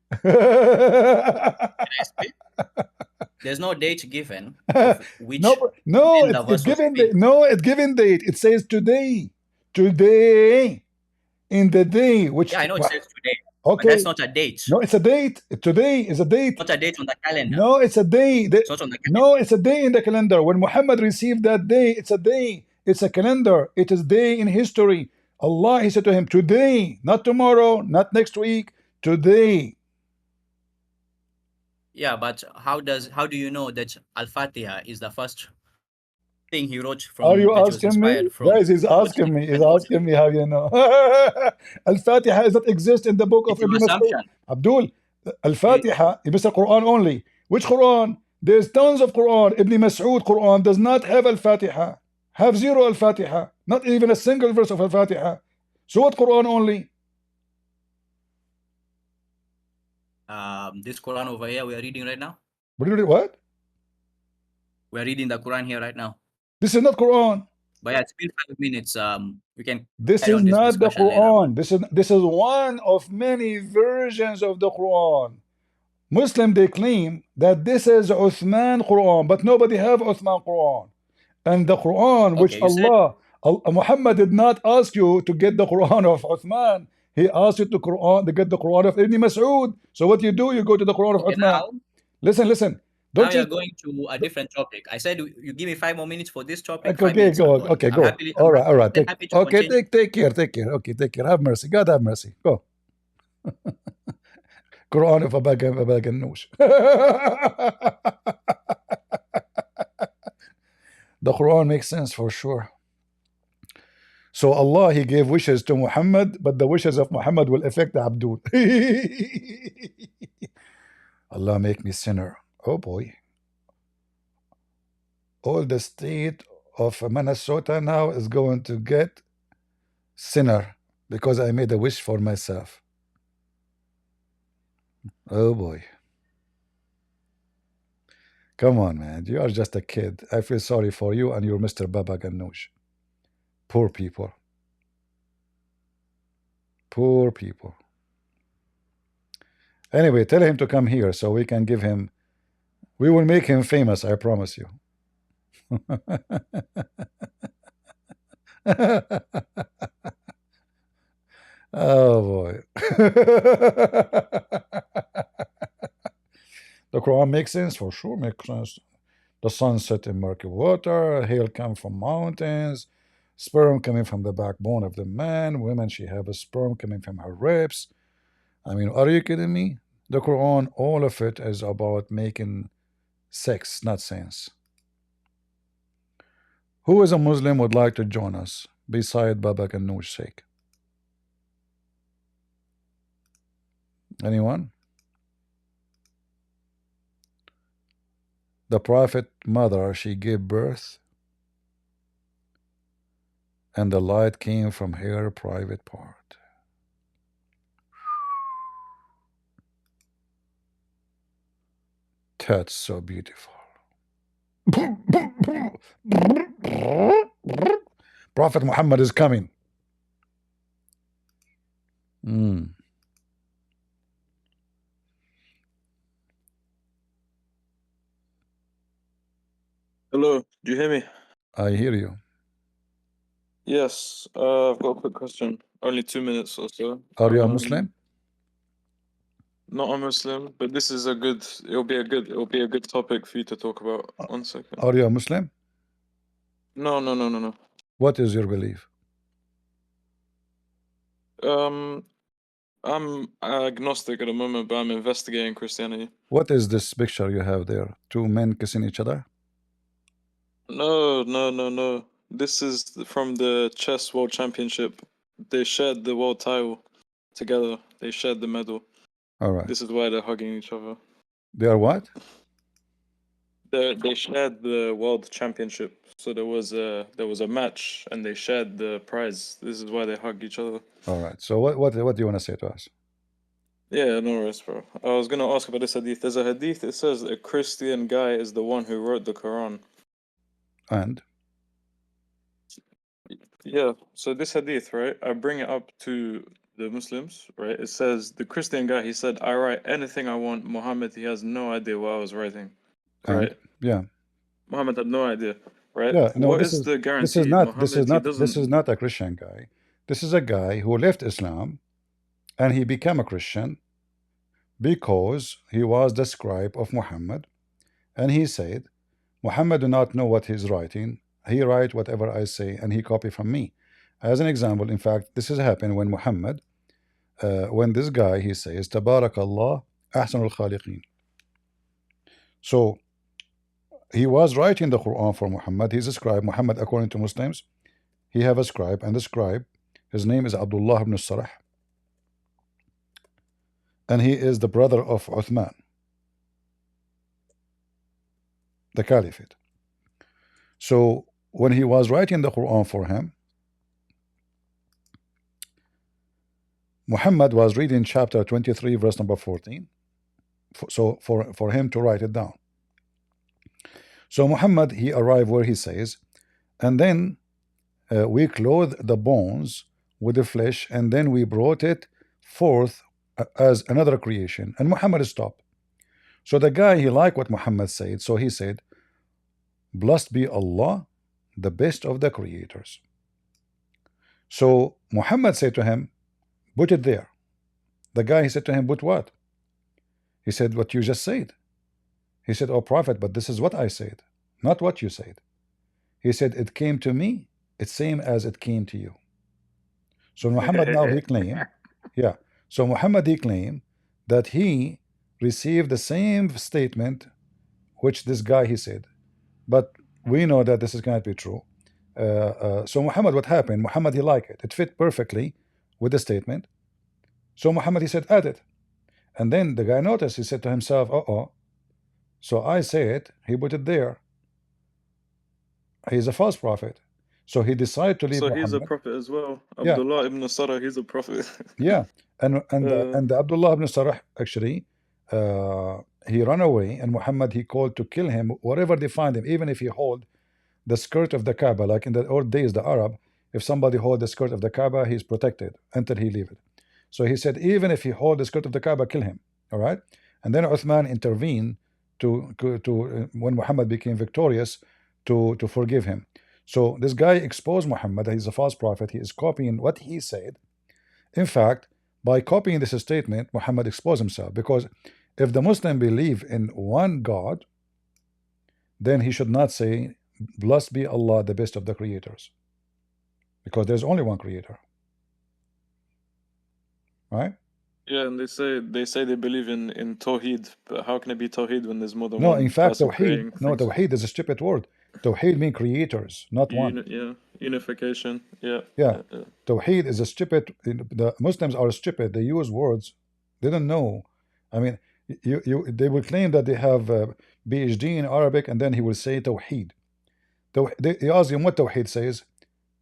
There's no date given of which No, no, when the it's verse was given revealed. no, it's given date. It says today, today, in the day which. Yeah, I know it says today, but Okay, that's not a date. no, it's a date. Today is a date. Not a date on the calendar. No, it's a day. It's not on the calendar. No, it's a day in the calendar. When Muhammad received that day, it's a day. It's a calendar. It is day in history. Allah, He said to him, today, not tomorrow, not next week, today. Yeah, but how do you know that Al-Fatiha is the first thing he wrote Are from you that he was asking me? inspired from? Guys, he's He wrote asking in me. He's different order. asking me how you know. Al-Fatiha does not exist in the book of It's your Ibn Mas'ud. assumption. Abdul, Al-Fatiha, Mr. Quran only. Which Quran? There's tons of Quran. Ibn Mas'ud Quran does not have Al-Fatiha. Have zero Al-Fatiha. Not even a single verse of Al-Fatiha. So what Quran only? This Quran over here we are reading right now. What? We are reading the Quran here right now. This is not Quran. But yeah, it's been 5 minutes. We can This carry is on this not the discussion later. Quran. This is one of many versions of the Quran. Muslim, they claim that this is Uthman Quran, but nobody have Uthman Quran. And the Quran, which Okay, you said Muhammad did not ask you to get the Quran of Uthman. He asked you to get the Quran of Ibn Mas'ud. So what you do, you go to the Quran of okay, Uthman. Listen. now Don't you're you? going to a different topic. I said you give me 5 more minutes for this topic. Okay, 5 minutes go. are gone. Okay, I'm go. happy. All right. Happy to continue. Take care. Okay, take care. Have mercy. God have mercy. Go. Quran of Abag and Noosh. The Quran makes sense for sure. So Allah, He gave wishes to Muhammad, but the wishes of Muhammad will affect Abdul. Allah make me sinner. Oh boy. All the state of Minnesota now is going to get sinner because I made a wish for myself. Oh boy. Come on, man. You are just a kid. I feel sorry for you and your Mr. Baba Ganoush. Poor people. Poor people. Anyway, tell him to come here so we can give him. We will make him famous, I promise you. Oh boy. The Quran makes sense, for sure makes sense. The sun set in murky water, hail come from mountains, sperm coming from the backbone of the man, women, she have a sperm coming from her ribs. I mean, are you kidding me? The Quran, all of it is about making sex, not sense. Who is a Muslim would like to join us beside Baba Ganoush's sake? Anyone? The Prophet mother, she gave birth, and the light came from her private part. That's so beautiful. Prophet Muhammad is coming. Hello, do you hear me? I hear you. Yes, I've got a quick question. Only 2 minutes or so. Are you a Muslim? Not a Muslim, but this is it'll be a good topic for you to talk about. 1 second. Are you a Muslim? No. What is your belief? I'm agnostic at the moment, but I'm investigating Christianity. What is this picture you have there? Two men kissing each other? No. This is from the chess world championship. They shared the world title together. They shared the medal. All right. This is why they're hugging each other. They are what? They shared the world championship. So there was a match, and they shared the prize. This is why they hug each other. All right. So what do you want to say to us? Yeah, no worries, bro. I was gonna ask about this hadith. There's a hadith that says a Christian guy is the one who wrote the Quran. And Yeah, so this hadith, right? I bring it up to the Muslims, right? It says the Christian guy, he said, I write anything I want. Muhammad, he has no idea what I was writing. Right? yeah. Muhammad had no idea, right? Yeah, no, What is the guarantee? this is not a Christian guy. This is a guy who left Islam and he became a Christian because he was the scribe of Muhammad, and he said, Muhammad do not know what he's writing. He write whatever I say and he copy from me. As an example, in fact, this has happened when Muhammad, when this guy, he says, Tabarakallah ahsanul khaliqeen. So he was writing the Quran for Muhammad. He's a scribe. Muhammad, according to Muslims, he have a scribe, and the scribe, his name is Abdullah ibn Sarah, and he is the brother of Uthman, the caliphate. So when he was writing the Quran for him, Muhammad was reading chapter 23, verse number 14. So for him to write it down. So Muhammad, he arrived where he says, and then we clothed the bones with the flesh, and then we brought it forth as another creation. And Muhammad stopped. So the guy, he liked what Muhammad said. So he said, blessed be Allah, the best of the creators. So Muhammad said to him, put it there. The guy, he said to him, put what? He said, what you just said. He said, oh Prophet, but this is what I said, not what you said. He said, it came to me, it's same as it came to you. So Muhammad now he claimed, yeah. So Muhammad he claimed that he received the same statement which this guy he said. But we know that this is going to be true. So Muhammad, what happened? Muhammad he liked it. It fit perfectly with the statement. So Muhammad he said, add it. And then the guy noticed, he said to himself, uh-oh. So I say it, he put it there. He's a false prophet. So he decided to leave So Muhammad. he's a prophet as well. Yeah. Abdullah ibn Sarah, he's a prophet. Yeah. And Abdullah ibn Sarah, actually, he ran away, and Muhammad, he called to kill him wherever they find him, even if he hold the skirt of the Kaaba. Like in the old days, the Arab, if somebody hold the skirt of the Kaaba, he's protected until he leave it. So he said, even if he hold the skirt of the Kaaba, kill him. All right. And then Uthman intervened to when Muhammad became victorious to forgive him. So this guy exposed Muhammad that he's a false prophet. He is copying what he said. In fact, by copying this statement, Muhammad exposed himself, because if the Muslim believe in one God, then he should not say, blessed be Allah, the best of the creators, because there's only one creator, right? Yeah, and they say they believe in Tawheed, but how can it be Tawheed when there's more than No, one? in fact, person Tawheed, creating no, things? Tawheed is a stupid word. Tawheed means creators, not one. Yeah, unification. Yeah. Tawheed is a stupid. The Muslims are stupid. They use words they don't know. I mean, they will claim that they have PhD in Arabic, and then he will say Tawheed. They ask him what Tawheed says.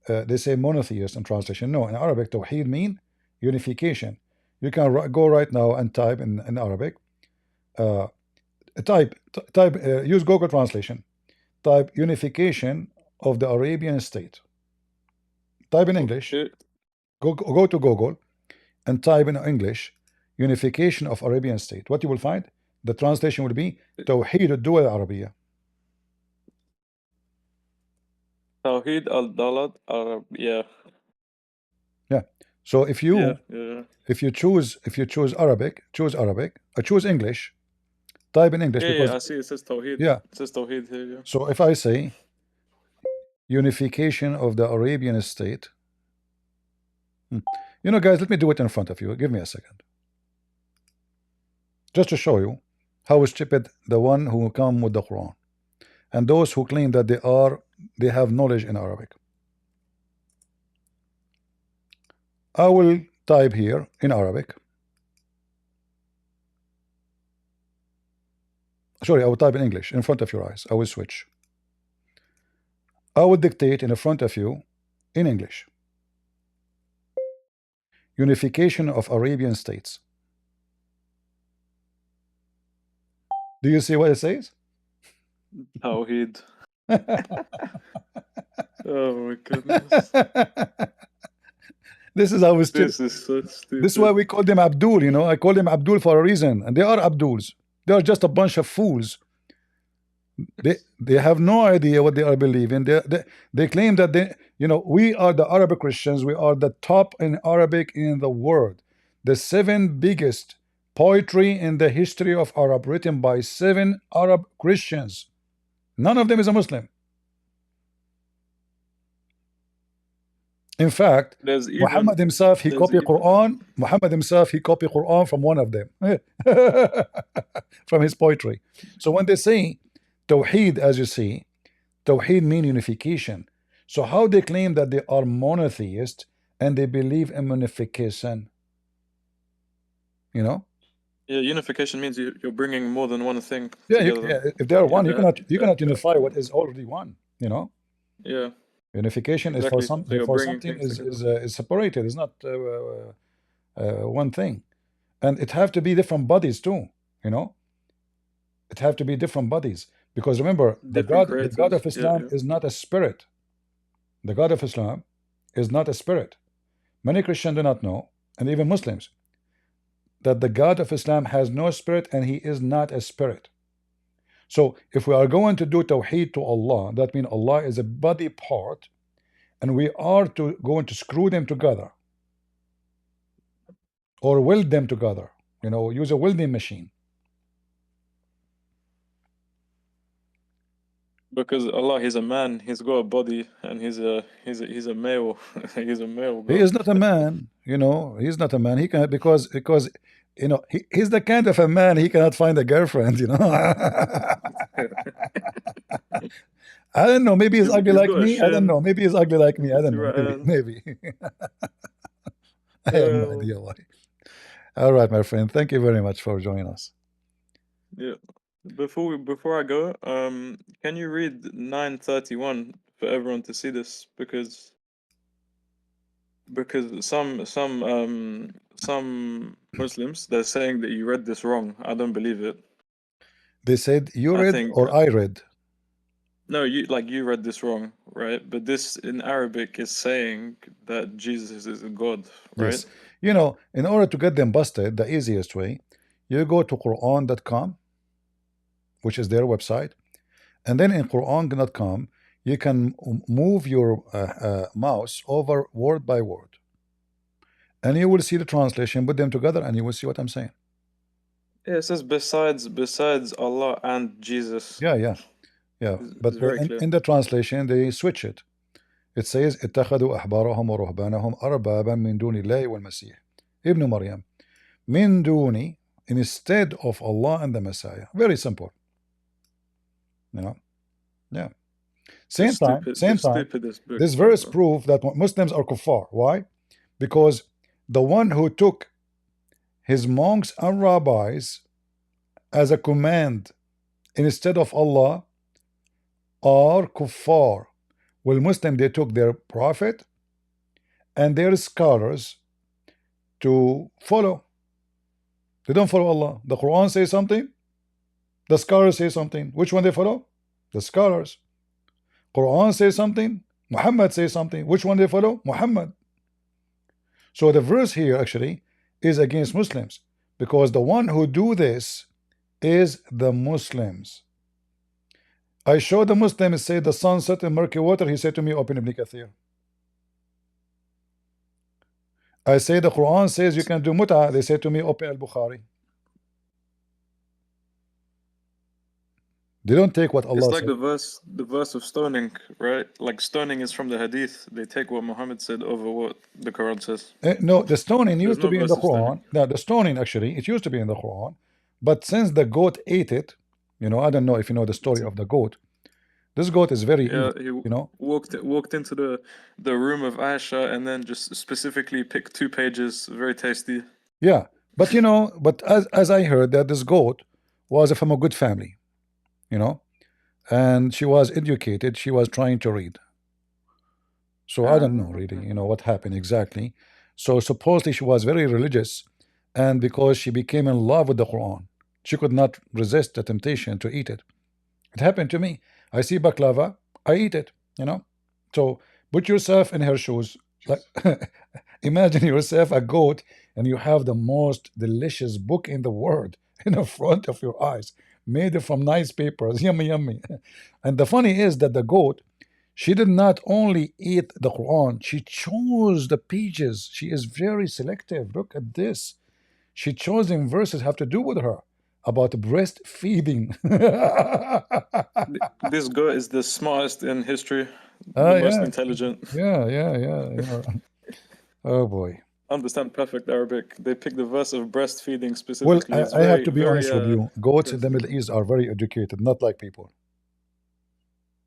They say monotheist in translation. No, in Arabic, Tawheed mean unification. You can go right now and type in Arabic. Use Google translation. Type unification of the Arabian state. Type in English. Go to Google and type in English unification of Arabian state. What you will find? The translation will be Tawheed ad-Dawla al-Arabiya. Tawheed al-Dalat, yeah. Yeah. So if you Yeah. if you choose Arabic, choose English, type in English, Yeah, because I see it says Tawheed. yeah. It says Tawheed here, yeah. So if I say unification of the Arabian state, you know, guys, let me do it in front of you. Give me a second, just to show you how stupid the one who come with the Quran and those who claim that they have knowledge in Arabic. I will type here in Arabic. Sorry, I will type in English in front of your eyes. I will switch. I will dictate in front of you in English. Unification of Arabian states. Do you see what it says? Tawheed. Oh my goodness. This is how stupid. This is so stupid. This is why we call them Abdul, you know. I call them Abdul for a reason, and they are Abduls. They are just a bunch of fools. They have no idea what they are believing. They claim that we are the Arabic Christians. We are the top in Arabic in the world. The 7 biggest poetry in the history of Arab, written by 7 Arab Christians. None of them is a Muslim. In fact, Muhammad himself, he copied Quran. Muhammad himself, he copied Quran from one of them, from his poetry. So when they say Tawheed, as you see, Tawheed mean unification. So how they claim that they are monotheist and they believe in unification? You know? Yeah, unification means you're bringing more than one thing together. If they are one, you cannot unify what is already one. You know? Yeah. Unification is for something is separated. It's not one thing, and it have to be different bodies too. You know, it have to be different bodies, because remember, the God of Islam is not a spirit. The God of Islam is not a spirit. Many Christians do not know, and even Muslims, that the God of Islam has no spirit and he is not a spirit. So if we are going to do Tawheed to Allah, that means Allah is a body part, and we are going to screw them together or weld them together, you know, use a welding machine. Because Allah, he's a man, he's got a body, and he's a male. He's a male. He is not a man, you know. He's not a man. He can because you know, he's the kind of a man, he cannot find a girlfriend, you know. I don't know, maybe he's ugly like me. I don't know, maybe he's ugly like me. I don't know, maybe. I have no idea why. All right, my friend, thank you very much for joining us. Yeah. Before I go, can you read 931 for everyone to see this? Because some Muslims, they're saying that you read this wrong. I don't believe it. They said you read or I read? No, you read this wrong, right? But this in Arabic is saying that Jesus is God, right? Yes. You know, in order to get them busted, the easiest way, you go to Quran.com, which is their website, and then in Quran.com, you can move your mouse over word by word, and you will see the translation. Put them together, and you will see what I'm saying. Yeah, it says besides Allah and Jesus. Yeah. But in the translation, they switch it. It says اتخذوا أحبارهم ورهبانهم أربابا من دون الله والمسيح ابن مريم من دوني, instead of Allah and the Messiah. Very simple. You know? Yeah. Same time, this verse proves that Muslims are kuffar. Why? Because the one who took his monks and rabbis as a command instead of Allah are kuffar. Well, Muslim, they took their prophet and their scholars to follow. They don't follow Allah. The Quran says something, the scholars say something. Which one they follow? The scholars. Quran says something, Muhammad says something. Which one they follow? Muhammad. So the verse here actually is against Muslims, because the one who do this is the Muslims. I show the Muslims say the sun set in murky water. He said to me, open Ibn Kathir. I say the Quran says you can do mut'ah. They say to me, open Al-Bukhari. They don't take what It's Allah like said. the verse of stoning, right? Like stoning is from the Hadith. They take what Muhammad said over what the Quran says. No, the stoning There's used to no be in verse the of stoning. Quran. No, the stoning actually, it used to be in the Quran. But since the goat ate it, you know, I don't know if you know the story of the goat. This goat is very Yeah, evil, he you know. walked into the room of Aisha and then just specifically picked 2 pages, very tasty. Yeah, but you know, but as I heard that this goat was from a good family, you know, and she was educated. She was trying to read. So I don't know really, you know, what happened exactly. So supposedly she was very religious, and because she became in love with the Quran, she could not resist the temptation to eat it. It happened to me. I see baklava, I eat it, you know. So put yourself in her shoes. Like imagine yourself a goat and you have the most delicious book in the world in the front of your eyes, made from nice papers. Yummy, yummy. And the funny is that the goat, she did not only eat the Quran, she chose the pages. She is very selective. Look at this. She chosen verses have to do with her about breastfeeding. This guy is the smartest in history, the Oh most yeah, intelligent. yeah. Oh boy. Understand perfect Arabic. They pick the verse of breastfeeding Well, specifically. It's I have very, to be honest with you. Goats in the very, Middle East are very educated, not like people.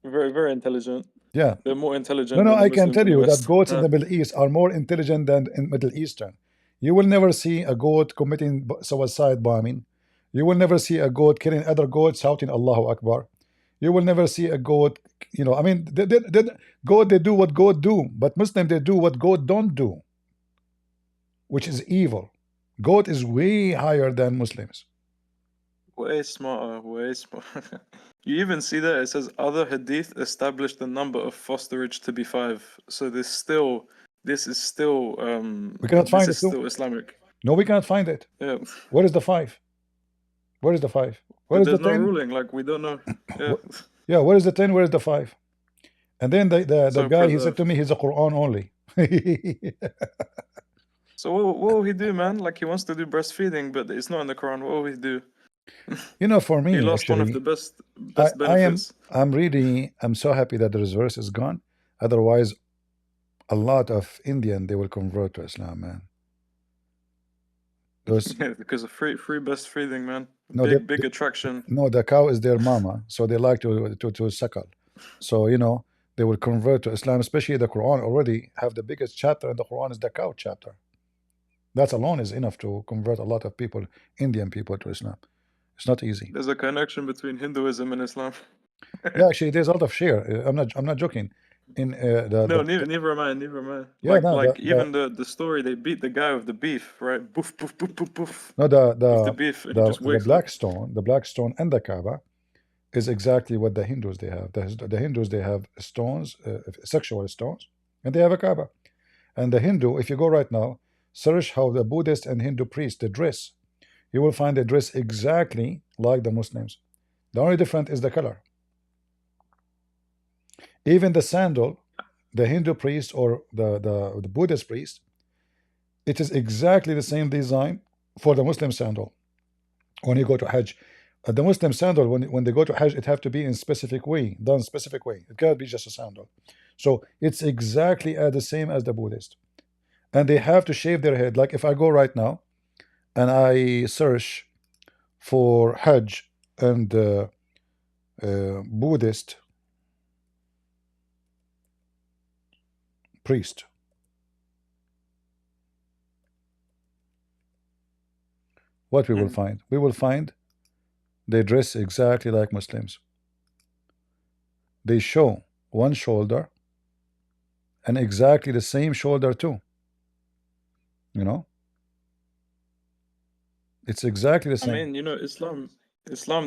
very, very intelligent. Yeah. They're more No, intelligent no, than the I can Muslims tell in the you that West. goats in the Middle East are more intelligent than in Middle Eastern. You will never see a goat committing suicide bombing. You will never see a goat killing other goats shouting Allahu Akbar. You will never see a goat, you know, I mean, goat, they do what goat do, but Muslim, they do what goat don't do, which is evil. Goat is way higher than Muslims. Way smarter, way smarter. You even see that it says other hadith established the number of fosterage to be 5. So this is still We cannot find it too. Islamic. No, we cannot find it. Yeah. Where is the 5? Where is the 5? Where But is the there's no 10? ruling, like we don't know. Yeah. Yeah, where is the 10? Where is the 5? And then the So guy, he said preserved. to me, he's a Quran only. So what will he do, man? Like he wants to do breastfeeding, but it's not in the Quran. What will he do? You know, for He me, lost one of actually, the best benefits. I'm so happy that this verse is gone. Otherwise, a lot of Indian, they will convert to Islam, man. Those Yeah, because of free breastfeeding, man. no, Big attraction. no, the cow is their mama, so they like to suckle. So you know, they will convert to Islam, especially the Quran already have the biggest chapter in the Quran is the cow chapter. That alone is enough to convert a lot of people, Indian people, to Islam. It's not easy. There's a connection between Hinduism and Islam. Yeah, actually, there's a lot of share. I'm not joking. In No, neither am I. Neither am I. yeah, no, Like even the story, they beat the guy with the beef, right? Boof, boof, boof, boof, boof. no, With the beef, and he just wakes up. the black stone, and the Kaaba is exactly what the Hindus they have. The Hindus they have stones, sexual stones, and they have a Kaaba. And the Hindu, if you go right now, search how the Buddhist and Hindu priests they dress. You will find they dress exactly like the Muslims. The only difference is the color. Even the sandal, the Hindu priest or the Buddhist priest, it is exactly the same design for the Muslim sandal. When you go to Hajj, the Muslim sandal, when they go to Hajj, it have to be in specific way, done specific way. It cannot be just a sandal. So it's exactly the same as the Buddhist. And they have to shave their head. Like if I go right now and I search for Hajj and Buddhist priest, what we will find? We will find they dress exactly like Muslims. They show one shoulder and exactly the same shoulder too. You know, it's exactly the I same. mean, you know, Islam,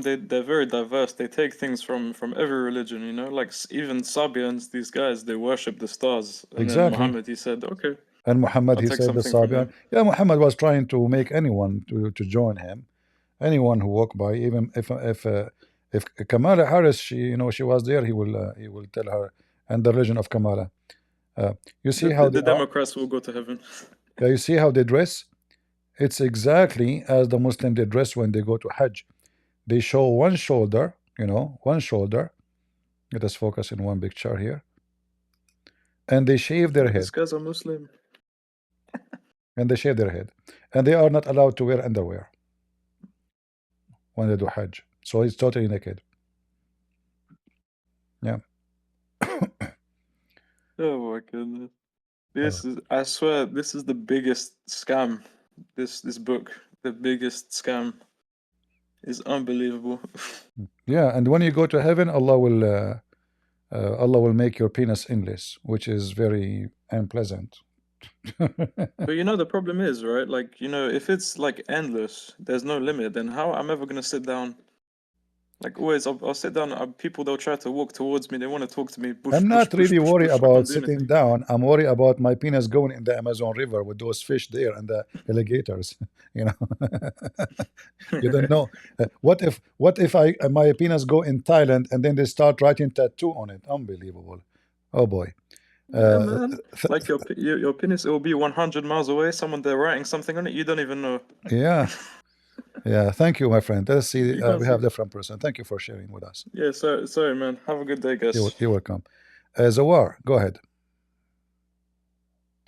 they're very diverse. They take things from every religion. You know, like even Sabians, these guys, they worship the stars. And Exactly. then Muhammad, he said, okay. And Muhammad, I'll he take said the something from Sabian. Yeah, Muhammad was trying to make anyone to join him, anyone who walked by, even If Kamala Harris, she was there, he will tell her, and the religion of Kamala. You see how they The are. Democrats will go to heaven. Yeah, you see how they dress. It's exactly as the Muslim they dress when they go to Hajj. They show one shoulder, one shoulder. Let us focus in one picture here, and they shave their These head, guys are Muslim. and they shave their head, and they are not allowed to wear underwear when they do Hajj. So it's totally naked. Yeah. Oh my goodness. I swear, this is the biggest scam. This book, the biggest scam, is unbelievable. Yeah, and when you go to heaven, Allah will make your penis endless, which is very unpleasant. But you know, the problem is, right? Like, if it's like endless, there's no limit, then how I'm ever gonna sit down? Like always, I'll sit down. People, they'll try to walk towards me. They want to talk to me. Push, I'm push, not push, really push, worried push. I about can't do sitting anything. down. I'm worried about my penis going in the Amazon River with those fish there and the alligators. You don't know. What if my penis go in Thailand and then they start writing tattoo on it? Unbelievable. Oh boy. Yeah, man. Like your penis, it will be 100 miles away. Someone they're writing something on it. You don't even know. Yeah. Yeah. Thank you, my friend. Let's see. You can't We see. have different person. Thank you for sharing with us. Yeah, sorry, man. Have a good day, guys. You're welcome. Zawar, go ahead.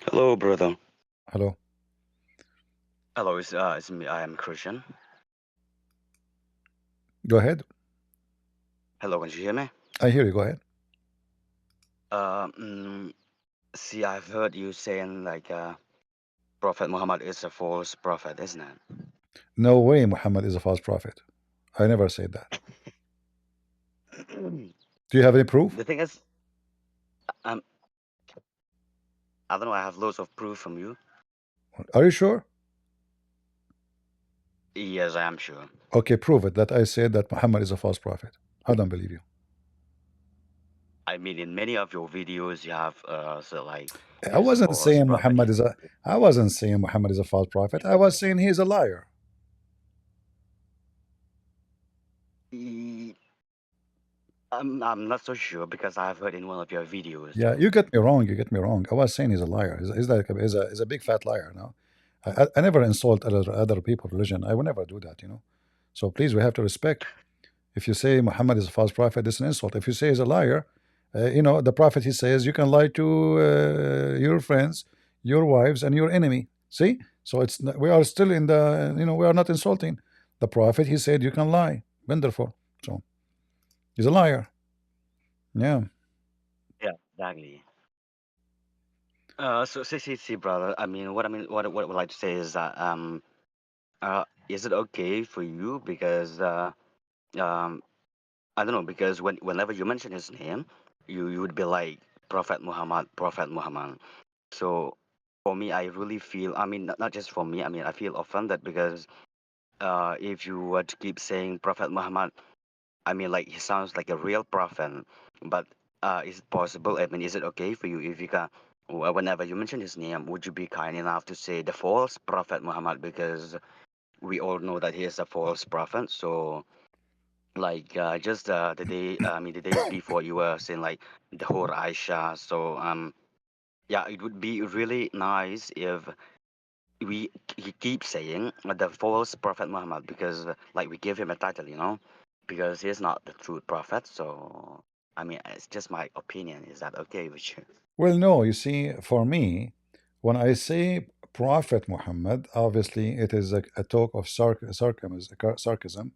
Hello, brother. Hello. Hello, it's me. I am Christian. Go ahead. Hello, can you hear me? I hear you. Go ahead. See, I've heard you saying like Prophet Muhammad is a false prophet, isn't it? No way Muhammad is a false prophet. I never said that. Do you have any proof? The thing is, I don't know. I have loads of proof from you. Are you sure? Yes, I am sure. Okay, prove it that I said that Muhammad is a false prophet. I don't believe you. I mean, in many of your videos, you have so like. I wasn't saying Muhammad is a. I wasn't saying Muhammad is a false prophet. I was saying he's a liar. I'm not so sure because I've heard in one of your videos. Yeah, you get me wrong. You get me wrong. I was saying he's a liar. He's a big fat liar. No, I never insult other people's religion. I will never do that. So please, we have to respect. If you say Muhammad is a false prophet, it's an insult. If you say he's a liar, the prophet, he says you can lie to your friends, your wives, and your enemy. See, so we are still in the we are not insulting the prophet. He said you can lie. Wonderful. So he's a liar. Yeah. Yeah, exactly. So see, brother. I mean, what I would like to say is that is it okay for you because I don't know because whenever you mention his name, you would be like Prophet Muhammad, Prophet Muhammad. So for me, I really feel. I mean, not just for me. I mean, I feel offended because if you were to keep saying Prophet Muhammad, I mean, like he sounds like a real prophet. But is it possible? I mean, is it okay for you if you can? Whenever you mention his name, would you be kind enough to say the false prophet Muhammad because we all know that he is a false prophet. So, like, just the day, I mean, the days before you were saying like the whole Aisha. So, yeah, it would be really nice if he keep saying the false prophet Muhammad because, like, we give him a title, because he's not the true prophet. So, I mean, it's just my opinion. Is that okay with you? Well, no. You see, for me, when I say Prophet Muhammad, obviously it is a talk of sarcasm,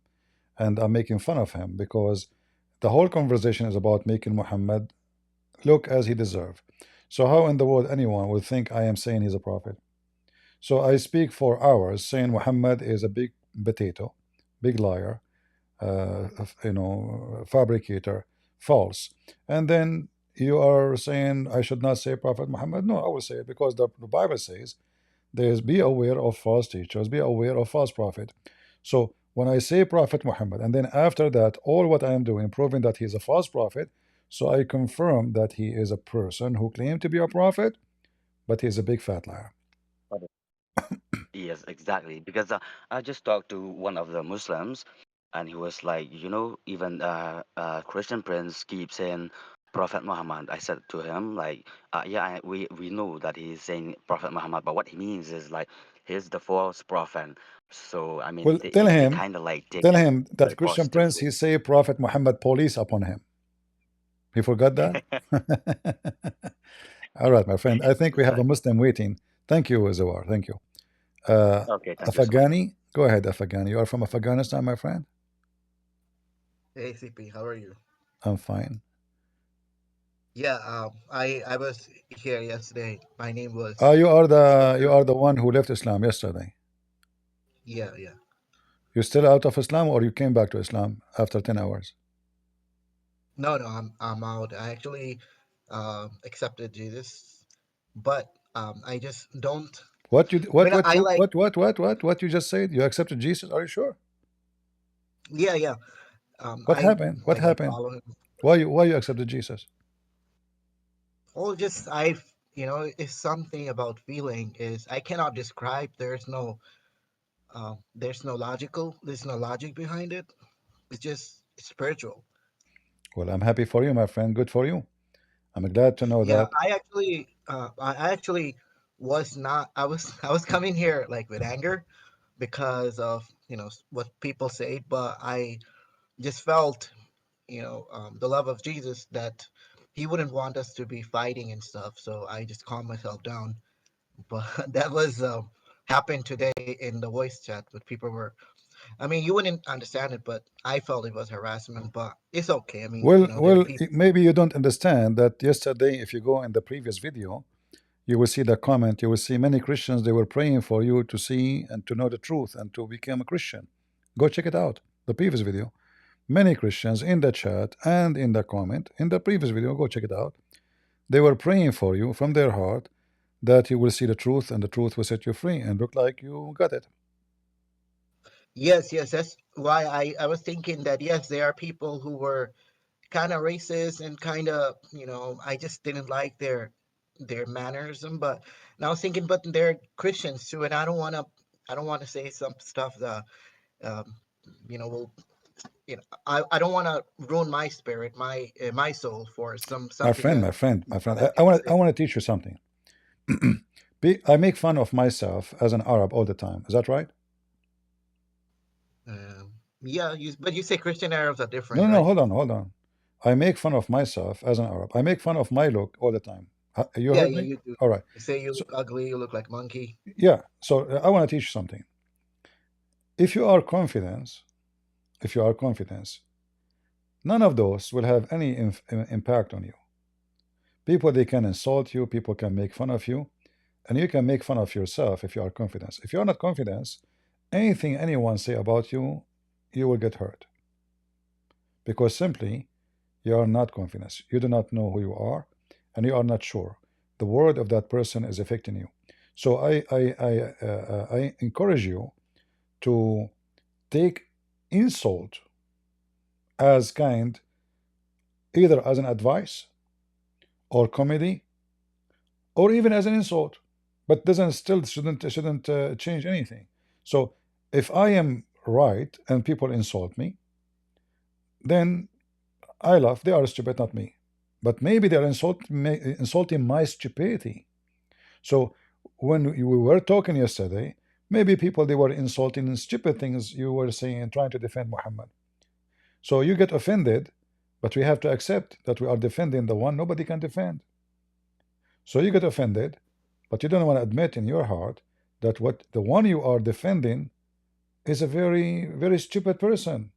and I'm making fun of him because the whole conversation is about making Muhammad look as he deserves. So how in the world anyone would think I am saying he's a prophet? So I speak for hours saying Muhammad is a big potato, big liar, fabricator, false. And then you are saying I should not say Prophet Muhammad. No, I will say it because the Bible says there's be aware of false teachers, be aware of false prophet. So when I say Prophet Muhammad, and then after that, all what I am doing, proving that he is a false prophet, so I confirm that he is a person who claimed to be a prophet, but he's a big fat liar. Yes, exactly. Because I just talked to one of the Muslims. and he was like, even Christian Prince keeps saying Prophet Muhammad. I said to him like, yeah, we know that he's saying Prophet Muhammad, but what he means is like he's the false prophet. So I mean, Well, tell they him, kind of like take tell it him very that Christian Prince, positively. he say Prophet Muhammad police upon him. He forgot that? All right, my friend. I think we have a Muslim waiting. Thank you, Zawar. Thank you. Okay, thank you so much. Afghani, go ahead, Afghani. You are from Afghanistan, my friend? Hey CP, how are you? I'm fine. Yeah, I was here yesterday. My name was You are Ibrahim. the one who left Islam yesterday. Yeah, yeah. You're still out of Islam, or you came back to Islam after 10 hours? No, no, I'm out. I actually accepted Jesus, but I just don't. What you I mean, I like. what you just said? You accepted Jesus? Are you sure? Yeah, yeah. What I happened? What like I happened? follow him. Why you accepted Jesus? Well, just it's something about feeling is I cannot describe. There's no logic behind it. It's just spiritual. Well, I'm happy for you, my friend. Good for you. I'm glad to know Yeah, that. I actually was not. I was I was coming here like with anger because of what people say, but I just felt the love of Jesus that he wouldn't want us to be fighting and stuff. So I just calmed myself down. But that was happened today in the voice chat. But people were. I mean, you wouldn't understand it, but I felt it was harassment. But it's okay. I mean, there are people. Maybe you don't understand that yesterday, if you go in the previous video, you will see the comment. You will see many Christians, they were praying for you to see and to know the truth and to become a Christian. Go check it out, the previous video. Many Christians in the chat and in the comment, in the previous video, go check it out. They were praying for you from their heart that you will see the truth and the truth will set you free, and look like you got it. Yes, yes, that's why I was thinking that yes, there are people who were kind of racist and kind of I just didn't like their mannerism. But and I was thinking, but they're Christians too, and I don't want to say some stuff that um, will I don't want to ruin my spirit, my soul for something that My friend, that people say. I want to teach you something. I make fun of myself as an Arab all the time. Is that right? Yeah, but you say Christian Arabs are No, different, no, no. right? Hold on. I make fun of myself as an Arab. I make fun of my look all the time. You Yeah, heard yeah, me? you do. All right. You say you So look ugly, you look like monkey. yeah. So I want to teach you something. If you are confident, if you are confident, none of those will have any impact on you. People, they can insult you. People can make fun of you, and you can make fun of yourself if you are confident. If you are not confident, anything anyone say about you, you will get hurt because simply you are not confident. You do not know who you are, and you are not sure. The word of that person is affecting you. So I encourage you to take insult as kind, either as an advice or comedy or even as an insult, but doesn't still shouldn't change anything. So if I am right and people insult me, then I laugh. They are stupid, not me. But maybe they're insulting my stupidity. So when we were talking yesterday, maybe people, they were insulting stupid things you were saying and trying to defend Muhammad. So you get offended, but we have to accept that we are defending the one nobody can defend. So you get offended, but you don't want to admit in your heart that what the one you are defending is a very, very stupid person,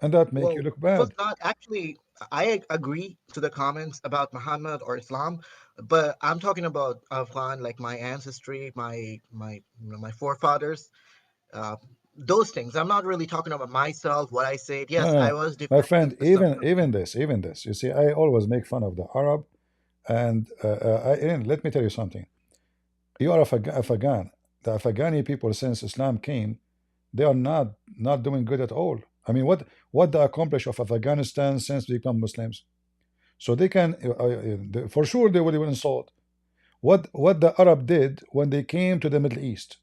and that make you Well, look it was bad. not actually. I agree to the comments about Muhammad or Islam, but I'm talking about Afghan, like my ancestry, my forefathers, uh, those things. I'm not really talking about myself. What I said. No, Yes, no, I no. was My defending friend, some even this, you see, I always make fun of the Arab, and and let me tell you something. You are Afghan. The Afghani people, since Islam came, they are not doing good at all. I mean, what they accomplished of Afghanistan since they become Muslims? So they can, for sure, they will insult. What the Arab did when they came to the Middle East?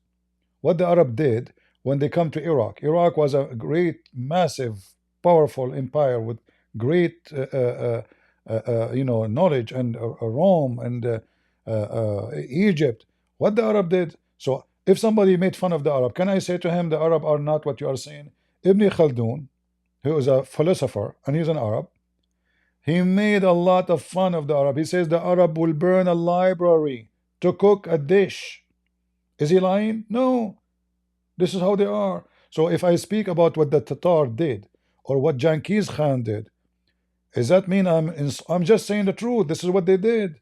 What the Arab did when they come to Iraq. Iraq was a great, massive, powerful empire with great, knowledge, and Rome and Egypt. What the Arab did. So if somebody made fun of the Arab, can I say to him the Arab are not what you are saying? Ibn Khaldun, who is a philosopher and he's an Arab, he made a lot of fun of the Arab. He says the Arab will burn a library to cook a dish. Is he lying? No. This is how they are. So if I speak about what the Tatar did or what Genghis Khan did, does that mean I'm just saying the truth? This is what they did.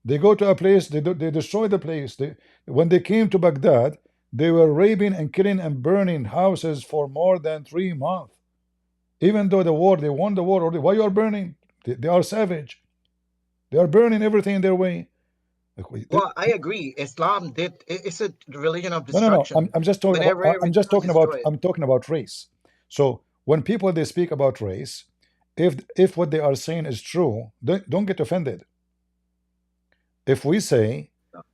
They go to a place, they destroy the place. When they came to Baghdad, they were raping and killing and burning houses for more than 3 months. Even though they won the war already. Why you are burning? They are savage. They are burning everything in their way. Well, I agree. Islam it's a religion of No, no, no. destruction. I'm just talking about. Whenever I'm everything just was talking about. destroyed. I'm talking about race. So when people they speak about race, if what they are saying is true, don't get offended. If we say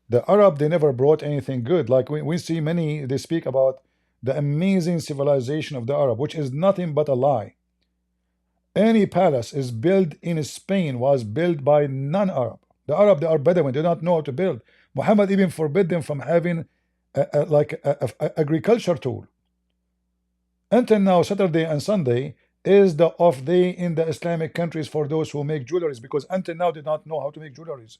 the Arab they never brought anything good, like we see many they speak about the amazing civilization of the Arab, which is nothing but a lie. Any palace is built in Spain was built by non-Arab. The Arab they are Bedouin, they don't know how to build. Muhammad even forbid them from having a agriculture tool. Until now, Saturday and Sunday is the off day in the Islamic countries for those who make jewelries, because until now they don't know how to make jewelries.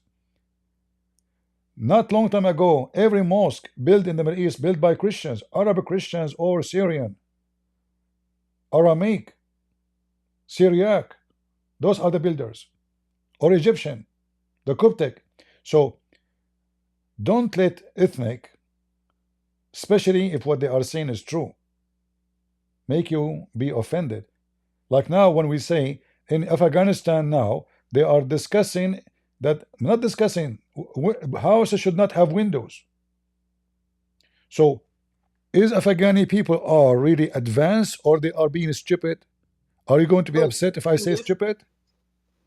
Not long time ago, every mosque built in the Middle East built by Christians, Arab Christians or Syrian, Aramaic, Syriac, those are the builders, or Egyptian, the Coptic. So don't let ethnic, especially if what they are saying is true, make you be offended. Like now when we say in Afghanistan now, they are discussing that, not discussing, houses should not have windows. So is Afghani people are really advanced or they are being stupid? Are you going to be upset if I say stupid?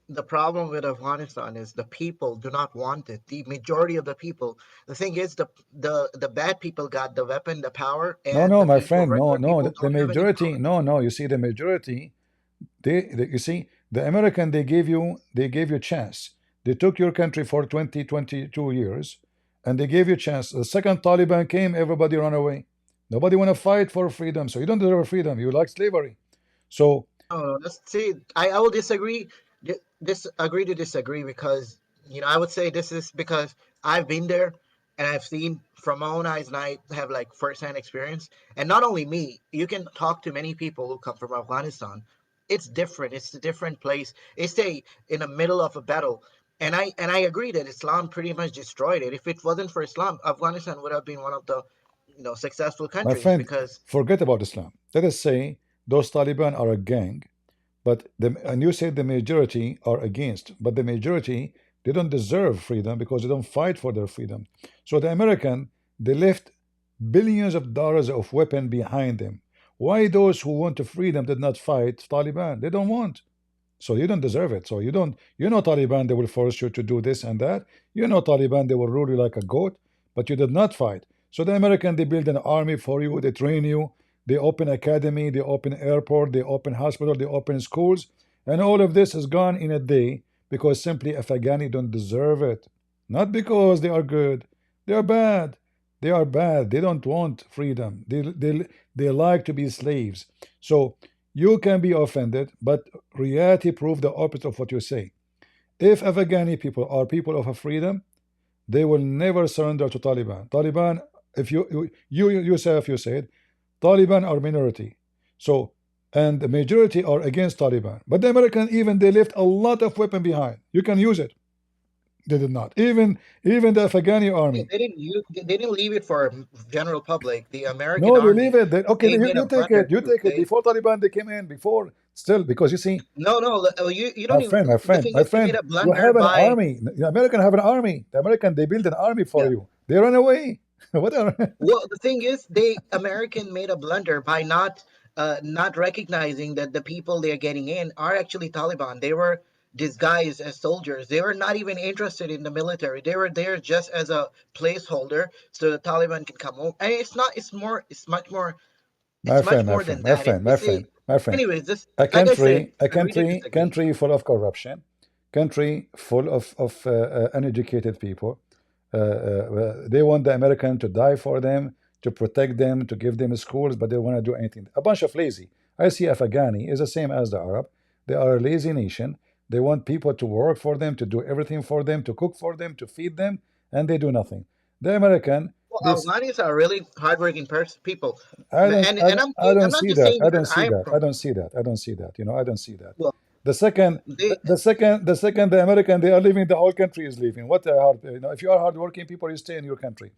The problem with Afghanistan is the people do not want it. The majority of the people. The thing is, the bad people got the weapon, the power, and No, the my people, friend, no, regular people, the don't have any majority, power. no. You see, the majority, you see, the American, they gave you chance. They took your country for 22 years, and they gave you chance. The second Taliban came, everybody ran away. Nobody want to fight for freedom, so you don't deserve freedom. You like slavery. So No, let's see. I will disagree. Agree to disagree, because I would say this is because I've been there and I've seen from my own eyes, and I have like firsthand experience. And not only me, you can talk to many people who come from Afghanistan. It's different. It's a different place. It's in the middle of a battle. And I agree that Islam pretty much destroyed it. If it wasn't for Islam, Afghanistan would have been one of the successful my countries, friend, because forget about Islam. Let us say those Taliban are a gang, but and you say the majority are against, but the majority, they don't deserve freedom because they don't fight for their freedom. So the American, they left billions of dollars of weapon behind them. Why those who want freedom did not fight Taliban? They don't want. So you don't deserve it. So you don't, Taliban, they will force you to do this and that. Taliban, they will rule you like a goat, but you did not fight. So the American, they build an army for you, they train you, they open academy, they open airport, they open hospital, they open schools, and all of this is gone in a day because simply Afghani don't deserve it. Not because they are good. They are bad. They are bad. They don't want freedom. They like to be slaves. So you can be offended, but reality proves the opposite of what you say. If Afghani people are people of a freedom, they will never surrender to Taliban. Taliban, if you yourself, you said, Taliban are minority. So, and the majority are against Taliban. But the American, even they left a lot of weapon behind. You can use it. They did not. Even the Afghani army. They didn't leave it for general public. The American No, they army, leave it. Okay, they made you a take blunder it. You too. take it. Before Taliban, they came in. Before, still, because you see, No, you my don't even. friend, The thing my is, they made friend, a you blunder have an by. army. The American have an army. The American, they build an army for Yeah. you. They run away. What are Well, the thing is, American made a blunder by not recognizing that the people they're getting in are actually Taliban. disguised as soldiers. They were not even interested in the military. They were there just as a placeholder so the Taliban can come home. And it's not. It's more. My It's much friend, my more than friend, my that. If friend, you my say, friend, my friend. anyways, this, A like I said, country, a agree to country, disagree. country full of corruption, country full of uneducated people. They want the American to die for them, to protect them, to give them schools, but they don't want to do anything. A bunch of lazy. I see Afghani is the same as the Arab. They are a lazy nation. They want people to work for them, to do everything for them, to cook for them, to feed them, and they do nothing. The American, Well, this Afghanis are really hardworking people, I don't, I and don't, I don't I'm not see just that. saying I don't because see I'm that. I from. don't see that. I don't see that. You know, I don't see that. Well, The second, they the American they are leaving, the whole country is leaving. What a hard, you know, if you are hardworking people, you stay in your country.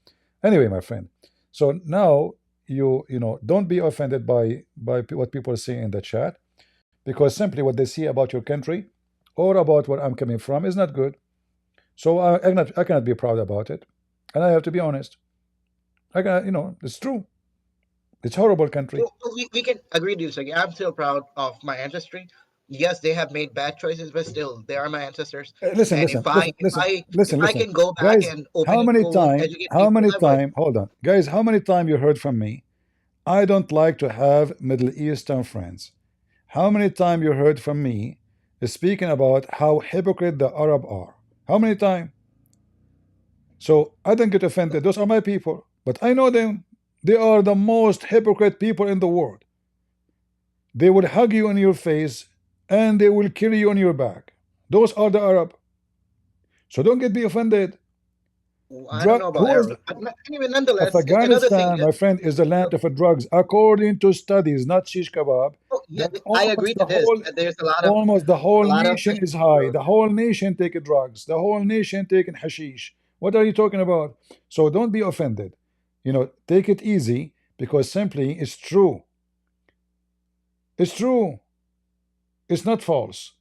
Anyway, my friend. So now you know, don't be offended by what people say in the chat, because simply what they see about your country or about where I'm coming from is not good. So I cannot be proud about it, and I have to be honest. I can, you know, it's true. It's horrible country. we can agree to disagree. I'm still proud of my ancestry. Yes, they have made bad choices, but still, they are my ancestors. Listen, And listen, listen, listen, if listen, I listen, can go back guys. and open a school, educate How people, many I would. time? Hold on, guys. How many time you heard from me? I don't like to have Middle Eastern friends. How many time you heard from me speaking about how hypocrite the Arab are? How many time? So I don't get offended. Those are my people, but I know them. They are the most hypocrite people in the world. They will hug you in your face and they will kill you on your back. Those are the Arab. So don't get me offended. I don't know about Who is Arab, but anyway, nonetheless, another thing Afghanistan, is, my friend, is the land of drugs, according to studies, not shish kebab. oh, yeah, That I agree to this. That there's almost the a whole lot of nation is high. drugs. The whole nation taking drugs. The whole nation taking hashish. What are you talking about? So don't be offended. You know, take it easy, because simply it's true. It's true. It's not false.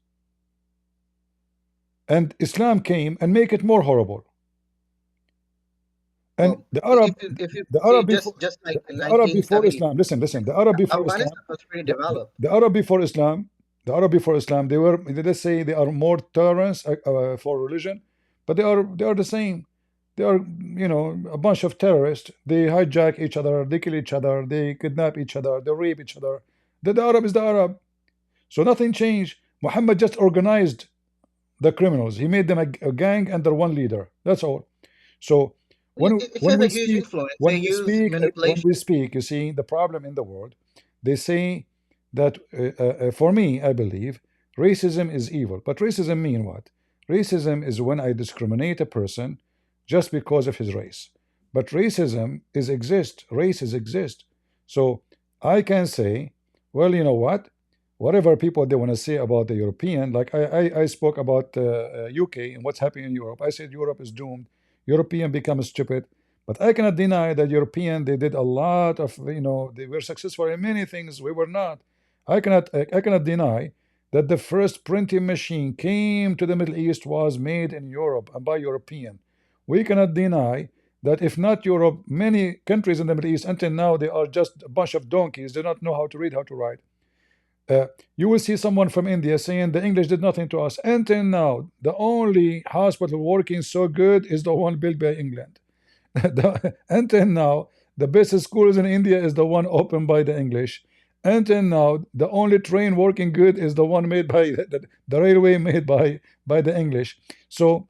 And Islam came and make it more horrible. And Well, if you the see Arab before, just like in the Arab before 1970, Islam. Listen. The Arab before Islam, Afghanistan was pretty developed. the Arab before Islam, they were, let's say, they are more tolerant for religion, but they are the same. They are, you know, a bunch of terrorists. They hijack each other, they kill each other, they kidnap each other, they rape each other. The Arab is the Arab. So nothing changed. Muhammad just organized the criminals. He made them a gang under one leader. That's all. So It has a huge influence. They use when we manipulation. speak, you see, the problem in the world, they say that for me, I believe racism is evil. But racism mean what? Racism is when I discriminate a person just because of his race. But racism is exist. Races exist. So I can say, well, you know what? Whatever people they want to say about the European, like I spoke about UK and what's happening in Europe. I said Europe is doomed. European become stupid. But I cannot deny that European they did a lot of, you know, they were successful in many things we were not. I cannot deny that the first printing machine came to the Middle East was made in Europe and by European. We cannot deny that if not Europe, many countries in the Middle East until now they are just a bunch of donkeys. They don't know how to read, how to write. You will see someone from India saying the English did nothing to us. Until now, the only hospital working so good is the one built by England. Until now, the best schools in India is the one opened by the English. Until now, the only train working good is the one made by the railway made by the English. So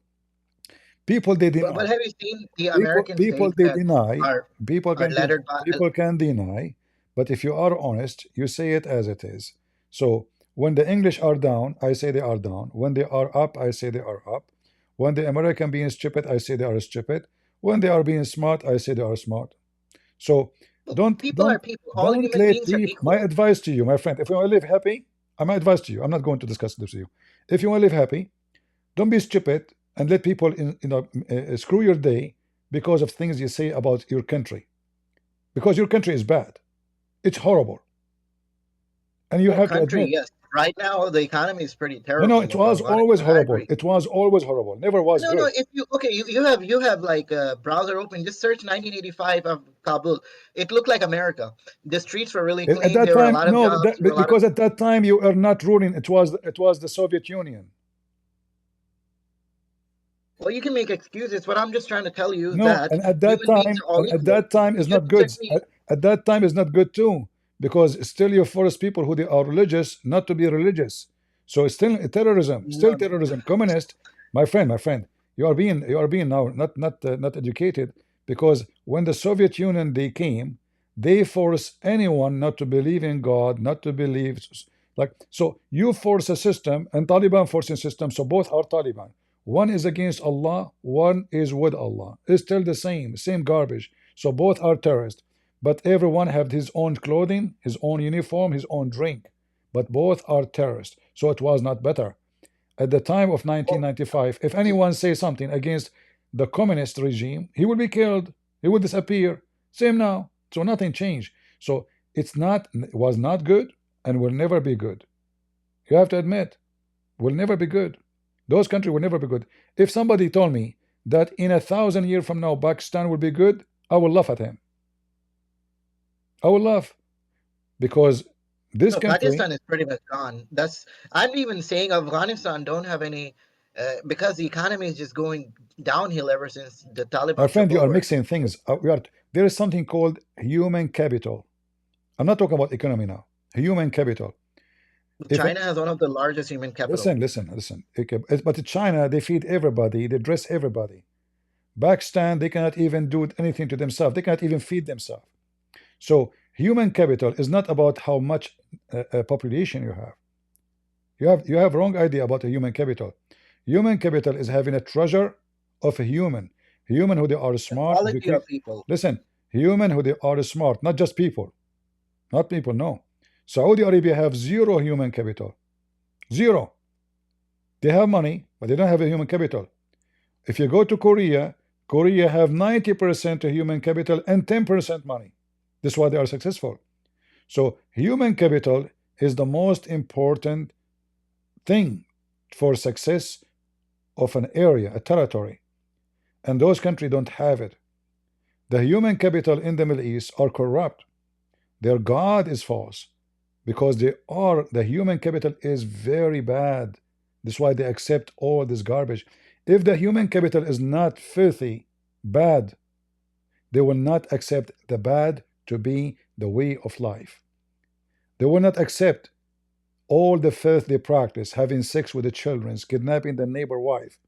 people they But deny. have you seen the People, American people states they that deny. are People are can deny. lettered by? People can deny. But if you are honest, you say it as it is. So when the English are down, I say they are down. When they are up, I say they are up. When the American being stupid, I say they are stupid. When they are being smart, I say they are smart. So Look, don't people are don't people. All don't human let beings are people. My equal. advice to you, my friend, if you want to live happy, my advice to you. I'm not going to discuss this with you. If you want to live happy, don't be stupid and let people screw your day because of things you say about your country. Because your country is bad. It's horrible. And you Well, have to country, admit. yes. Right now, the economy is pretty No, terrible it of was always Afghanistan. I horrible. agree. It was always horrible. Never was No, no. good. If you okay, you have like a browser open. Just search 1985 of Kabul. It looked like America. The streets were really At clean. that There were a time, lot of no, jobs. There were a lot of because at that time you are not ruling. It was the Soviet Union. Well, you can make excuses, but I'm just trying to tell you No, that and at that human beings time, are all and at equal. that time is You not said good. me, At that time is not good too, because still you force people who they are religious not to be religious. So it's still no, terrorism, communist. My friend, you are being now not educated, because when the Soviet Union they came, they force anyone not to believe in God, not to believe, like, so you force a system, and Taliban forcing system, so both are Taliban. One is against Allah, one is with Allah. It's still the same garbage. So both are terrorists. But everyone have his own clothing, his own uniform, his own drink. But both are terrorists. So it was not better. At the time of well, 1995, if anyone says something against the communist regime, he will be killed. He will disappear. Same now. So nothing changed. So it was not good and will never be good. You have to admit, will never be good. Those countries will never be good. If somebody told me that in 1,000 years from now Pakistan will be good, I will laugh at him. I will laugh, because this no, country, Pakistan is pretty much gone. I'm even saying Afghanistan don't have any, because the economy is just going downhill ever since the my Taliban friend, took you are over. mixing things. There is something called human capital. I'm not talking about economy now. Human capital. If China has one of the largest human capital. listen. Okay, but in China, they feed everybody, they dress everybody. Pakistan, they cannot even do anything to themselves. They cannot even feed themselves. So human capital is not about how much population you have. You have wrong idea about a human capital. Human capital is having a treasure of a human who they are The smart, quality educated. of people. Listen, human who they are smart, not just people, not people. No, Saudi Arabia have zero human capital, zero. They have money, but they don't have a human capital. If you go to Korea, Korea have 90% of human capital and 10% money. That's why they are successful. So human capital is the most important thing for success of an area, a territory, and those countries don't have it. The human capital in the Middle East are corrupt. Their God is false, because the human capital is very bad. That's why they accept all this garbage. If the human capital is not filthy, bad, they will not accept the bad to be the way of life. They will not accept all the filth they practice, having sex with the children, kidnapping the neighbor wife,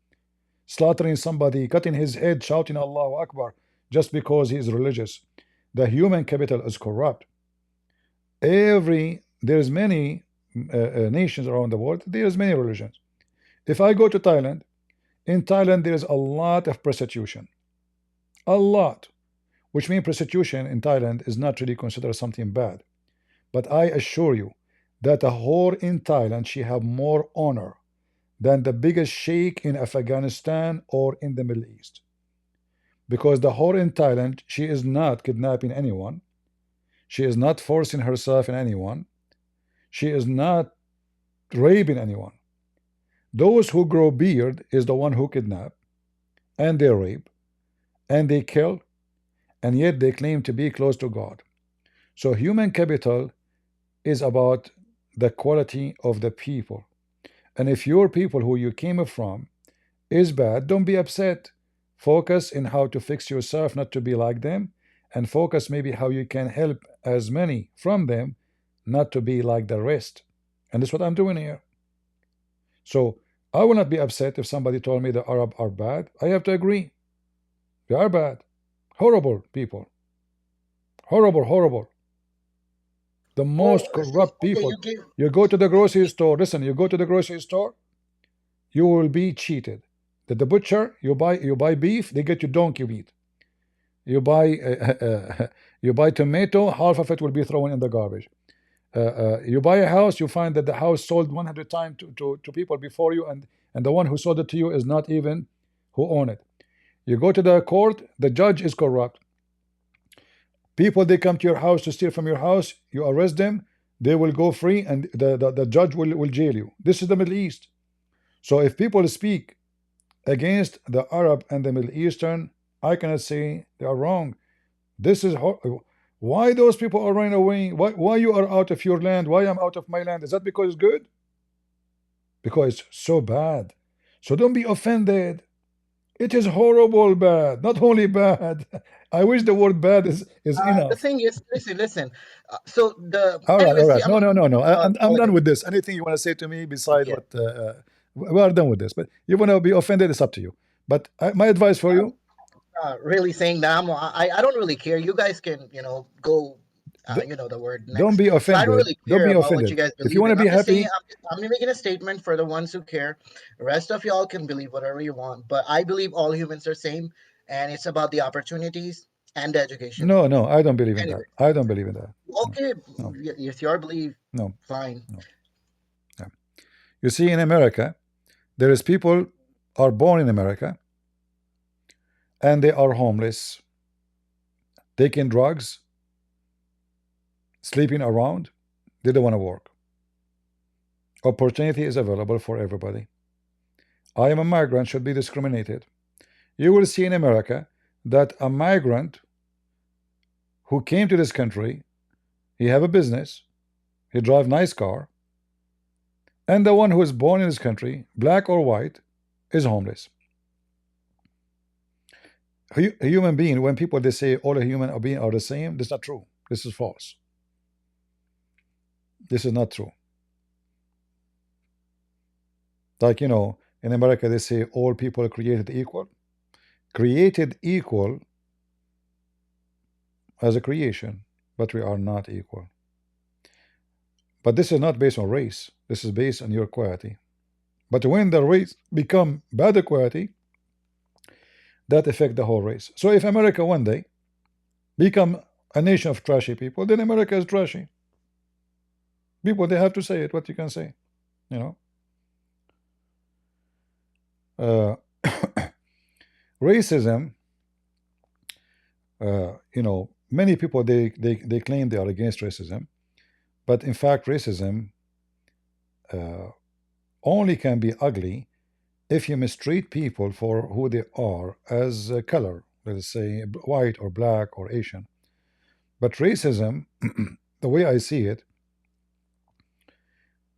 slaughtering somebody, cutting his head, shouting Allahu Akbar just because he is religious. The human capital is corrupt. There's many nations around the world. There's many religions. If I go to Thailand, in Thailand there is a lot of prostitution, a lot, which means prostitution in Thailand is not really considered something bad. But I assure you that a whore in Thailand, she have more honor than the biggest sheikh in Afghanistan or in the Middle East. Because the whore in Thailand, she is not kidnapping anyone. She is not forcing herself in anyone. She is not raping anyone. Those who grow beard is the one who kidnap, and they rape, and they kill, and yet they claim to be close to God. So human capital is about the quality of the people. And if your people who you came from is bad, don't be upset. Focus in how to fix yourself not to be like them, and focus maybe how you can help as many from them not to be like the rest. And that's what I'm doing here. So I will not be upset if somebody told me the Arab are bad. I have to agree. They are bad. Horrible people. Horrible. The Well, most corrupt okay, people. you give. You go to the grocery store. Listen, you go to the grocery store, you will be cheated. That the butcher, you buy beef, they get you donkey meat. You buy you buy tomato, half of it will be thrown in the garbage. You buy a house, you find that the house sold 100 times to people before you, and the one who sold it to you is not even who own it. You go to the court, the judge is corrupt. People, they come to your house to steal from your house, you arrest them, they will go free, and the judge will jail you. This is the Middle East. So if people speak against the Arab and the Middle Eastern, I cannot say they are wrong. This is why those people are running away. Why you are out of your land? Why I'm out of my land? Is that because it's good? Because it's so bad. So don't be offended. It is horrible bad, not only bad. I wish the word bad is The enough. thing is, listen. So All right, all anyways, see, right. I'm No, not no, no, talking no. about I'm done politics. with this. Anything you want to say to me beside Yeah, what we are done with this. But you want to be offended, it's up to you. But my advice for you, really saying that I don't really care. You guys can, go, d- the word don't next. be So I don't offended. really Don't care be about what you offended. guys If you believe want to in. be I'm just saying, happy, I'm making a statement for the ones who care. The rest of y'all can believe whatever you want, but I believe all humans are same, and it's about the opportunities and the education. no, no, I don't believe in that. Anyway, I don't believe in that. No, okay, no, it's your belief, no, fine. no. Yeah. You see, in America, there is people are born in America and they are homeless, taking drugs, sleeping around. They don't want to work. Opportunity is available for everybody. I am a migrant, should be discriminated. You will see in America that a migrant who came to this country, he have a business, he drive nice car, and the one who is born in this country, black or white, is homeless. A human being, when people they say all a human being are the same, that's not true. This is false. This is not true. Like, in America they say all people are created equal. Created equal as a creation, but we are not equal. But this is not based on race. This is based on your quality. But when the race become bad quality, that affect the whole race. So if America one day become a nation of trashy people, then America is trashy. People, they have to say it. What you can say, you know. Racism. Many people they claim they are against racism, but in fact, racism only can be ugly if you mistreat people for who they are as a color, let's say white or black or Asian. But racism, the way I see it,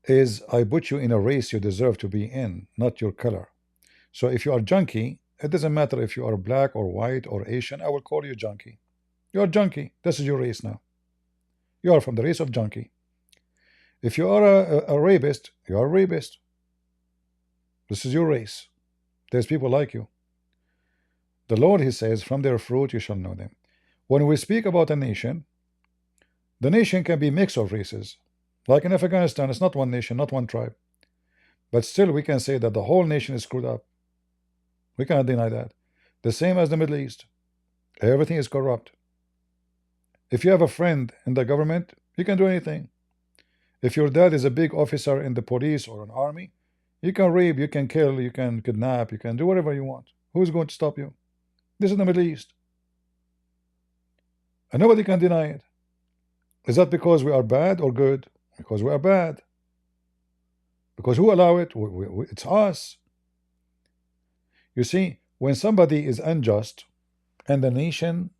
is I put you in a race you deserve to be in, not your color. So if you are junkie, it doesn't matter if you are black or white or Asian, I will call you junkie. You are junkie. This is your race now. You are from the race of junkie. If you are a rapist, you are a rapist. This is your race. There's people like you. The Lord, he says, from their fruit you shall know them. When we speak about a nation, the nation can be a mix of races. Like in Afghanistan, it's not one nation, not one tribe. But still we can say that the whole nation is screwed up. We cannot deny that. The same as the Middle East. Everything is corrupt. If you have a friend in the government, you can do anything. If your dad is a big officer in the police or an army, you can rape, you can kill, you can kidnap, you can do whatever you want. Who's going to stop you? This is the Middle East. And nobody can deny it. Is that because we are bad or good? Because we are bad. Because who allow it? It's us. You see, when somebody is unjust and the nation,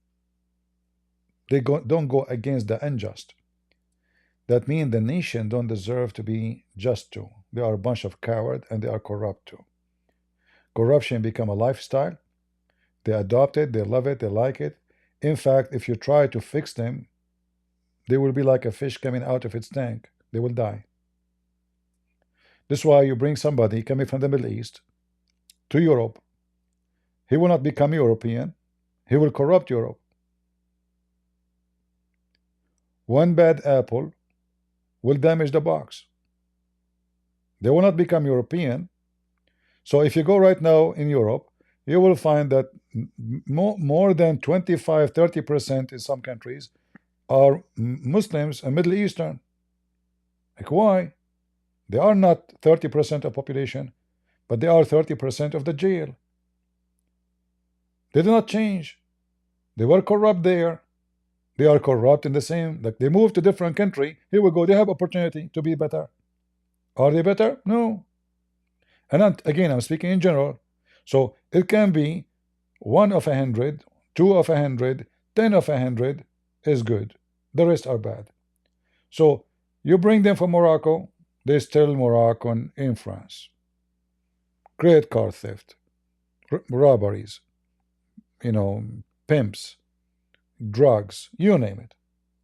don't go against the unjust, that means the nation don't deserve to be just to. They are a bunch of cowards and they are corrupt too. Corruption become a lifestyle. They adopt it, they love it, they like it. In fact, if you try to fix them, they will be like a fish coming out of its tank. They will die. This is why you bring somebody coming from the Middle East to Europe. He will not become European. He will corrupt Europe. One bad apple will damage the box. They will not become European. So if you go right now in Europe, you will find that more than 25-30% in some countries are Muslims and Middle Eastern. Like, why? They are not 30% of population, but they are 30% of the jail. They do not change. They were corrupt there. They are corrupt in the same, like they move to different country. Here we go. They have opportunity to be better. Are they better? No. And again, I'm speaking in general. So it can be 1 of 100, 2 of 100, 10 of 100 is good. The rest are bad. So you bring them from Morocco, they still Moroccan in France. Credit card theft, robberies, you know, pimps, drugs, you name it.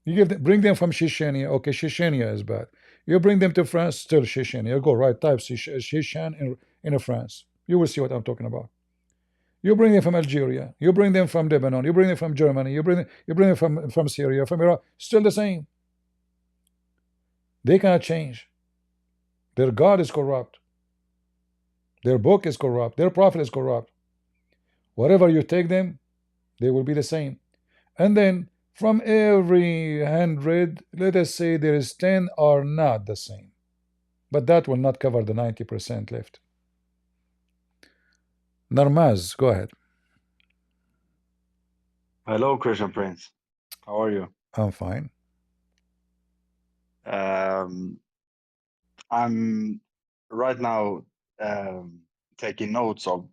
You give them, bring them from Chechnya. Okay, Chechnya is bad. You bring them to France, still Chechnya. Go right, type Chechen in France. You will see what I'm talking about. You bring them from Algeria. You bring them from Lebanon. You bring them from Germany. You bring them from Syria, from Iraq. Still the same. They cannot change. Their God is corrupt. Their book is corrupt. Their prophet is corrupt. Whatever you take them, they will be the same. And then from every 100, let us say there is 10 are not the same. But that will not cover the 90% left. Narmaz, go ahead. Hello, Christian Prince. How are you? I'm fine. I'm right now taking notes of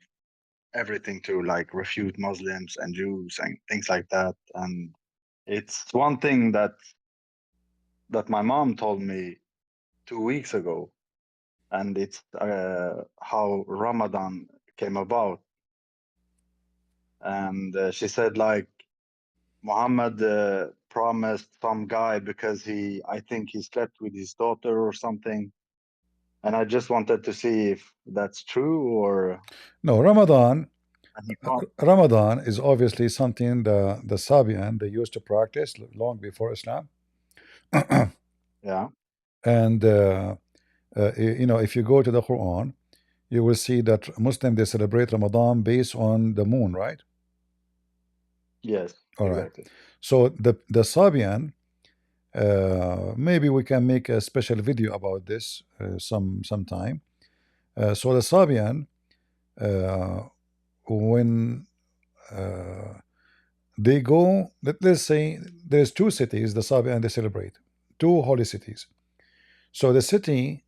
everything to like refute Muslims and Jews and things like that. And it's one thing that my mom told me 2 weeks ago, and it's how Ramadan came about. And she said like Muhammad promised some guy because I think he slept with his daughter or something. And I just wanted to see if that's true or no. Ramadan is obviously something the Sabian they used to practice long before Islam. Yeah. And you know, if you go to the Quran, you will see that Muslim they celebrate Ramadan based on the moon, right? Yes. All right. Exactly. So the Sabian, maybe we can make a special video about this sometime. So the Sabian, when they go, let's say there's two cities the Sabian they celebrate, two holy cities. So the city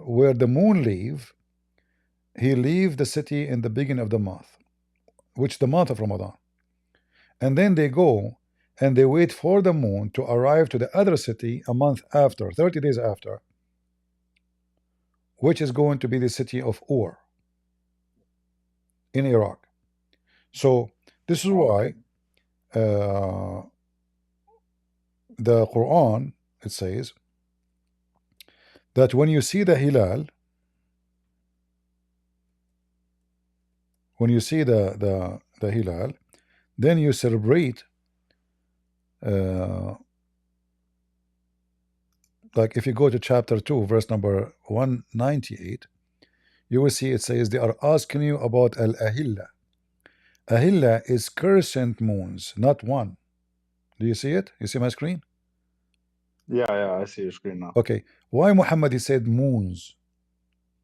where the moon he leave the city in the beginning of the month, which the month of Ramadan, and then they go and they wait for the moon to arrive to the other city a month after, 30 days after, which is going to be the city of Ur in Iraq. So this is why the Quran, it says that when you see the hilal, when you see the hilal, then you celebrate like if you go to chapter 2 verse number 198, you will see it says they are asking you about al-ahilla. Ahilla is crescent moons, not one. Do you see it? You see my screen? Yeah, I see your screen now. Okay, why Muhammad he said moons,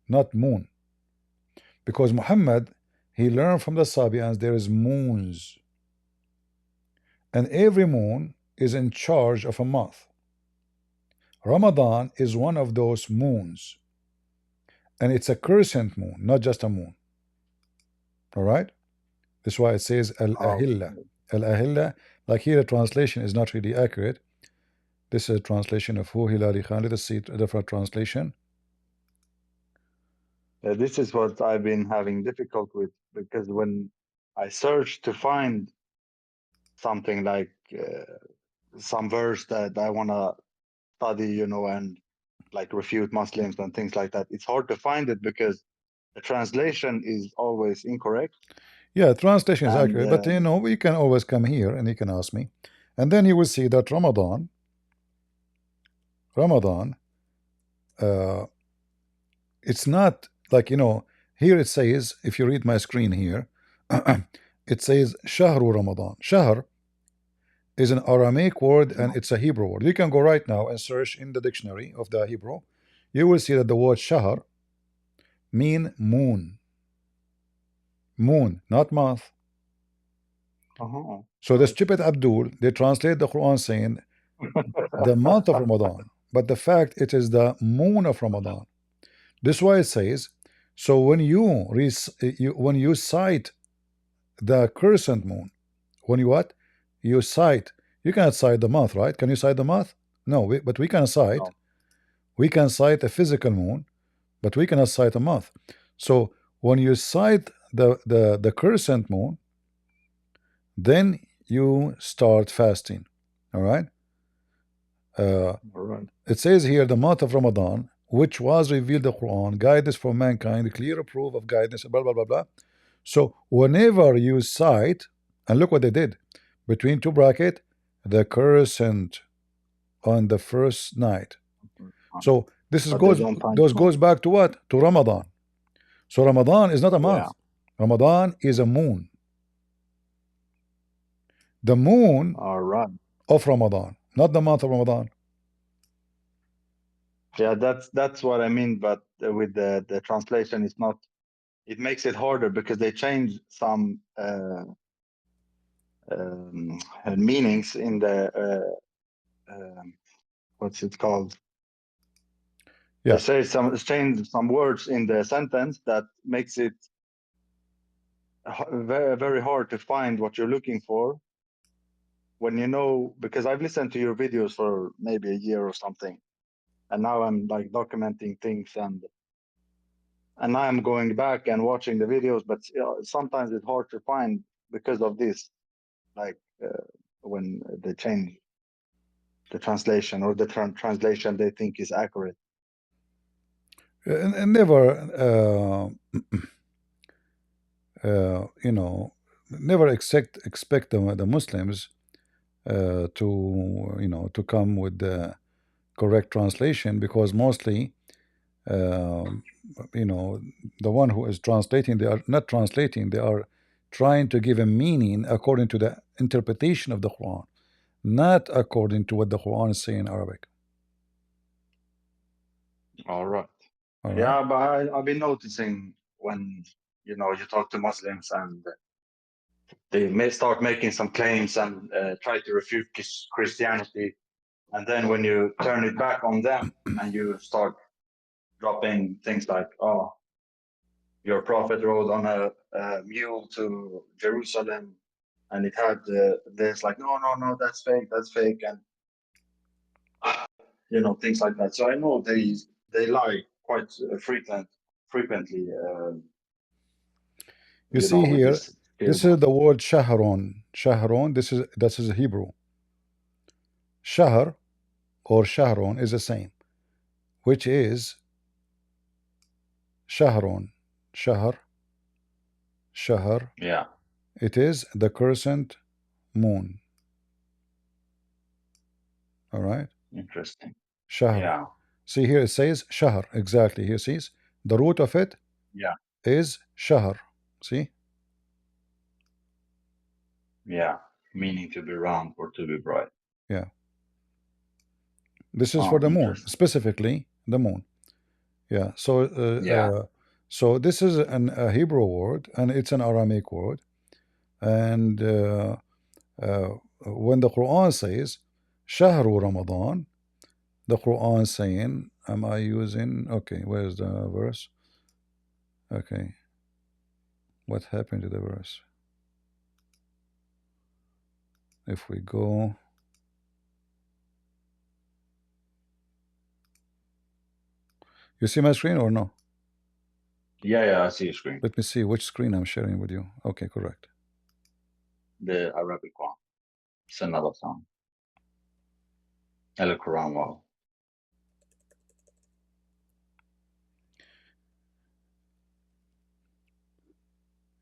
not moon? Because Muhammad he learned from the Sabians there is moons, and every moon is in charge of a month. Ramadan is one of those moons, and it's a crescent moon, not just a moon. All right, that's why it says al-ahilla. Al-ahilla, like here the translation is not really accurate. This is a translation of Hu Hilali Khan. Let us see a different translation. This is what I've been having difficult with, because when I search to find something like some verse that I want to study, you know, and like refute Muslims and things like that, it's hard to find it because the translation is always incorrect. Yeah, translation is accurate, but you know, you can always come here and you can ask me, and then you will see that Ramadan, it's not like, you know, here it says, if you read my screen here, it says Shahru Ramadan. Shahr is an Aramaic word and it's a Hebrew word. You can go right now and search in the dictionary of the Hebrew. You will see that the word Shahr mean moon. Moon, not month. So the stupid Abdul, they translate the Quran saying the month of Ramadan, but the fact it is the moon of Ramadan. This is why it says, so when you cite the crescent moon, when you what? You cite, you cannot cite the month, right? Can you cite the month? No, but we can cite. No. We can cite a physical moon, but we cannot cite a month. So when you cite the crescent moon, then you start fasting. All right. All right. It says here the month of Ramadan, which was revealed the Quran, guidance for mankind, clear proof of guidance, blah blah blah blah. So whenever you cite, and look what they did, between two bracket, the crescent on the first night. So this is But they don't find goes back to what? To Ramadan. So Ramadan is not a month. Yeah. Ramadan is a moon. The moon All right. of Ramadan, not the month of Ramadan. Yeah, that's what I mean. But with the translation, it's not. It makes it harder because they change some meanings in the what's it called? Yeah. They say change some words in the sentence that makes it very very hard to find what you're looking for. When you know, because I've listened to your videos for maybe a year or something, and now I'm like documenting things and I'm going back and watching the videos, but sometimes it's hard to find because of this, like when they change the translation or the translation they think is accurate. And never, you know, never expect the Muslims to, you know, to come with the correct translation, because mostly, you know, the one who is translating, they are not translating, they are trying to give a meaning according to the interpretation of the Quran, not according to what the Quran is saying in Arabic. All right. All right. Yeah, but I've been noticing when you talk to Muslims and they may start making some claims and try to refute Christianity, and then when you turn it back on them and you start dropping things like, "Oh, your prophet rode on a mule to Jerusalem, and it had this," like, no, that's fake, and things like that. So I know they lie quite frequently. You see With here, this this is the word shahron. Shahron, this is Hebrew. Shahr or shahron is the same, which is shahron. Shahr. Yeah. It is the crescent moon. All right. Interesting. Shahr. Yeah. See here it says shahr. Exactly. Here sees the root of it. Yeah. Is shahr. See. Yeah. Meaning to be round or to be bright. Yeah. This is for the moon, specifically the moon. Yeah. So so this is a Hebrew word and it's an Aramaic word, and when the Quran says Shahru Ramadan, the Quran saying, am I using, okay, where's the verse? Okay, what happened to the verse? If we go, you see my screen or no? Yeah, I see your screen. Let me see which screen I'm sharing with you. Okay, correct. The Arabic one. It's another song. El Quran wall.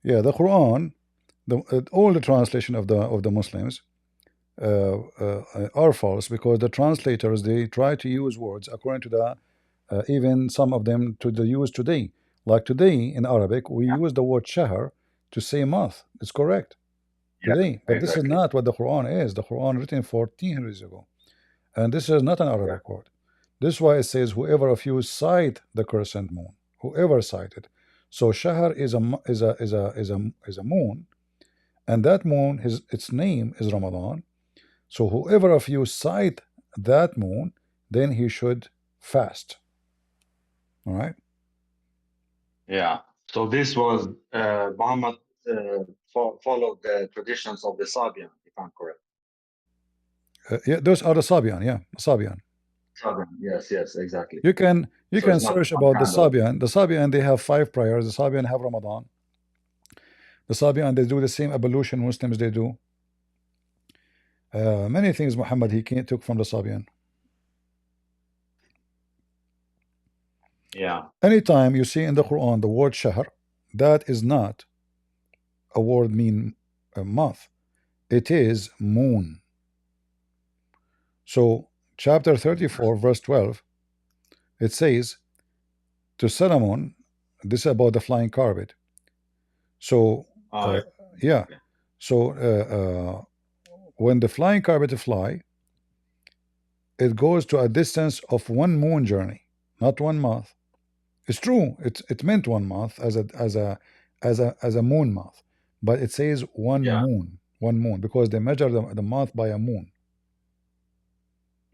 Yeah, the Quran, all the translation of the Muslims are false, because the translators, they try to use words according to the even some of them to the use today. Like today in Arabic, we use the word shahr to say month. It's correct today, but this is not what the Quran is. The Quran written 1400 years ago, and this is not an Arabic word. This is why it says, whoever of you sight the crescent moon, whoever sighted. So shahr is a moon, and that moon, its name is Ramadan. So whoever of you sight that moon, then he should fast. All right. Yeah. So this was Muhammad followed the traditions of the Sabian, if I'm correct. Yeah, those are the Sabian. Yeah, Sabian. Sabian. Yes, exactly. You can So search about the Sabian. The Sabian, they have 5 prayers. The Sabian have Ramadan. The Sabian, they do the same evolution Muslims they do. Many things Muhammad he took from the Sabian. Yeah. Anytime you see in the Quran the word shahr, that is not a word mean a month. It is moon. So chapter 34 verse 12, it says to Solomon, this is about the flying carpet. So yeah, so when the flying carpet fly, it goes to a distance of 1 moon journey, not 1 month. It's true. It meant 1 month as a moon month, but it says one moon because they measure the month by a moon.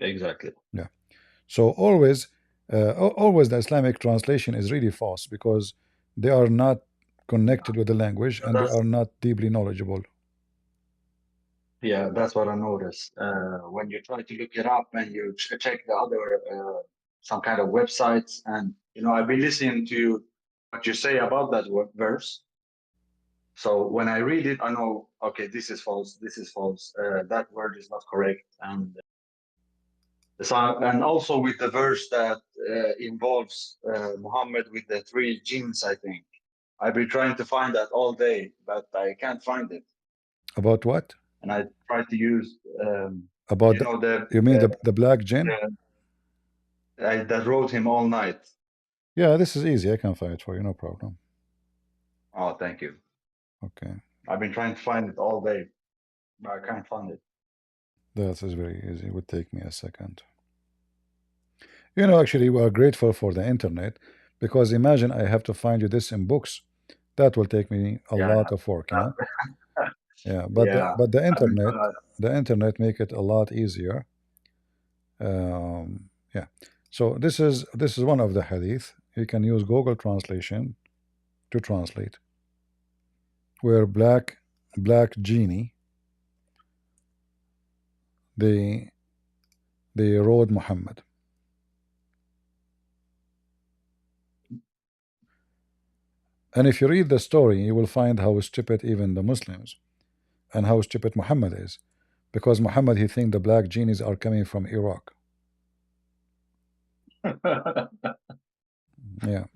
Exactly. Yeah. So always the Islamic translation is really false because they are not connected with the language and they are not deeply knowledgeable. Yeah, that's what I noticed. When you try to look it up and you check the other some kind of websites, and I've been listening to what you say about that verse. So when I read it, I know, okay, this is false. This is false. That word is not correct. And also with the verse that involves Muhammad with the 3 jinns, I think. I've been trying to find that all day, but I can't find it. About what? And I try to use about you mean the black jinn? That wrote him all night. Yeah, this is easy. I can find it for you, no problem. Oh, thank you. Okay. I've been trying to find it all day, but I can't find it. That is very easy. It would take me a second. Actually, we are grateful for the internet because imagine I have to find you this in books. That will take me a lot of work, Yeah, but the internet make it a lot easier. Yeah. So this is one of the hadith. You can use Google Translation to translate. Where black genie they rode Muhammad. And if you read the story, you will find how stupid even the Muslims and how stupid Muhammad is. Because Muhammad, he think the black genies are coming from Iraq. Yeah.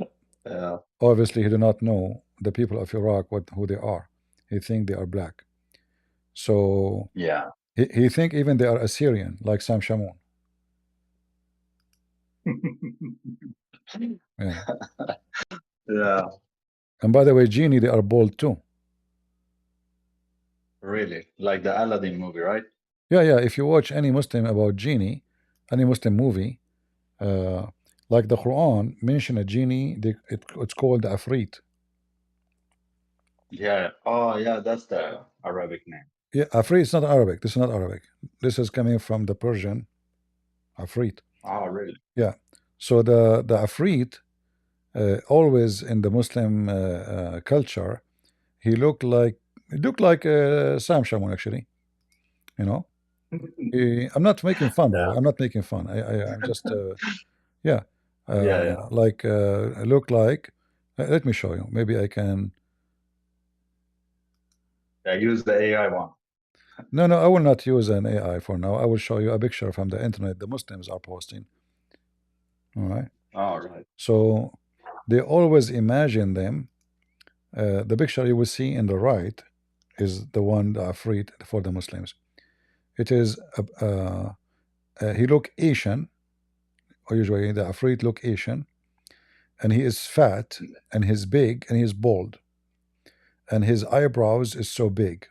Obviously, he do not know the people of Iraq who they are. He think they are black. So yeah, he think even they are Assyrian, like Sam Shamoun. Yeah. Yeah. And by the way, genie, they are bald too. Really? Like the Aladdin movie, right? Yeah, yeah. If you watch any Muslim about genie, any Muslim movie, like the Quran mention a genie, it's called the Afrit. Yeah. Oh, yeah. That's the Arabic name. Yeah, Afrit is not Arabic. This is not Arabic. This is coming from the Persian Afrit. Oh, really? Yeah. So the Afrit, always in the Muslim culture, he looked like Sam Shamoun actually. I'm not making fun, by the way. I'm not making fun. I'm just yeah. Like look like. Let me show you. Maybe I can. I use the AI one. No, I will not use an AI for now. I will show you a picture from the internet the Muslims are posting. All right. All right. So they always imagine them. The picture you will see in the right is the one that Afrit for the Muslims. It is he look Asian, or usually the Afrit look Asian, and he is fat and he's big and he's bald, and his eyebrows is so big.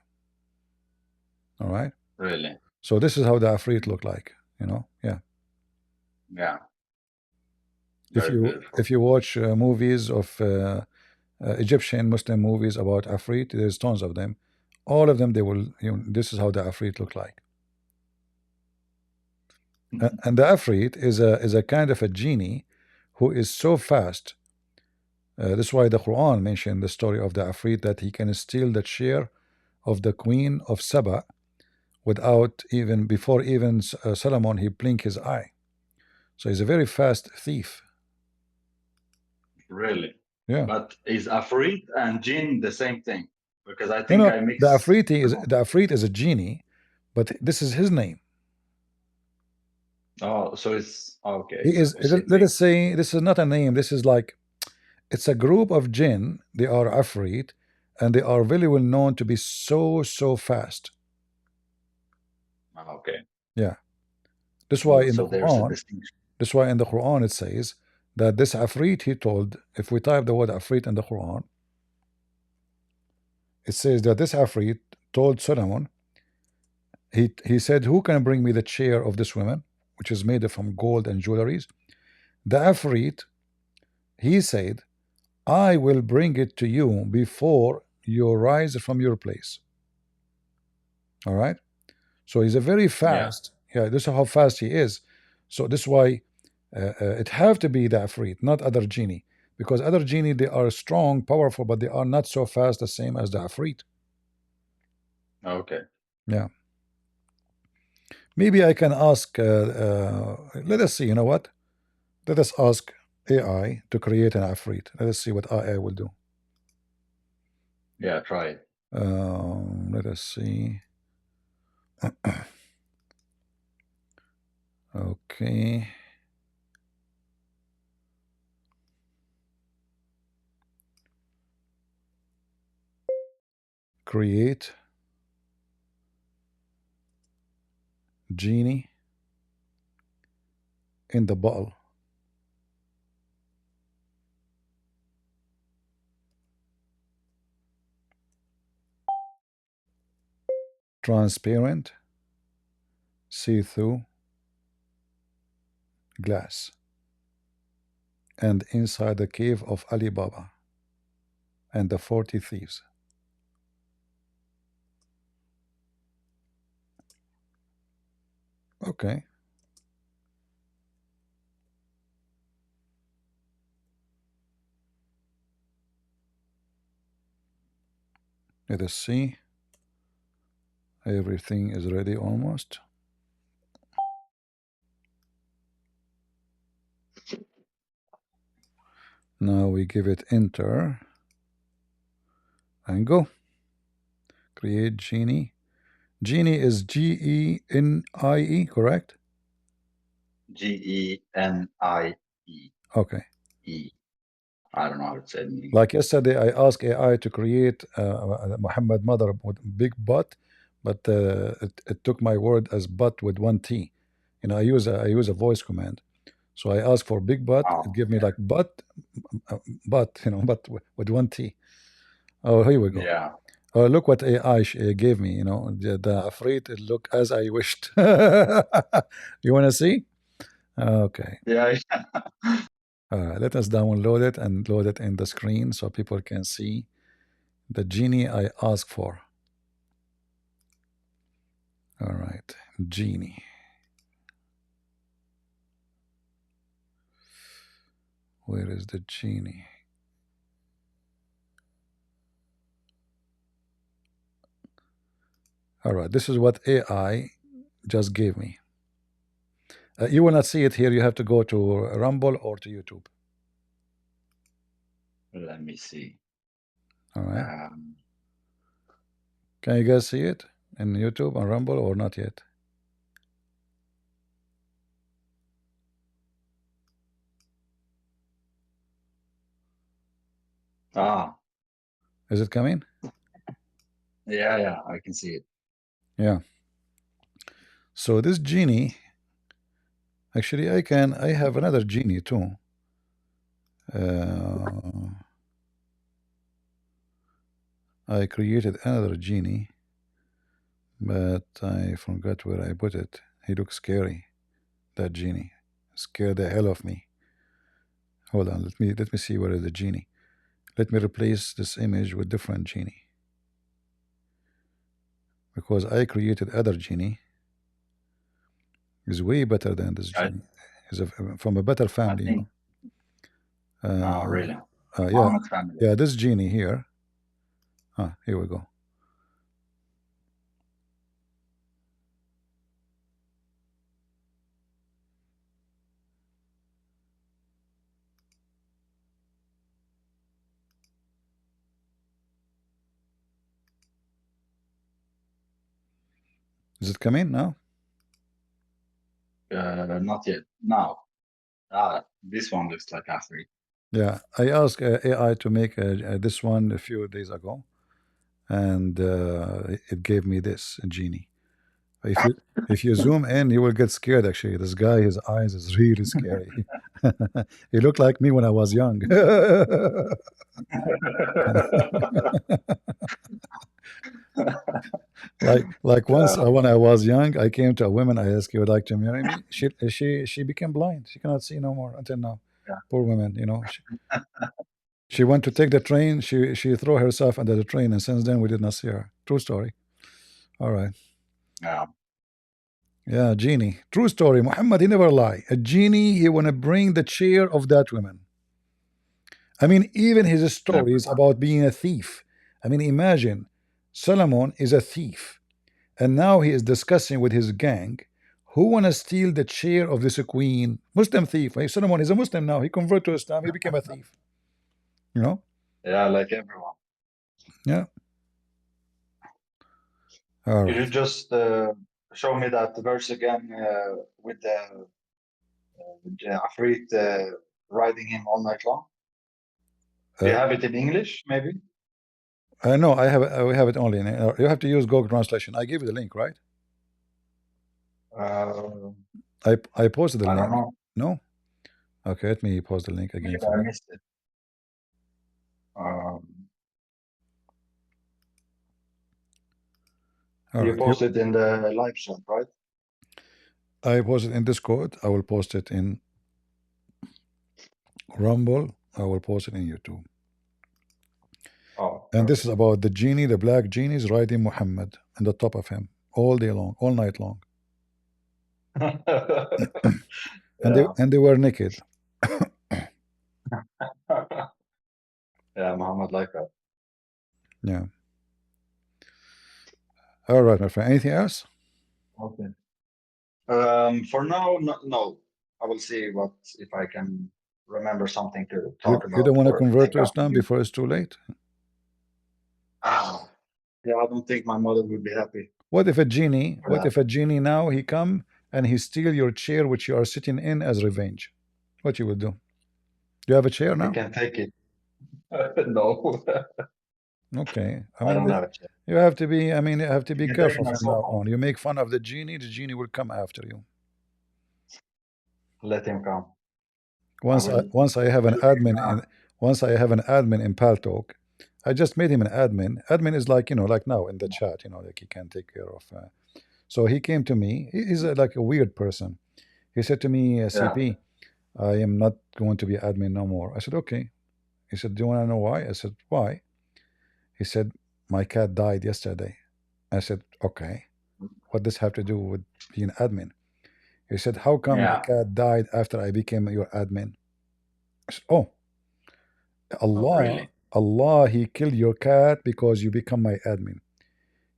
All right. Really? So this is how the Afrit look like. Yeah. Yeah. If you watch movies of Egyptian Muslim movies about Afrit, there's tons of them. All of them, they will. This is how the Afrit look like. And the Afrit is a kind of a genie who is so fast. That's why the Quran mentioned the story of the Afrit that he can steal the chair of the queen of Saba without before Solomon he blink his eye. So he's a very fast thief. Really? Yeah. But is Afrit and Jinn the same thing? Because I No, think no, I the mixed. Afrit is a genie, but this is his name. Oh, so it's okay. He is. Let Specific. us say this is not a name. This is like it's a group of jinn. They are Afrit, and they are very well known to be so fast. Okay. Yeah. That's why in the So there's a Quran. distinction. That's why in the Quran it says that this Afrit, he told, if we type the word Afrit in the Quran, it says that this Afrit told Solomon, he said, who can bring me the chair of this woman, which is made from gold and jewelries? The Afrit, he said, I will bring it to you before you rise from your place. All right. So he's a very Yeah. fast. Yeah, this is how fast he is. So this is why it have to be the Afrit, not other genie, because other genie they are strong, powerful, but they are not so fast the same as the Afrit. Okay. Yeah. Maybe I can ask. Let us see. You know what? Let us ask AI to create an Afrit. Let us see what AI will do. Yeah, try it. Let us see. Okay. Create genie in the bottle. Transparent, see-through glass, and inside the cave of Ali Baba and the 40 thieves. Okay. Let us see. Everything is ready almost. Now we give it enter and go. Create genie. Genie is Genie, correct? Genie. Okay. I don't know how to say it in English. Like yesterday, I asked AI to create Muhammad mother with big butt, but it took my word as butt with one T. You know, I use a voice command. So I asked for big butt. Oh, It gave me like butt, you know, but with one T. Oh, here we go. yeah. Oh, look what AI gave me. You know, the Afrit, it look as I wished. You want to see? Okay. Yeah. Let us download it and load it in the screen so people can see the genie I asked for. All right, genie. Where is the genie? All right, this is what AI just gave me. You will not see it here. You have to go to Rumble or to YouTube. Let me see. All right. Can you guys see it in YouTube on Rumble or not yet? Is it coming? Yeah, I can see it. Yeah. So this genie, actually, I have another genie too. I created another genie, but I forgot where I put it. He looks scary. That genie scared the hell of me. Hold on, let me see where is the genie. Let me replace this image with different genie because I created other genie. Is way better than this genie. Is from a better family, you know. Really? Yeah, Family. yeah. This genie here. Here we go. Is it coming now? Not yet. Now. This one looks like Afri. Yeah, I asked AI to make this one a few days ago, and it gave me this genie. If you zoom in, you will get scared. Actually, this guy, his eyes is really scary. He looked like me when I was young. Like once when I was young, I came to a woman. I asked, "You would like to marry me?" She became blind. She cannot see no more until now. Yeah. Poor woman, you know. She went to take the train. She threw herself under the train, and since then we did not see her. True story. All right. Yeah. Yeah, genie. True story. Muhammad, he never lie. A genie, he wanna bring the chair of that woman. I mean, even his stories about being a thief. I mean, imagine Solomon is a thief, and now he is discussing with his gang who wanna steal the chair of this queen, Muslim thief. Hey, Solomon is a Muslim now. He converted to Islam. He became a thief. You know? Yeah, like everyone. Yeah. All Could you right. just show me that verse again with the Afrit riding him all night long? Do you have it in English, maybe? No, we have it only in. You have to use Google Translation. I gave you the link, right? I posted the I link. don't know. No. Okay, let me post the link again Maybe for I you. missed it. All You right. posted in the live chat, right? I posted in Discord. I will post it in Rumble. I will post it in YouTube. Oh, and this is about the genie, the black genies riding Muhammad on the top of him all day long, all night long. And they were naked. Yeah, Muhammad like that. Yeah. All right, my friend. Anything else? Okay. For now, no. I will see what if I can remember something to talk about. You don't want to or convert to take up Islam with you. before it's too late? Yeah, I don't think my mother would be happy. What if a genie? for What that. if a genie now he come and he steal your chair which you are sitting in as revenge? What you will do? Do you have a chair You now? can take it. No. Okay. I I don't mean, have a chair. you have to be. I mean, you have to be You can take careful my from now sofa. on. You make fun of the genie will come after you. Let him come. Once I have an admin in Paltalk, I just made him an admin. Admin is like, like now in the chat, like he can take care of. So he came to me. He's like a weird person. He said to me, CP, I am not going to be admin no more. I said, okay. He said, do you want to know why? I said, why? He said, my cat died yesterday. I said, okay. What does have to do with being admin? He said, how come my cat died after I became your admin? I said, oh, Allah, he killed your cat because you become my admin.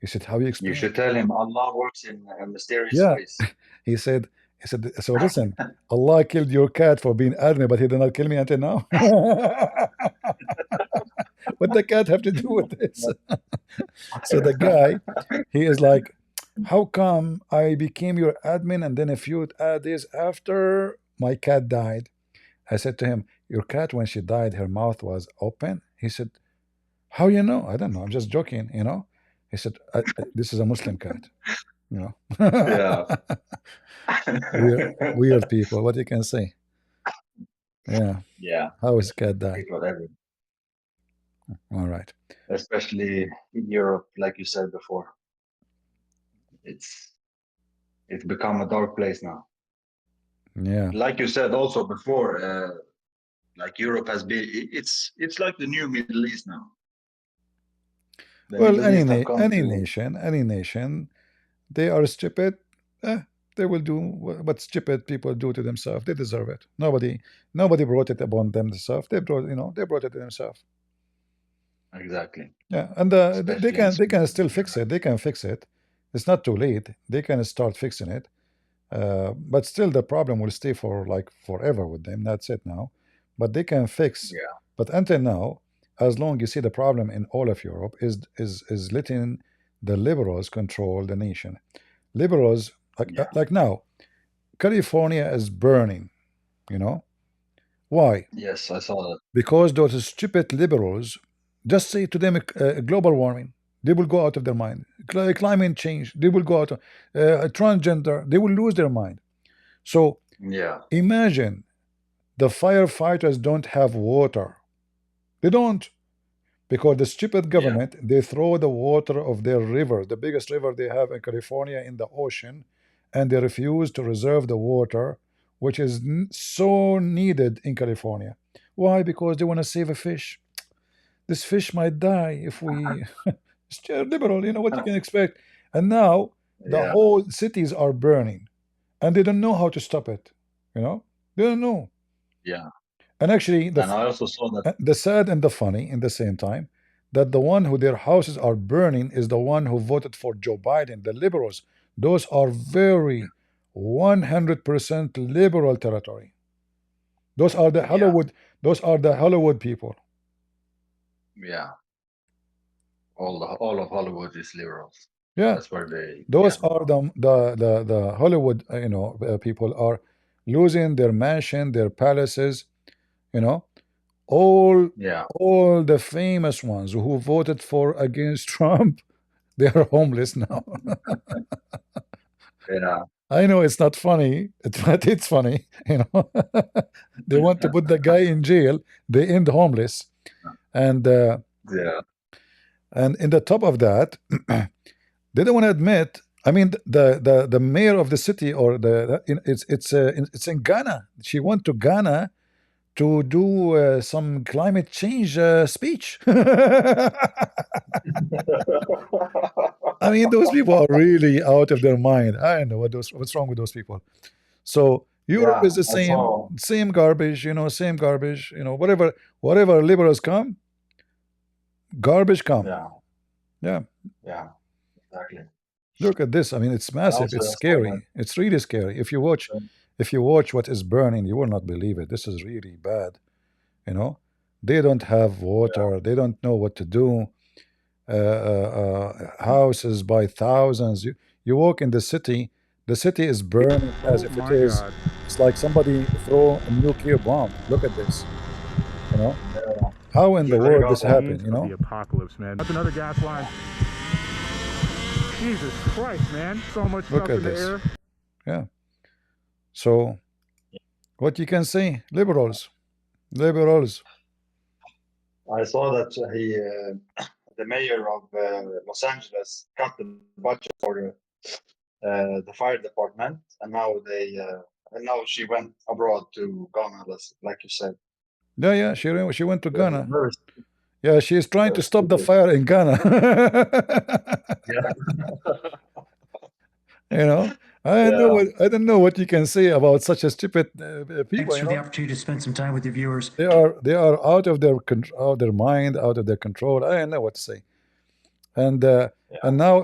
He said, how you explain? You should tell him Allah works in mysterious Yeah. ways. He said, so listen, Allah killed your cat for being admin, but he did not kill me until now. What the cat have to do with this? So the guy, he is like, how come I became your admin and then a few days after my cat died? I said to him, your cat, when she died, her mouth was open. He said, how you know? I don't know. I'm just joking, He said, this is a Muslim cat, Yeah. weird people. What you can say? Yeah. Yeah. How is cat die? Whatever. All right. Especially in Europe, like you said before. It's become a dark place now. Yeah. Like you said also before, like Europe has been. It's like the new Middle East now. The Well, Middle East have come any to nation, they are stupid. They will do what stupid people do to themselves. They deserve it. Nobody brought it upon themselves. They brought it to themselves. Exactly. Yeah, and they can still fix it. They can fix it. It's not too late. They can start fixing it. But still, the problem will stay for like forever with them. That's it now. But they can fix. Yeah. But until now, as long you see the problem in all of Europe is letting the liberals control the nation. Liberals, Yeah. like now, California is burning. You know why? Yes, I saw that. Because those stupid liberals just say to them global warming, they will go out of their mind. Climate change, they will go out of, transgender, they will lose their mind. So Yeah. imagine the firefighters don't have water. They don't, because the stupid Yeah. government, they throw the water of their river, the biggest river they have in California, in the ocean, and they refuse to reserve the water, which is so needed in California. Why? Because they want to save a fish. This fish might die if we it's liberal, you know what you can expect. And now the Yeah. whole cities are burning, and they don't know how to stop it. You know, they don't know. Yeah. And actually, And I also saw that. the sad and the funny in the same time, that the one who their houses are burning is the one who voted for Joe Biden, the liberals. Those are very 100% liberal territory. Those are the Yeah. Hollywood. Those are the Hollywood people. Yeah. All of Hollywood is liberals. Yeah, That's where they those came are from. the Hollywood. People are losing their mansion, their palaces. You know, all Yeah. all the famous ones who voted for against Trump, they are homeless now. Yeah. I know it's not funny, but it's funny. They want to put the guy in jail. They end homeless, and Yeah. and in the top of that, they don't want to admit. I mean, the mayor of the city, or it's in Ghana. She went to Ghana to do some climate change speech. I mean, those people are really out of their mind. I don't know what's wrong with those people. So Europe Yeah. is the I saw. same garbage, same garbage, whatever liberals come, garbage come. Yeah. Yeah. Yeah. Exactly. Look at this. I mean, it's I massive. also It's saw that. scary. It's really scary. If you watch what is burning, you will not believe it. This is really bad. You know, they don't have Yeah. water. They don't know what to do. Houses by thousands. You walk in the city is burning as if it is. It's like somebody throw a nuclear bomb. Look at this. You know, Yeah. how in the There you world go. this happened? Of the apocalypse, man. That's another gas line. Jesus Christ, man. So much Look stuff at in the this. air. Yeah. So what you can say, liberals. I saw that the mayor of Los Angeles cut the budget for the fire department, and now she went abroad to Ghana, like you said. Yeah, she went to Ghana. Very, Yeah, she is trying to very stop the stupid. fire in Ghana. Yeah. You know, I don't know what you can say about such a stupid people. Thanks for the opportunity to spend some time with your viewers. They are out of their mind, out of their control. I don't know what to say. And now,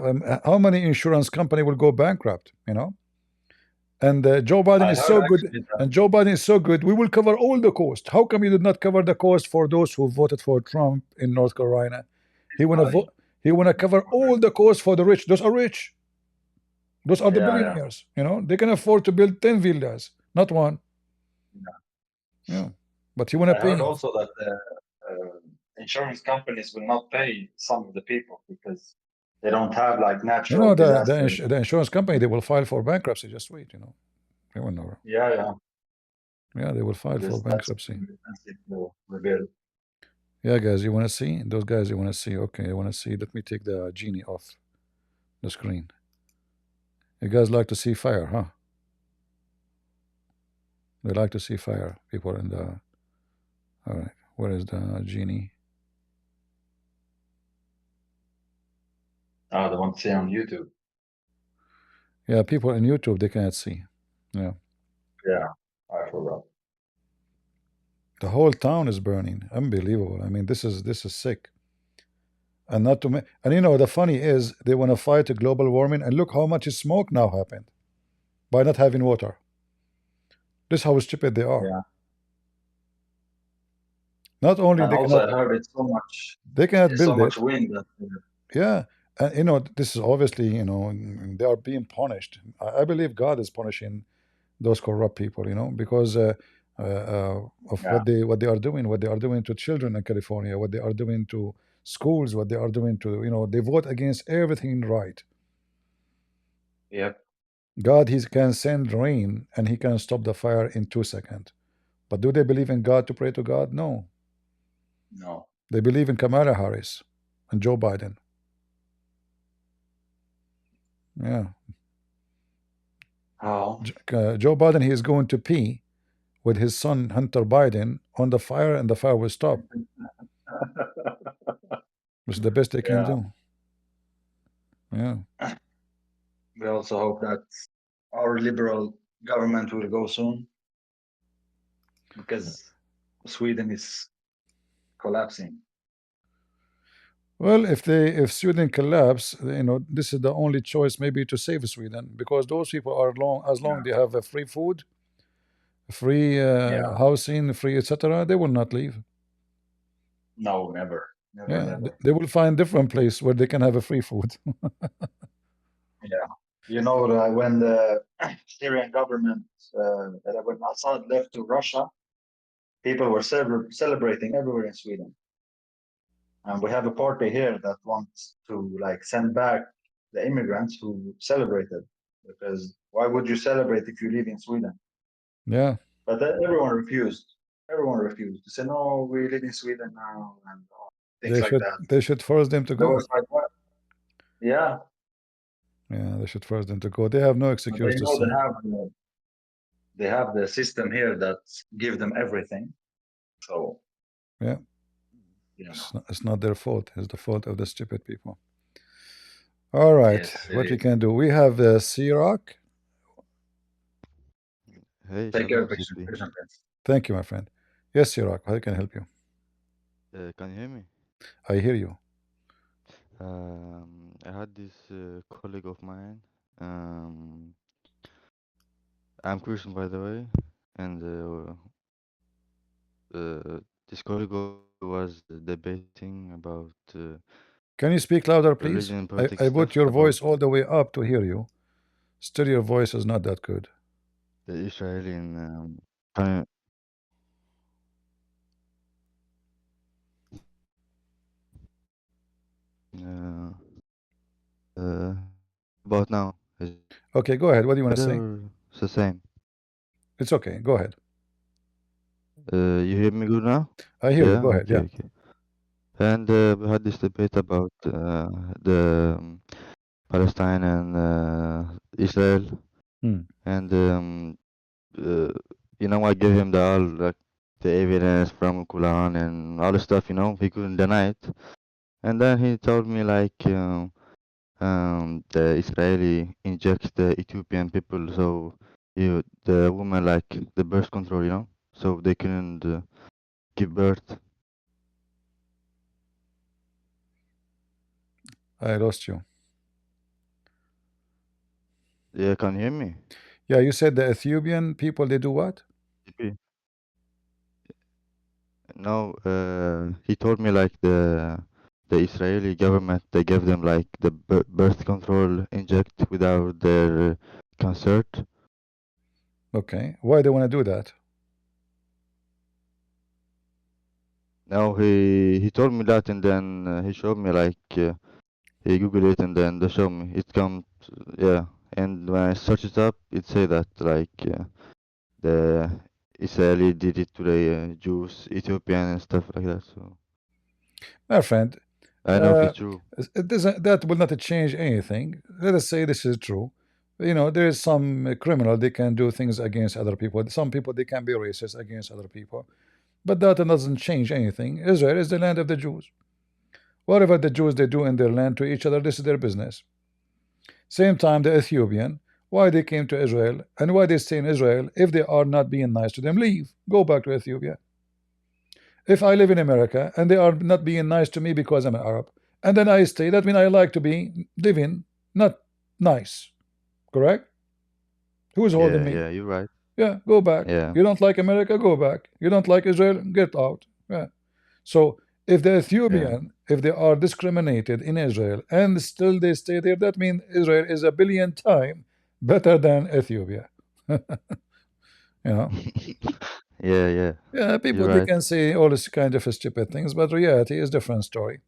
how many insurance company will go bankrupt? And Joe Biden I is heard so good. actually that. And Joe Biden is so good. We will cover all the cost. How come you did not cover the cost for those who voted for Trump in North Carolina? He wanna vote. He wanna cover all the cost for the rich. Those are rich. Those are the Yeah, yeah. billionaires. They can afford to build 10 villas, not one. Yeah, but you want I to pay. heard also that insurance companies will not pay some of the people because they don't have like natural disasters. The insurance company, they will file for bankruptcy. Just wait. They will never. Yeah. Yeah, they will file for Because that's bankruptcy. expensive to rebuild. Yeah, guys, you want to see those guys? You want to see? Okay, you want to see? Let me take the genie off the screen. You guys like to see fire, huh? They like to see fire. People in the. All right, where is the genie? Oh, they want to see on YouTube. Yeah, people in YouTube, they cannot see. Yeah. Yeah, I forgot. The whole town is burning. Unbelievable. I mean, this is sick. And not to and the funny is they want to fight global warming, and look how much smoke now happened by not having water. This is how stupid they are. Yeah. Not only And they also cannot, I heard it's so much. they cannot There's build so much it. wind that. Yeah, And this is obviously, they are being punished. I believe God is punishing those corrupt people, because of Yeah. what they are doing, what they are doing to children in California, what they are doing to schools, what they are doing to, they vote against everything right. Yep. God, he can send rain and he can stop the fire in 2 seconds. But do they believe in God to pray to God? No. No. They believe in Kamala Harris and Joe Biden. Yeah. How? Joe Biden, he is going to pee with his son Hunter Biden on the fire, and the fire will stop. Which is the best they can Yeah. do. Yeah. We also hope that our liberal government will go soon, because Sweden is collapsing. Well, if Sweden collapse, this is the only choice maybe to save Sweden, because those people are as long Yeah. they have a free food, free Yeah. housing, free etc., they will not leave. No, never. Never, Yeah, never. they will find different place where they can have a free food. Yeah. You know, when the Syrian government, when Assad left to Russia, people were celebrating everywhere in Sweden. And we have a party here that wants to send back the immigrants who celebrated, because why would you celebrate if you live in Sweden? Yeah. But everyone refused. Everyone refused to say, no, we live in Sweden now, and things like that. They should force them to There go. was what? Yeah. Yeah, they should force them to go. They have no But excuse they to know say. they have the system here that give them everything. So Yeah. you know. It's not their fault. It's the fault of the stupid people. All right. Yes, What we is. can do? We have C-Rock. Hey, Take care, Shalom, Christian CP. Prince. Thank you, my friend. Yes, C-Rock. How can I help you? Can you hear me? I hear you. I had this colleague of mine. I'm Christian, by the way, and this colleague was debating about Can you speak louder, please? religion and I politics put stuff your about voice all the way up to hear you. Still, your voice is not that good. the Israeli and Pal- uh, uh, about now. Is it Okay, go ahead. What do you want to better say? or it's the same? It's okay. Go ahead. You hear me good now? I hear you. Yeah, Go ahead. okay, Yeah. okay. And we had this debate about the Palestine and Israel, and I gave him the evidence from Quran and all the stuff. He couldn't deny it, and then he told me the Israeli injects the Ethiopian people, so the woman the birth control, so they couldn't give birth. I lost you. Yeah, can you hear me? Yeah, you said the Ethiopian people, they do what? CP. No, he told me the Israeli government, they gave them the birth control inject without their consent. Okay. Why they want to do that? No, he told me that, and then he showed me he googled it, and then they showed me it comes, yeah. And when I search it up, it say that the Israeli did it to the Jews, Ethiopian, and stuff like that. So My friend, I know if it's true. it doesn't, that will not change anything. Let us say this is true. There is some criminal, they can do things against other people. Some people, they can be racist against other people. But that doesn't change anything. Israel is the land of the Jews. Whatever the Jews they do in their land to each other, this is their business. Same time, the Ethiopian, why they came to Israel and why they stay in Israel, if they are not being nice to them, leave. Go back to Ethiopia. If I live in America and they are not being nice to me because I'm an Arab, and then I stay, that means I like to be living not nice. Correct? Who's holding me? Yeah, you're right. Yeah, go back. Yeah. You don't like America, go back. You don't like Israel, get out. Yeah. So If the Yeah. Ethiopian, if they are discriminated in Israel and still they stay there, that means Israel is a billion times better than Ethiopia. You know. Yeah, yeah. Yeah, people You're they right. can say all this kind of stupid things, but reality is different story.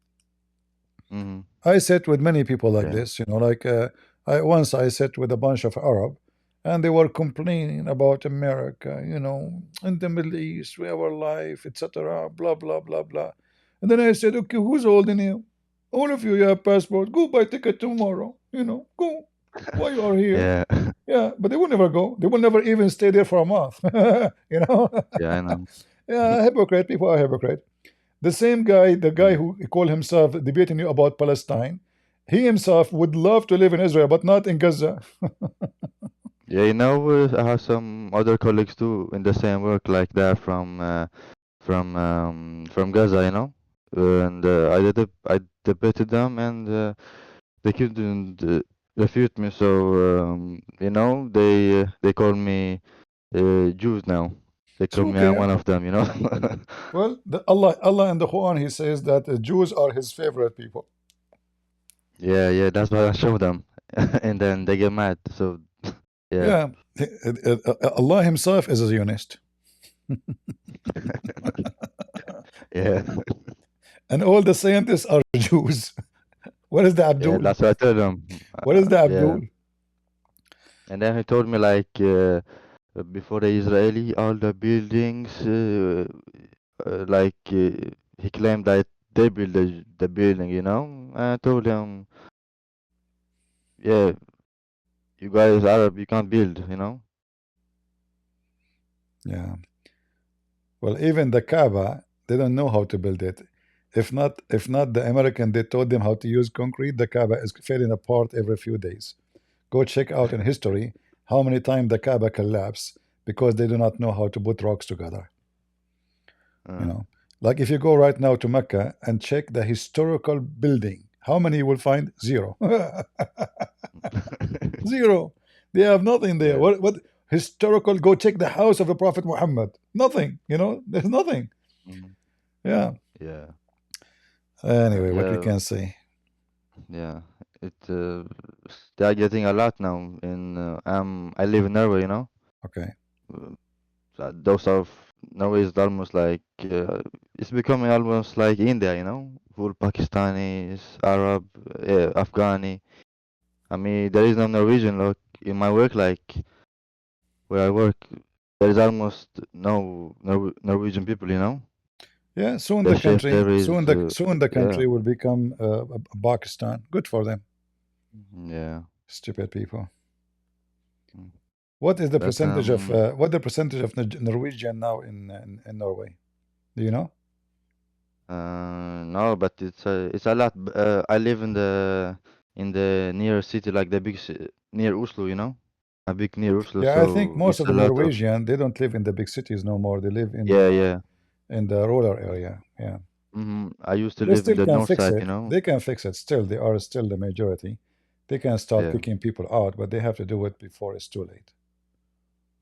Mm-hmm. I sit with many people like Yeah. this, like I sit with a bunch of Arab, and they were complaining about America, in the Middle East, we have our life, etc. Blah blah blah blah. And then I said, okay, who's holding you? All of you have passport. Go buy ticket tomorrow. Go. Why you are here? Yeah. Yeah, but they will never go. They will never even stay there for a month. you know. Yeah, I know. Yeah, hypocrite. People are hypocrite. The same guy, the guy Mm. who called himself debating you about Palestine, he himself would love to live in Israel, but not in Gaza. Yeah, I have some other colleagues too in the same work like that from Gaza, and I debated them, and they couldn't refute me. So they call me Jews now. They It's call me I'm okay. one of them. Well, Allah in the Quran, He says that Jews are His favorite people. Yeah, yeah. That's why I show them, and then they get mad. So yeah. Yeah, Allah Himself is a Zionist, Yeah. and all the scientists are Jews. What is the Yeah, Abdul? that's what I tell them. What is the Yeah. Abdul? And then he told me like before the Israeli, all the buildings, he claimed that they built the building, And I told him, yeah, you guys Arab, you can't build. Yeah. Well, even the Kaaba, they don't know how to build it. If not the American, they taught them how to use concrete. The Kaaba is falling apart every few days. Go check out in history how many times the Kaaba collapsed because they do not know how to put rocks together. Uh, Like if you go right now to Mecca and check the historical building, how many you will find? Zero. Zero. They have nothing there. yeah, What historical? Go check the house of the Prophet Muhammad. Nothing. There's nothing. mm, Yeah. yeah, Anyway, what we yeah, can say. yeah. They are getting a lot now. I live in Norway. Okay. Uh, those of Norway is almost like it's becoming almost like India. Full Pakistanis, Arab, Afghani. I mean, there is no Norwegian. Look, in my work, like where I work, there is almost no Norwegian people. Yeah. Soon The the chef country. there is, Soon the yeah, country will become Pakistan. Good for them. yeah. Stupid people. Mm. What is the But percentage of Norwegian now in Norway? Do you know? no, but it's a lot. I live in the near city, like the near Oslo. A big near Oslo, Yeah, I think so most it's of a the lot of, Norwegian they don't live in the big cities no more. They live yeah, yeah. in the rural area. Yeah, I used to they live in still the can north fix side, it. They can fix it. Still, they are still the majority. They can start Yeah, kicking people out, but they have to do it before it's too late.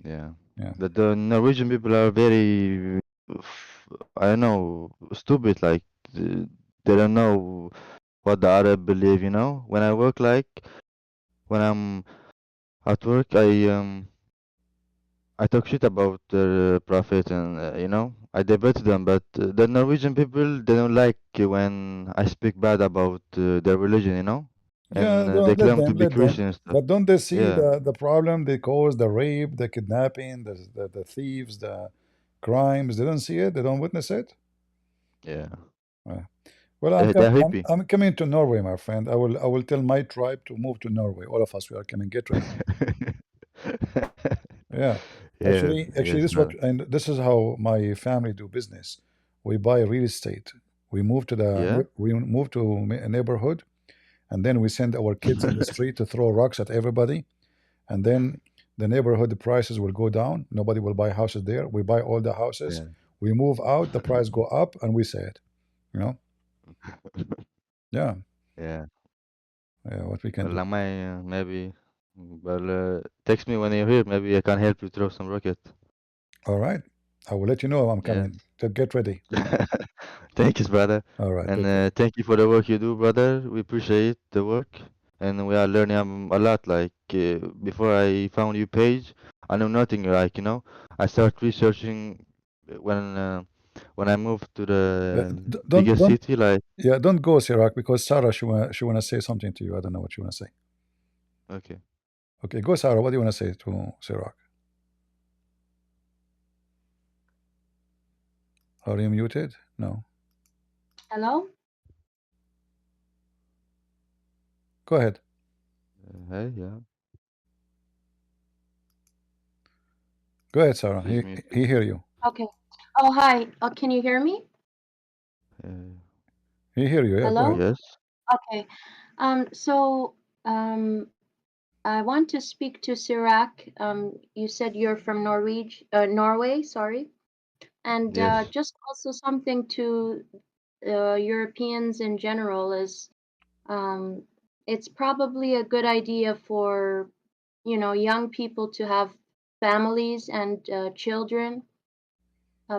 yeah. Yeah, But the Norwegian people are very, I don't know, stupid. Like they don't know what the Arab believe. When I work, like when I'm at work, I talk shit about the prophet, and I debate them. But the Norwegian people, they don't like when I speak bad about their religion. yeah. And they Let claim to them, be let them. Christian and stuff. But don't they see Yeah, the problem they cause? The rape, the kidnapping, the thieves, the crimes. They don't see it. They don't witness it. yeah. Uh, Well, They're hippie. I'm coming to Norway, my friend. I will tell my tribe to move to Norway. All of us, we are coming. Get ready. Yeah, Yeah, actually, yes, man. this is how my family do business. We buy real estate. Yeah, We move to a neighborhood, and then we send our kids in the street to throw rocks at everybody, and then the neighborhood prices will go down. Nobody will buy houses there. We buy all the houses. yeah, We move out. The price go up, and we say it. You know? Yeah. yeah. Yeah. What we can Well, do. I might maybe. Well, text me when you're here. Maybe I can help you throw some rocket. All right. I will let you know I'm Yeah. coming. get ready. Thank you, brother. All right, And take care. thank you for the work you do, brother. We appreciate the work, and we are learning a lot. Like before I found your page, I know nothing. Like I start researching when I moved to the biggest Don't city. Like yeah, don't go, Sirach, because Sarah she wanna say something to you. I don't know what you wanna say. okay, Okay, go, Sarah. What do you wanna say to Sirach? Are you muted? No. Hello? Go ahead. hey, yeah, Go ahead, Sarah. she's muted. He hear you. Okay. Oh, hi. Can you hear me? He hear you. Yeah, go Hello? ahead. Yes. Okay. So, I want to speak to Sirach. You said you're from Norway, sorry. And Yes. just also something to Europeans in general is it's probably a good idea for, young people to have families and children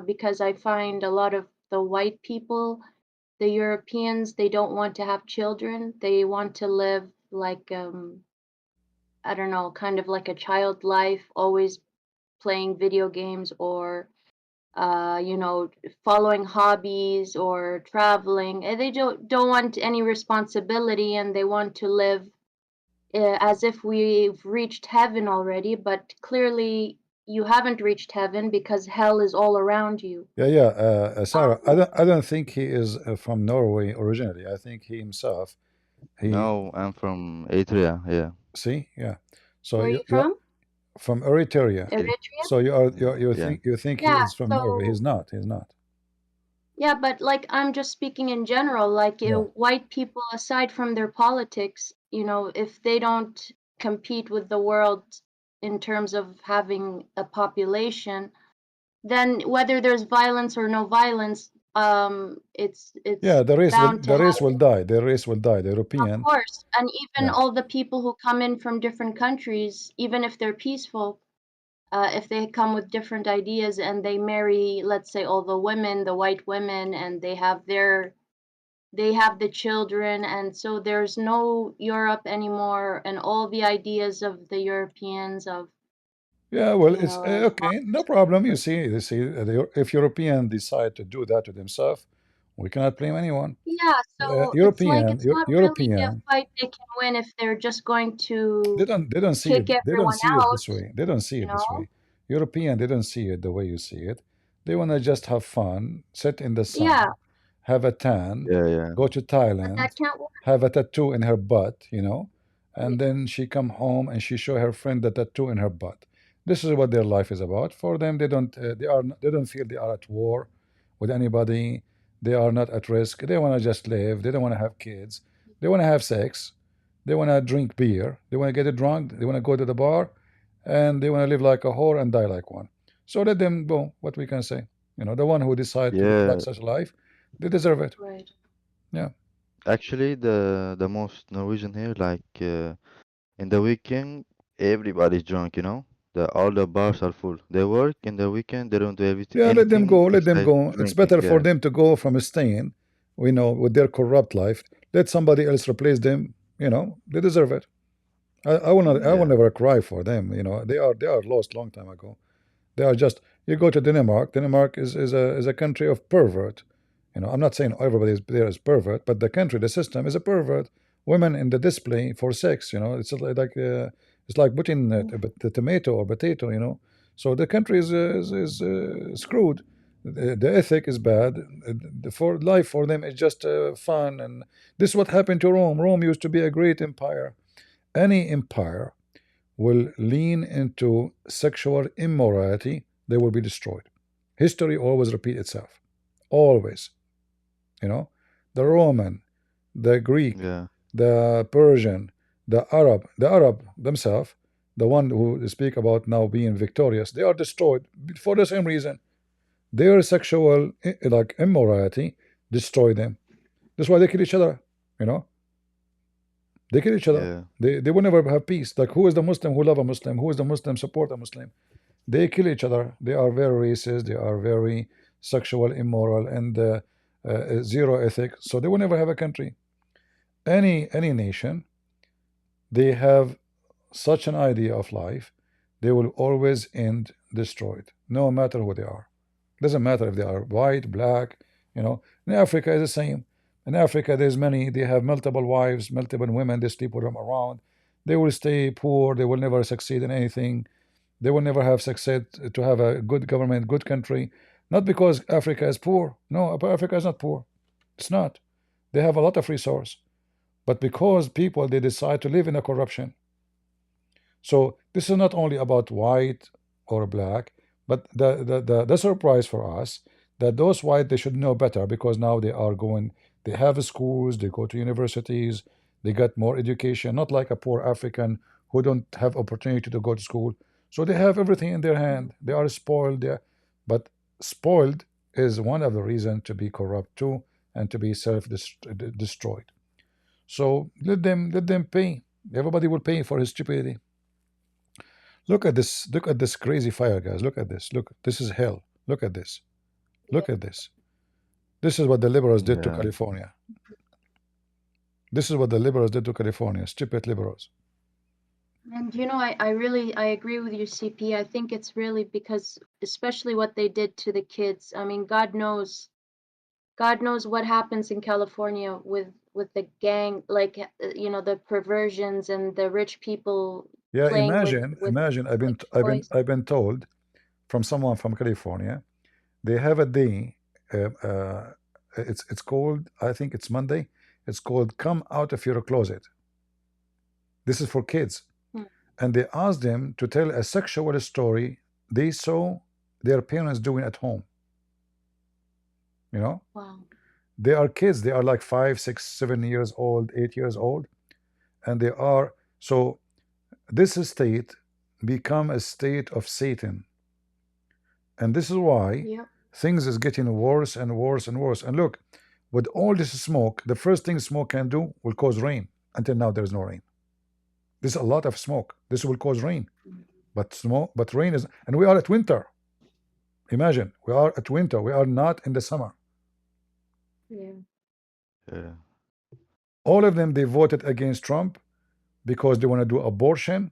because I find a lot of the white people, the Europeans, they don't want to have children. They want to live like, I don't know, kind of like a child life, always playing video games or, following hobbies or traveling. They don't want any responsibility and they want to live as if we've reached heaven already, but clearly you haven't reached heaven because hell is all around you. Yeah. Sarah, I don't think he is from Norway originally. I think he himself. No, I'm from Eritrea. Yeah. See, yeah. So Where are you you're from? from Eritrea. Eritrea? So you Yeah. think he Yeah, is from Norway. so He's not. He's not. yeah, but like I'm just speaking in general, like Yeah. white people, aside from their politics, if they don't compete with the world in terms of having a population, then whether there's violence or no violence, it's Yeah, bound to the race will happen. die. The race will die. The Of European. course, and even Yeah. all the people who come in from different countries, even if they're peaceful, if they come with different ideas and they marry, let's say, all the women, the white women, and they have the children, and so there's no Europe anymore, and all the ideas of the Europeans of, Yeah, well, it's as long okay, no as problem. If European decide to do that to themselves, we cannot blame anyone. yeah, so it's like it's not really a European, fight they can win if they're just going they to don't see kick it. They don't everyone see it out, this way. They don't see you it this know? way. European, they don't see it the way you see it. They want to just have fun, sit in the Yeah, sun, have a tan, Yeah. Yeah. go to but that Thailand, can't work. have a tattoo in her butt, Yeah, and then she come home and she show her friend the tattoo in her butt. This is what their life is about. For them, they don't feel they are at war with anybody. They are not at risk. They want to just live. They don't want to have kids. They want to have sex. They want to drink beer. They want to get drunk. They want to go to the bar, and they want to live like a whore and die like one. So let them go. What we can say, the one who decide to live like Yeah. such a life, they deserve it. right. Yeah. Actually, the most Norwegian here, like in the weekend, everybody's drunk. All the bars are full. They work in the weekend. They don't do Yeah, let them anything go. Let them except go. It's drinking. better for Yeah. them to go from staying, with their corrupt life. Let somebody else replace them. They deserve it. I will not. I will Yeah. never cry for them. They are lost long time ago. They are just. You go to Denmark. Denmark is a country of pervert. I'm not saying everybody there is pervert, but the country, the system is a pervert. Women in the display for sex. It's like putting the tomato or potato. So the country is screwed. The ethic is bad. For life for them is just fun, and this is what happened to Rome. Rome used to be a great empire. Any empire will lean into sexual immorality, they will be destroyed. History always repeats itself. Always. The Roman, the Greek, Yeah. the Persian, the Arab themselves, the one who speak about now being victorious, they are destroyed for the same reason. Their sexual like immorality destroy them. That's why they kill each other. You know, they kill each other. Yeah. They will never have peace. Like, who is the Muslim who love a Muslim? Who is the Muslim support a Muslim? They kill each other. They are very racist. They are very sexual, immoral, and zero ethics. So they will never have a country. Any nation, they have such an idea of life, they will always end destroyed, no matter who they are. Doesn't matter if they are white, black, you know. In Africa is the same. In Africa, there's many, they have multiple wives, multiple women, they sleep with them around. They will stay poor, they will never succeed in anything. They will never have success to have a good government, good country. Not because Africa is poor. No, Africa is not poor. It's not. They have a lot of resource. But because people, they decide to live in a corruption. So this is not only about white or black, but the surprise for us that those white, they should know better, because now they are going, they have schools, they go to universities, they get more education, not like a poor African who don't have opportunity to go to school. So they have everything in their hand. They are spoiled there, but spoiled is one of the reasons to be corrupt too, and to be self-destroyed. So let them pay. Everybody will pay for his stupidity. Look at this. Look at this crazy fire, guys. Look at this. Look, this is hell. Look at this. Look at this. This is what the liberals did to Yeah. California. This is what the liberals did to California. Stupid liberals. And you know, I agree with you, CP. I think it's really because, especially what they did to the kids. I mean, God knows what happens in California with the gang, like you know, the perversions and the rich people Yeah, playing imagine. toys. I've been told from someone from California. They have a day. It's called. I think it's Monday. It's called "Come Out of Your Closet." This is for kids, and they ask them to tell a sexual story they saw their parents doing at home. You know, Wow. they are kids. They are like 5, 6, 7 years old, 8 years old, and they are so. This state become a state of Satan, and this is why Yeah. things is getting worse and worse and worse. And look, with all this smoke, the first thing smoke can do will cause rain. Until now, there is no rain. There's a lot of smoke. This will cause rain, but smoke, but rain is, and we are at winter. Imagine, we are at winter. We are not in the summer. Yeah. Yeah. All of them, they voted against Trump because they want to do abortion,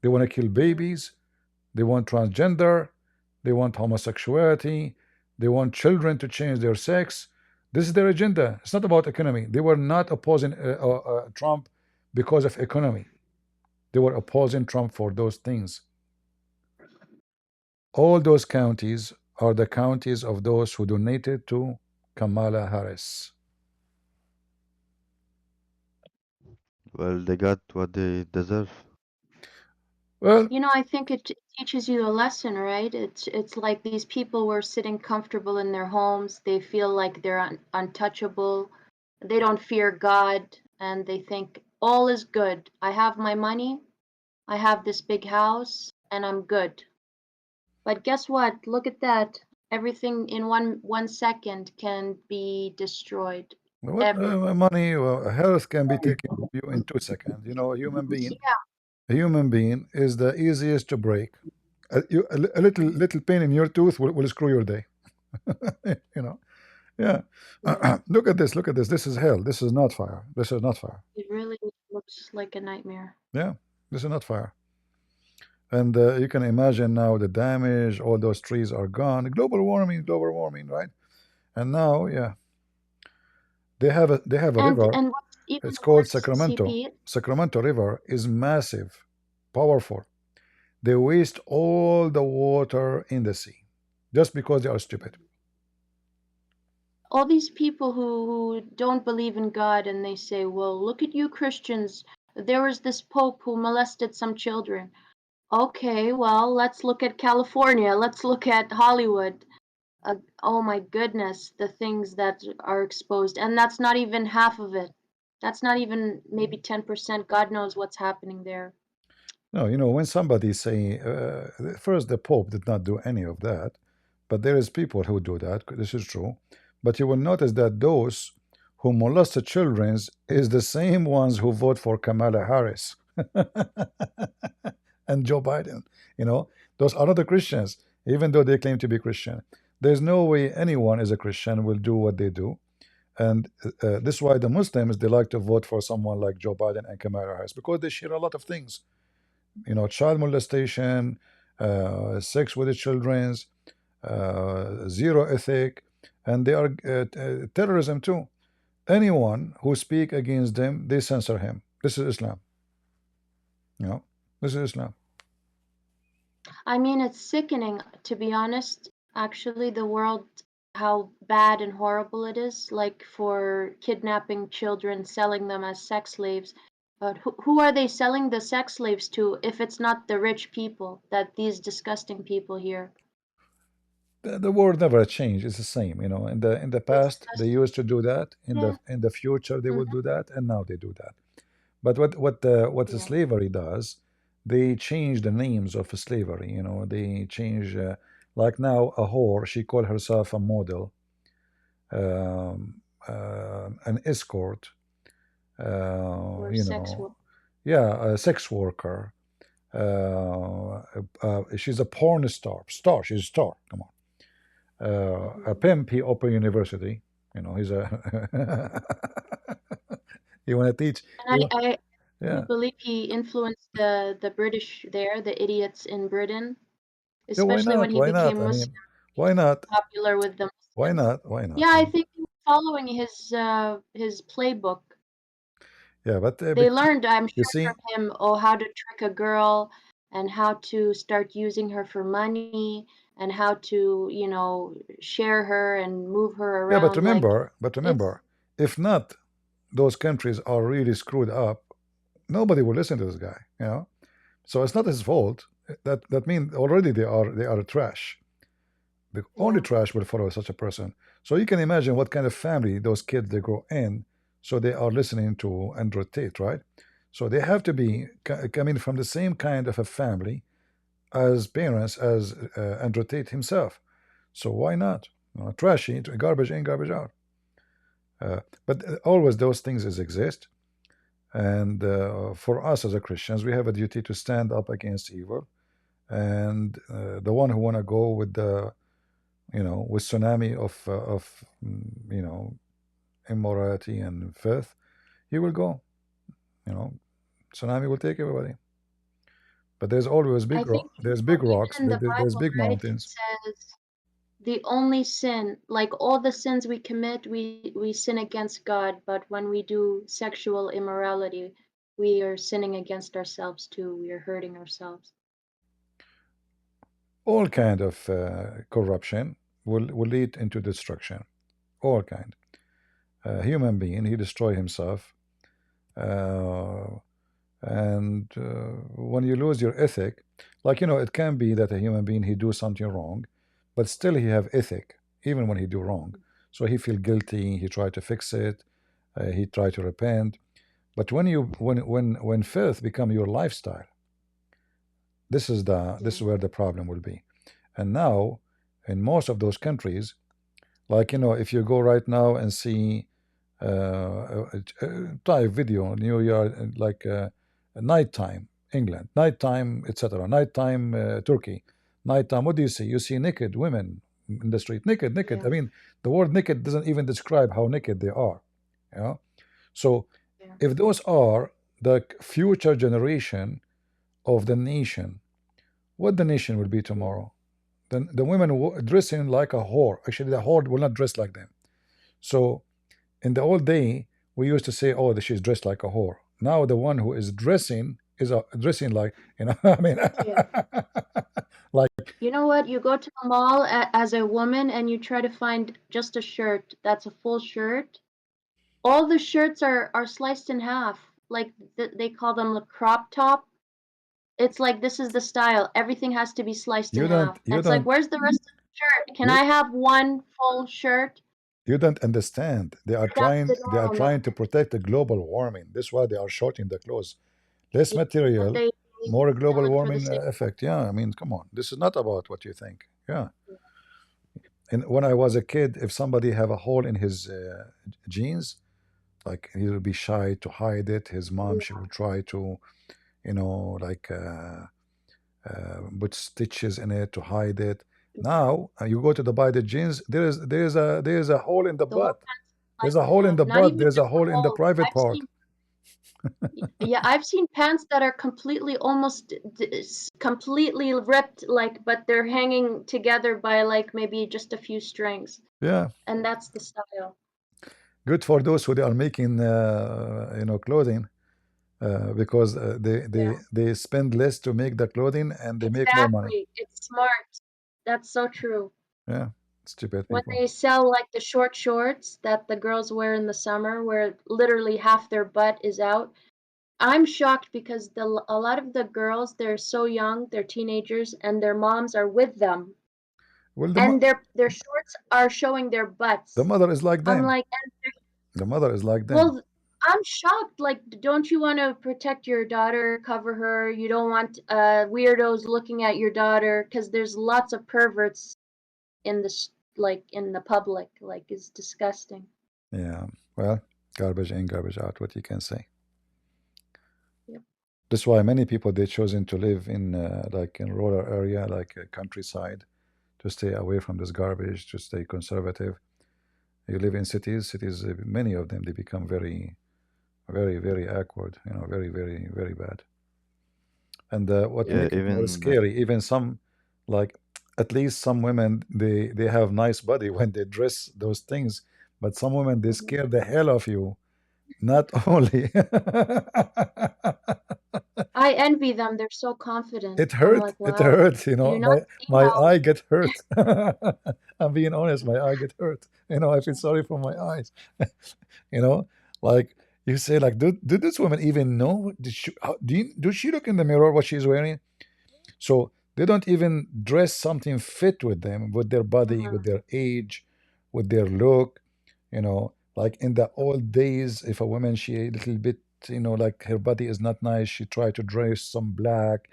they want to kill babies, they want transgender, they want homosexuality, they want children to change their sex. This is their agenda. It's not about economy. They were not opposing Trump because of economy. They were opposing Trump for those things. All those counties are the counties of those who donated to Kamala Harris. Well, they got what they deserve. Well, You know, I think it teaches you a lesson, right? It's like these people were sitting comfortable in their homes. They feel like they're untouchable. They don't fear God, and they think all is good. I have my money, I have this big house, and I'm good. But guess what? Look at that. Everything in one second can be destroyed. what Everything. money, health can be taken from you in 2 seconds. You know, Yeah. a human being is the easiest to break. A little pain in your tooth will screw your day. You know, yeah. Look at this. Look at this. This is hell. This is not fire. This is not fire. It really looks like a nightmare. Yeah, this is not fire. And you can imagine now the damage. All those trees are gone. Global warming, right? And now, yeah, they have a river. And what's even It's called worse, Sacramento. CP, Sacramento River is massive, powerful. They waste all the water in the sea just because they are stupid. all these people who don't believe in God and they say, well, look at you Christians. There was this Pope who molested some children. Okay, well, let's look at California. Let's look at Hollywood. Oh my goodness, the things that are exposed. And that's not even half of it. That's not even maybe 10%. God knows what's happening there. No, you know, when somebody say, first, the Pope did not do any of that, but there is people who do that. This is true. But you will notice that those who molest the children is the same ones who vote for Kamala Harris and Joe Biden. You know, those are not the Christians, even though they claim to be Christian. There's no way anyone as a Christian will do what they do. And this is why the Muslims, they like to vote for someone like Joe Biden and Kamala Harris, because they share a lot of things. Child molestation, sex with the children's, zero ethic, and they are terrorism too. Anyone who speak against them, they censor him. This is Islam. This is Islam. I mean, it's sickening, to be honest. Actually, the world, how bad and horrible it is, like for kidnapping children, selling them as sex slaves. But who are they selling the sex slaves to if it's not the rich people that these disgusting people here? The world never changed. It's the same. In the past they used to do that. In the future they will do that, and now they do that. But what the slavery does, they change the names of slavery. They change. Like now, a whore, she called herself a model, an escort. Or sex work. Yeah, a sex worker. She's a porn star. She's a star. Come on. A pimp, he open university. He's a. You want to teach? And I Yeah. believe he influenced the British there, the idiots in Britain, Yeah, why especially when not? he Why not? became I Muslim. mean, why not? Popular with the Why Muslims. not? Why not? Yeah, I think he was following his playbook. Yeah, but They learned, I'm you sure, see, from him, how to trick a girl and how to start using her for money and how to, share her and move her yeah, around. but remember, if not, those countries are really screwed up. Nobody will listen to this guy. So it's not his fault. That means already they are trash. Only trash will follow such a person. So you can imagine what kind of family those kids they grow in. So they are listening to Andrew Tate, right? So they have to be coming from the same kind of a family as parents as Andrew Tate himself. So why not? Trashy, garbage in, garbage out. But always those things exist. And for us as a Christians, we have a duty to stand up against evil. And the one who want to go with the with tsunami of immorality and filth, he will go. Tsunami will take everybody. But there's always there's big rocks, in the there's Bible, big right, mountains. it says the only sin, like all the sins we commit, we sin against God, but when we do sexual immorality, we are sinning against ourselves too. We are hurting ourselves. All kind of corruption will lead into destruction. All kind. Human being, he destroy himself. And when you lose your ethic, like it can be that a human being he do something wrong, but still he have ethic even when he do wrong. So he feel guilty, he try to fix it, he try to repent. But when filth become your lifestyle, this is where the problem will be. And now in most of those countries, like if you go right now and see type video New York, like nighttime England, nighttime etc., nighttime Turkey, nighttime, what do you see? You see naked women in the street, naked. I mean, the word naked doesn't even describe how naked they are. So if those are the future generation of the nation, what the nation will be tomorrow? Then the women dressing like a whore. Actually, the whore will not dress like them. So in the old day, we used to say, "Oh, she's dressed like a whore." Now the one who is dressing is dressing like I mean, like You know what? You go to the mall as a woman and you try to find just a shirt that's a full shirt. All the shirts are sliced in half. Like they call them the crop top. It's like this is the style. Everything has to be sliced in half. It's like, where's the rest of the shirt? Can I have one full shirt? You don't understand. They are That's trying. the They are norm. trying to protect the global warming. That's why they are shorting the clothes. Less But material, they more global sell it for the warming same. effect. Yeah, I mean, come on. This is not about what you think. Yeah. And when I was a kid, if somebody have a hole in his jeans, like he would be shy to hide it. His mom, she would try to, like put stitches in it to hide it. Now you go to buy the jeans. There is a hole in the The whole butt. pants like There's a hole in that. the Not butt. even There's a just the hole in the hole. private I've part. seen, yeah, I've seen pants that are completely almost completely ripped, like, but they're hanging together by like maybe just a few strings, Yeah, and that's the style. good for those who they are making clothing, because they spend less to make the clothing and they make more money. Exactly. It's smart. That's so true. Yeah, stupid When people. they sell like the short shorts that the girls wear in the summer, where literally half their butt is out, I'm shocked because a lot of the girls, they're so young, they're teenagers, and their moms are with them, Well, and their shorts are showing their the butts. mother is like I'm them. like, The mother is like them. well, I'm shocked. Like, don't you want to protect your daughter, cover her? You don't want weirdos looking at your daughter, because there's lots of perverts in in the public. Like, it's disgusting. Yeah. Well, garbage in, garbage out. What you can say. Yep. That's why many people they chosen to live in like in rural area, like countryside, to stay away from this garbage, to stay conservative. You live in cities. Cities, many of them, they become very, very, very awkward. Very, very, very bad. And what Yeah, make it more even scary, even some, like at least some women, they have nice body when they dress those things, but some women they scare the hell of you. Not only I envy them. They're so confident. it I'm hurt, like, it wow. hurts. Do you not My see my how? eye get hurt. I'm being honest, my eye get hurt. I feel sorry for my eyes. you know, like you say, like, do this woman even know? Does she look in the mirror what she's wearing? So they don't even dress something fit with them, with their body, with their age, with their look. Like in the old days, if a woman she a little bit, like her body is not nice, she try to dress some black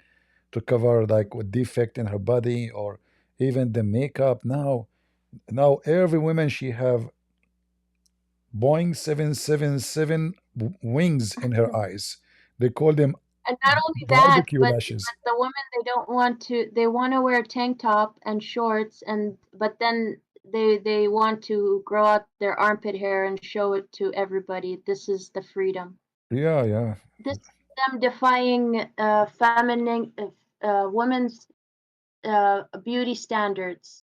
to cover like a defect in her body, or even the makeup. Now every woman she have Boeing 777 wings in her eyes. They call them And not only that, barbecue but lashes. the women, they want to wear a tank top and shorts, but then they want to grow out their armpit hair and show it to everybody. This is the freedom. Yeah, yeah. This is them defying feminine women's beauty standards.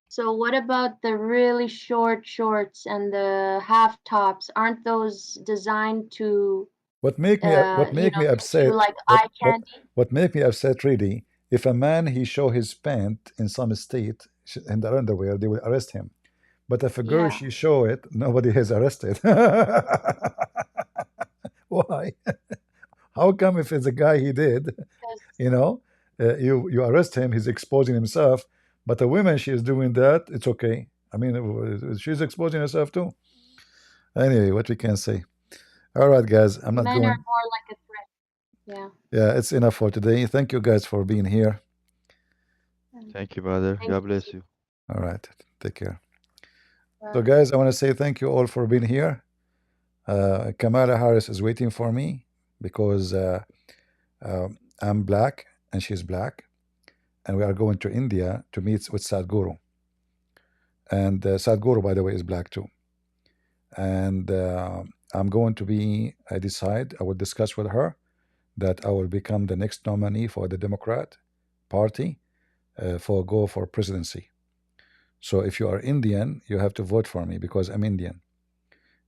So what about the really short shorts and the half tops? Aren't those designed to What make me make you upset like eye candy? what make me upset really, if a man he show his pant in some state in the underwear, they will arrest him. But if a girl Yeah. she show it, nobody is arrested. Why? How come if it's a guy he did, you know, you arrest him, he's exposing himself, but a woman she is doing that, it's okay. I mean, she's exposing herself too. Anyway, what we can say. All right, guys, I'm not Men are going. more like a threat. Yeah. Yeah, it's enough for today. Thank you guys for being here. thank you, brother. Thank God you. bless you. All right, take care. So, Bye. guys, I want to say thank you all for being here. Kamala Harris is waiting for me because I'm black and she's black, and we are going to India to meet with Sadhguru. And Sadhguru, by the way, is black too. And I'm going to be, I will discuss with her that I will become the next nominee for the Democrat Party for presidency. So if you are Indian, you have to vote for me because I'm Indian.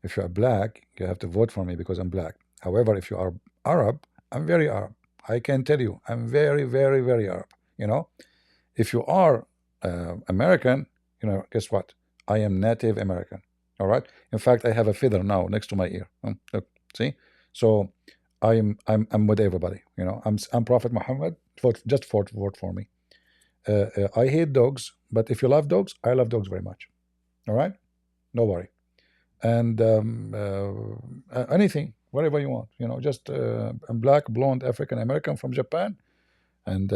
If you are black, you have to vote for me because I'm black. However, if you are Arab, I'm very Arab. I can tell you, I'm very, very, very Arab. If you are American, guess what? I am Native American. All right. In fact, I have a feather now next to my ear. Look, see. So I'm with everybody. I'm Prophet Muhammad. Vote for me. I hate dogs, but if you love dogs, I love dogs very much. All right. No worry. And anything, whatever you want. Just I'm black, blonde, African American from Japan. And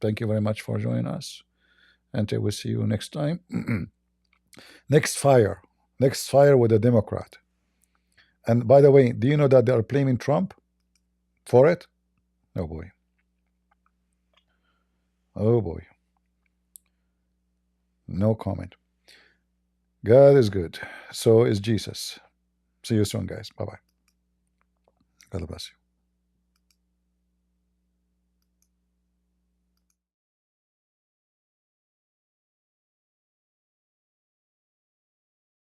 thank you very much for joining us. And I will see you next time. Next fire with a Democrat. And by the way, do you know that they are blaming Trump for it? Oh boy. Oh boy. No comment. God is good. So is Jesus. See you soon, guys. Bye bye. God bless you.